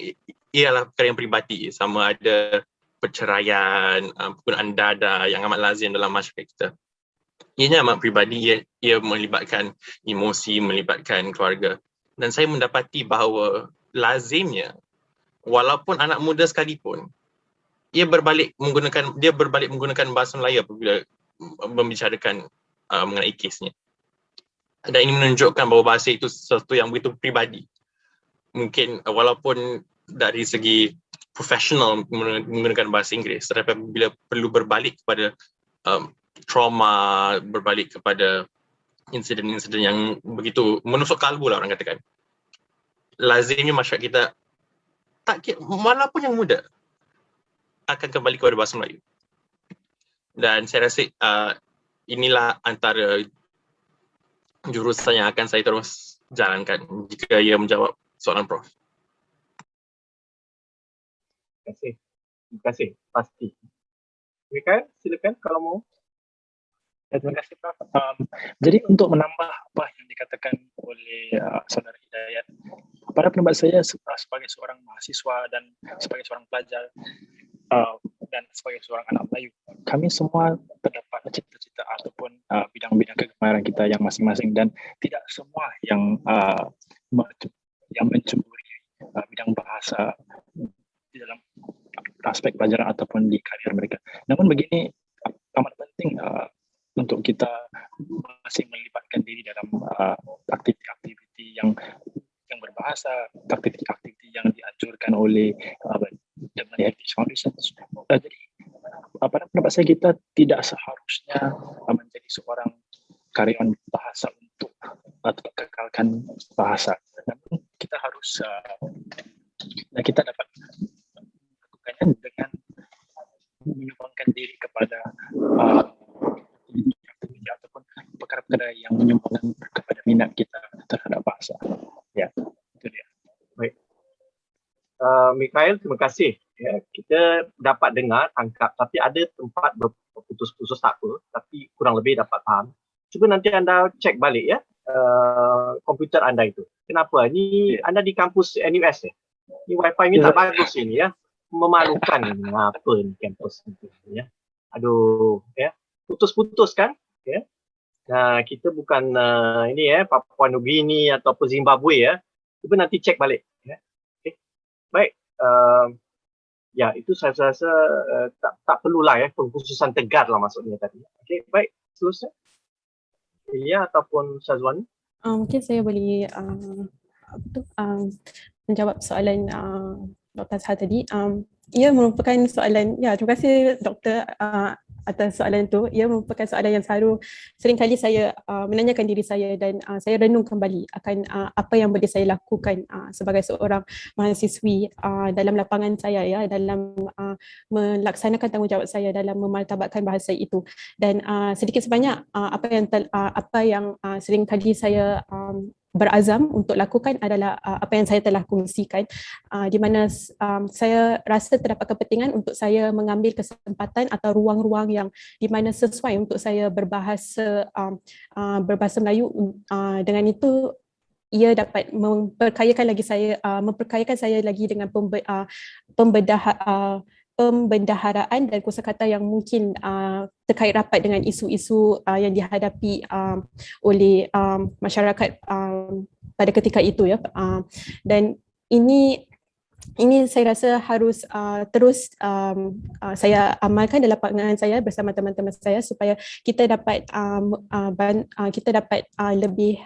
ialah perkara yang peribadi, sama ada perceraian, penggunaan dada yang amat lazim dalam masyarakat kita. Ianya amat peribadi, ia melibatkan emosi, melibatkan keluarga. Dan saya mendapati bahawa lazimnya walaupun anak muda sekalipun dia berbalik menggunakan bahasa Melayu apabila membicarakan mengenai kesnya. Dan ini menunjukkan bahawa bahasa itu sesuatu yang begitu peribadi. Mungkin walaupun dari segi profesional menggunakan bahasa Inggeris, tetapi bila perlu berbalik kepada trauma, berbalik kepada insiden-insiden yang begitu menusuk kalbu lah orang katakan, lazimnya masyarakat kita, walaupun yang muda, akan kembali kepada bahasa Melayu. Dan saya rasa inilah antara jurusan yang akan saya terus jalankan jika ia menjawab soalan Prof. Terima kasih. Pasti. Mikael, silakan kalau mau. Terima kasih Prof. Jadi untuk menambah apa yang dikatakan oleh saudara Hidayat, pada pendapat saya sebagai seorang mahasiswa dan sebagai seorang pelajar dan sebagai seorang anak Melayu, kami semua terdapat cita-cita ataupun bidang-bidang kegemaran kita yang masing-masing, dan tidak semua yang mencemburi bidang bahasa di dalam aspek pelajaran ataupun di karier mereka. Namun begini, amat penting untuk kita masih melibatkan diri dalam aktiviti-aktiviti yang berbahasa, aktiviti-aktiviti yang dianjurkan oleh the Malay Heritage Foundation. Jadi pada pendapat saya, kita tidak seharusnya menjadi seorang karyawan bahasa untuk kekalkan bahasa. Namun kita harus kita dapat melakukannya dengan menyumbangkan diri kepada aktiviti ataupun perkara-perkara yang menyumbangkan kepada minat kita terhadap bahasa. Ya, itu dia. Baik. Mikael, terima kasih. Ya, kita dapat dengar, tangkap, tapi ada tempat berputus-putus tak apa, tapi kurang lebih dapat faham. Cuba nanti anda cek balik ya komputer anda itu. Kenapa? Ni anda di kampus NUS ya? Ni wifi ni tak bagus ini ya. Memalukan ini. Apa ni kampus ni ya? Aduh, ya. Putus-putus kan? Ya. Nah, kita bukan ini ya, Papua Nugini ataupun Zimbabwe ya. Cuba nanti cek balik ya. Okay. Baik. Ya, itu saya rasa tak perlulah ya pengkhususan tegar lah maksudnya tadi. Okey, baik. Seterusnya. Ilya ataupun Syazwani? Mungkin saya boleh menjawab soalan Dr. Azhar tadi. Ia merupakan soalan, ya, terima kasih Doktor atas soalan itu. Ia merupakan soalan yang selalu seringkali saya menanyakan diri saya, dan saya renung kembali akan apa yang boleh saya lakukan sebagai seorang mahasiswi dalam lapangan saya, ya, dalam melaksanakan tanggungjawab saya dalam memartabatkan bahasa itu. Dan sedikit sebanyak apa yang seringkali saya berazam untuk lakukan adalah apa yang saya telah kongsikan, di mana saya rasa terdapat kepentingan untuk saya mengambil kesempatan atau ruang-ruang yang di mana sesuai untuk saya berbahasa Melayu. Dengan itu ia dapat memperkayakan saya lagi dengan pembendaharaan dan kosakata yang mungkin terkait rapat dengan isu-isu yang dihadapi oleh masyarakat pada ketika itu, ya. Dan ini saya rasa harus terus saya amalkan dalam pandangan saya bersama teman-teman saya supaya kita dapat lebih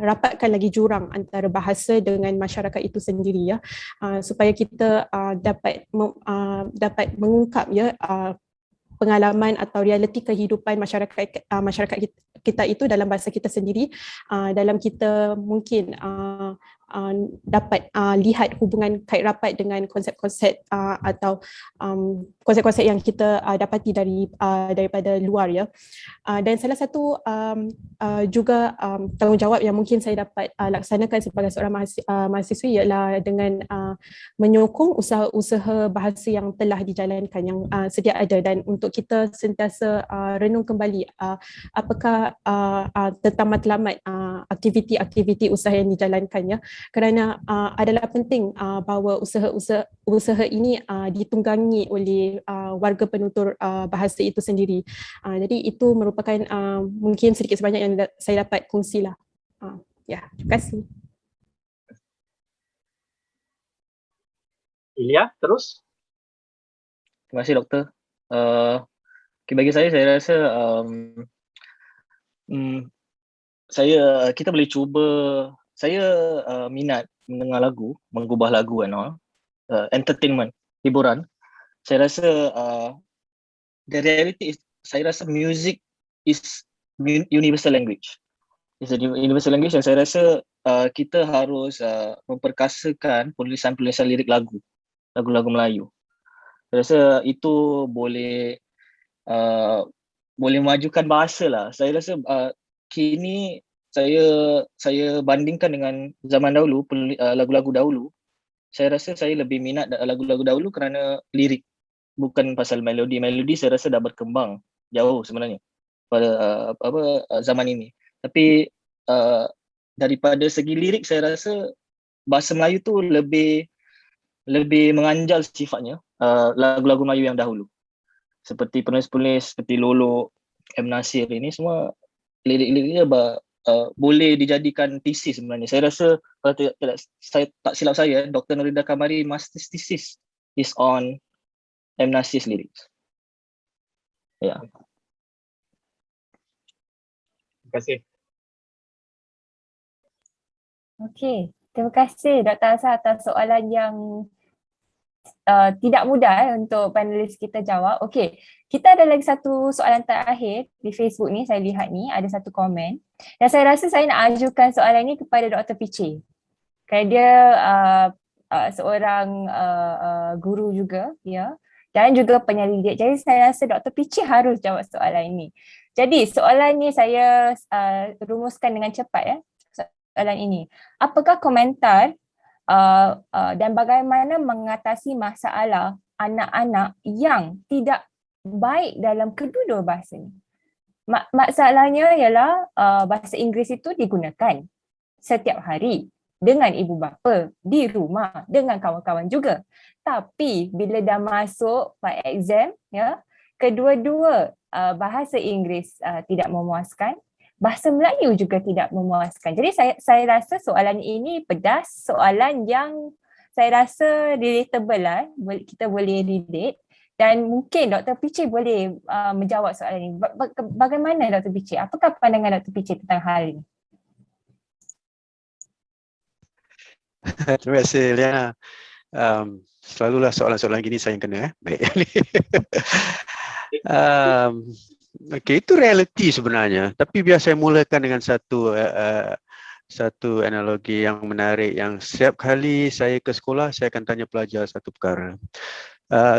rapatkan lagi jurang antara bahasa dengan masyarakat itu sendiri, ya, supaya kita dapat mengungkap, ya, pengalaman atau realiti kehidupan masyarakat kita itu dalam bahasa kita sendiri, dalam kita mungkin dapat lihat hubungan kait rapat dengan konsep-konsep atau konsep-konsep yang kita dapati daripada luar, ya. Dan salah satu juga tanggungjawab yang mungkin saya dapat laksanakan sebagai seorang mahasiswi ialah dengan menyokong usaha-usaha bahasa yang telah dijalankan, yang sedia ada, dan untuk kita sentiasa renung kembali apakah tentang matlamat aktiviti-aktiviti usaha yang dijalankan, ya. Kerana adalah penting bahawa usaha ini ditunggangi oleh warga penutur bahasa itu sendiri. Jadi itu merupakan mungkin sedikit sebanyak yang saya dapat kongsilah. Ya, terima kasih. Ilya, terus? Terima kasih doktor. Bagi saya rasa kita boleh cuba. Saya minat mendengar lagu, mengubah lagu and all, entertainment, hiburan. Saya rasa the reality is, saya rasa music is universal language. It's a universal language, dan saya rasa kita harus memperkasakan penulisan-penulisan lirik lagu-lagu Melayu. Saya rasa itu boleh memajukan bahasa lah. Saya rasa kini saya bandingkan dengan zaman dahulu, lagu-lagu dahulu. Saya rasa saya lebih minat lagu-lagu dahulu kerana lirik, bukan pasal melodi. Melodi saya rasa dah berkembang jauh sebenarnya pada zaman ini. Tapi daripada segi lirik, saya rasa bahasa Melayu tu lebih menganjal sifatnya. Lagu-lagu Melayu yang dahulu, seperti penulis-penulis seperti Lolo, M. Nasir, ini semua lirik-liriknya boleh dijadikan tesis sebenarnya. Saya rasa kalau saya tak silap saya, Dr. Nurida Kamari master's thesis is on M. Nasir's lyrics. Ya. Terima kasih. Okey, terima kasih Dr. Azhar atas soalan yang tidak mudah untuk panelis kita jawab. Okey, kita ada lagi satu soalan terakhir di Facebook ni, saya lihat ni ada satu komen. Dan saya rasa saya nak ajukan soalan ni kepada Dr. Piche. Kerana dia seorang guru juga, ya, dan juga penyelidik. Jadi saya rasa Dr. Piche harus jawab soalan ini. Jadi soalan ni saya rumuskan dengan cepat, ya. Soalan ini, apakah komentar dan bagaimana mengatasi masalah anak-anak yang tidak baik dalam kedua-dua bahasa ni? Masalahnya ialah bahasa Inggeris itu digunakan setiap hari dengan ibu bapa, di rumah, dengan kawan-kawan juga. Tapi bila dah masuk pada exam, ya, kedua-dua bahasa Inggeris tidak memuaskan, bahasa Melayu juga tidak memuaskan. Jadi saya rasa soalan ini pedas, soalan yang saya rasa relatable lah, kita boleh relate, dan mungkin Dr. Piche boleh menjawab soalan ini. Bagaimana Dr. Piche? Apakah pandangan Dr. Piche tentang hal ini? Terima kasih Liana. Selalulah soalan-soalan gini saya yang kena. Baik. Okey, itu realiti sebenarnya. Tapi biar saya mulakan dengan satu analogi yang menarik, yang setiap kali saya ke sekolah, saya akan tanya pelajar satu perkara.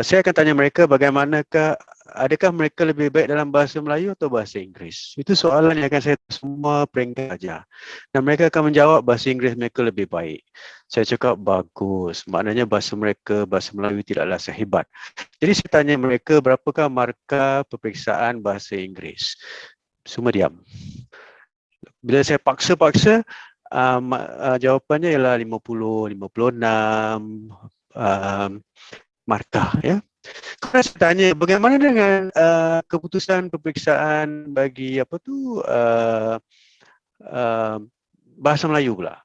Saya akan tanya mereka bagaimanakah, adakah mereka lebih baik dalam bahasa Melayu atau bahasa Inggeris? Itu soalan yang akan saya semua peringkat ajar. Dan mereka akan menjawab bahasa Inggeris mereka lebih baik. Saya cakap bagus, maknanya bahasa mereka, bahasa Melayu tidaklah sehebat. Jadi saya tanya mereka berapakah markah peperiksaan bahasa Inggeris? Semua diam. Bila saya paksa-paksa, jawapannya ialah 50, 56, markah, ya. Kalau saya tanya bagaimana dengan keputusan peperiksaan bagi bahasa Melayu pula,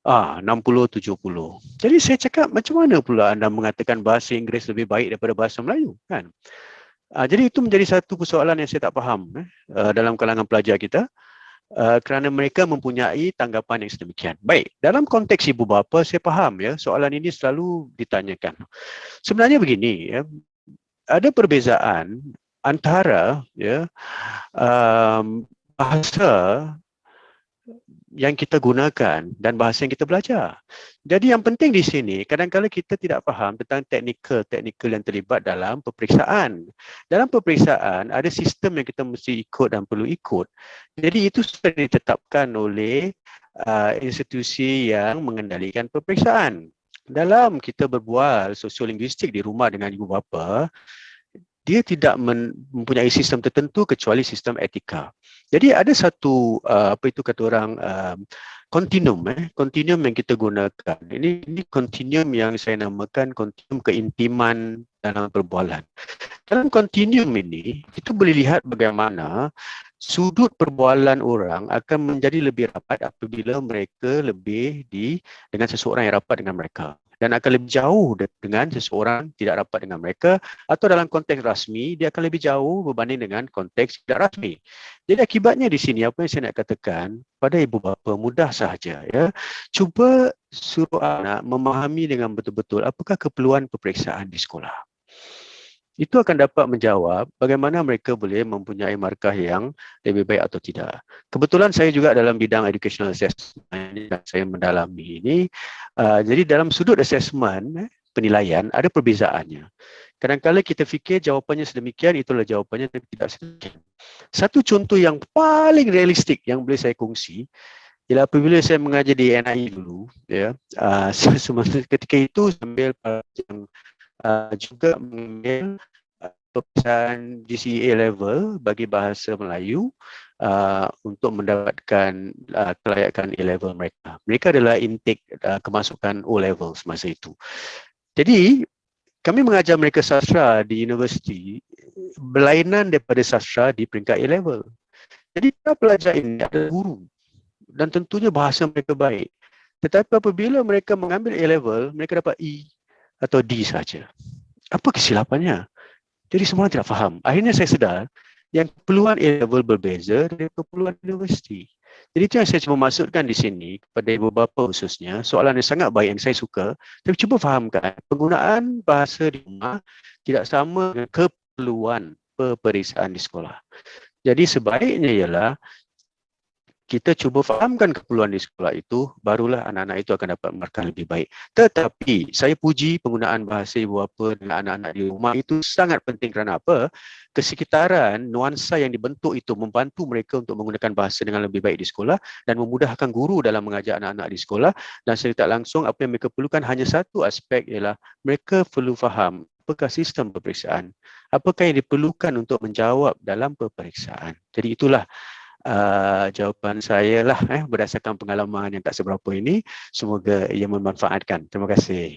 60, 70. Jadi saya cakap macam mana pula anda mengatakan bahasa Inggeris lebih baik daripada bahasa Melayu, kan? Jadi itu menjadi satu persoalan yang saya tak faham dalam kalangan pelajar kita. Kerana mereka mempunyai tanggapan yang sedemikian. Baik, dalam konteks ibu bapa saya faham, ya, soalan ini selalu ditanyakan. Sebenarnya begini, ya, ada perbezaan antara, ya, bahasa yang kita gunakan dan bahasa yang kita belajar. Jadi yang penting di sini, kadang-kadang kita tidak faham tentang teknikal yang terlibat dalam peperiksaan. Dalam peperiksaan, ada sistem yang kita mesti ikut dan perlu ikut. Jadi itu sudah ditetapkan oleh institusi yang mengendalikan peperiksaan. Dalam kita berbual sosiolinguistik di rumah dengan ibu bapa, dia tidak mempunyai sistem tertentu kecuali sistem etika. Jadi ada satu kata orang kontinum yang kita gunakan. Ini kontinum yang saya namakan kontinum keintiman dalam perbualan. Dalam kontinum ini kita boleh lihat bagaimana sudut perbualan orang akan menjadi lebih rapat apabila mereka lebih dengan seseorang yang rapat dengan mereka, dan akan lebih jauh dengan seseorang tidak rapat dengan mereka, atau dalam konteks rasmi dia akan lebih jauh berbanding dengan konteks tidak rasmi. Jadi akibatnya di sini apa yang saya nak katakan pada ibu bapa mudah sahaja, ya. Cuba suruh anak memahami dengan betul-betul apakah keperluan peperiksaan di sekolah. Itu akan dapat menjawab bagaimana mereka boleh mempunyai markah yang lebih baik atau tidak. Kebetulan saya juga dalam bidang educational assessment dan saya mendalami ini. Jadi dalam sudut assessment, penilaian, ada perbezaannya. Kadang-kadang kita fikir jawapannya sedemikian, itulah jawapannya, tapi tidak sedemikian. Satu contoh yang paling realistik yang boleh saya kongsi ialah apabila saya mengajar di NIE dulu, ya, ketika itu sambil juga mengambil peperiksaan GCE level bagi bahasa Melayu untuk mendapatkan kelayakan A-level mereka. Mereka adalah intake kemasukan O-level semasa itu. Jadi kami mengajar mereka sastra di universiti berlainan daripada sastra di peringkat A-level. Jadi para pelajar ini adalah guru dan tentunya bahasa mereka baik. Tetapi apabila mereka mengambil A-level, mereka dapat E atau D saja. Apa kesilapannya? Jadi semua tidak faham. Akhirnya saya sedar yang keperluan A-level berbeza dari keperluan universiti. Jadi itu yang saya cuba maksudkan di sini kepada ibu bapa khususnya. Soalan yang sangat baik yang saya suka. Tapi cuba fahamkan penggunaan bahasa di rumah tidak sama dengan keperluan peperiksaan di sekolah. Jadi sebaiknya ialah kita cuba fahamkan keperluan di sekolah itu, barulah anak-anak itu akan dapat markah lebih baik. Tetapi saya puji penggunaan bahasa ibu bapa dengan anak-anak di rumah itu sangat penting. Kerana apa? Kesekitaran, nuansa yang dibentuk itu membantu mereka untuk menggunakan bahasa dengan lebih baik di sekolah dan memudahkan guru dalam mengajar anak-anak di sekolah. Dan secara tak langsung apa yang mereka perlukan hanya satu aspek, ialah mereka perlu faham apakah sistem peperiksaan, apakah yang diperlukan untuk menjawab dalam peperiksaan. Jadi itulah jawapan saya lah berdasarkan pengalaman yang tak seberapa ini. Semoga ia memanfaatkan. Terima kasih.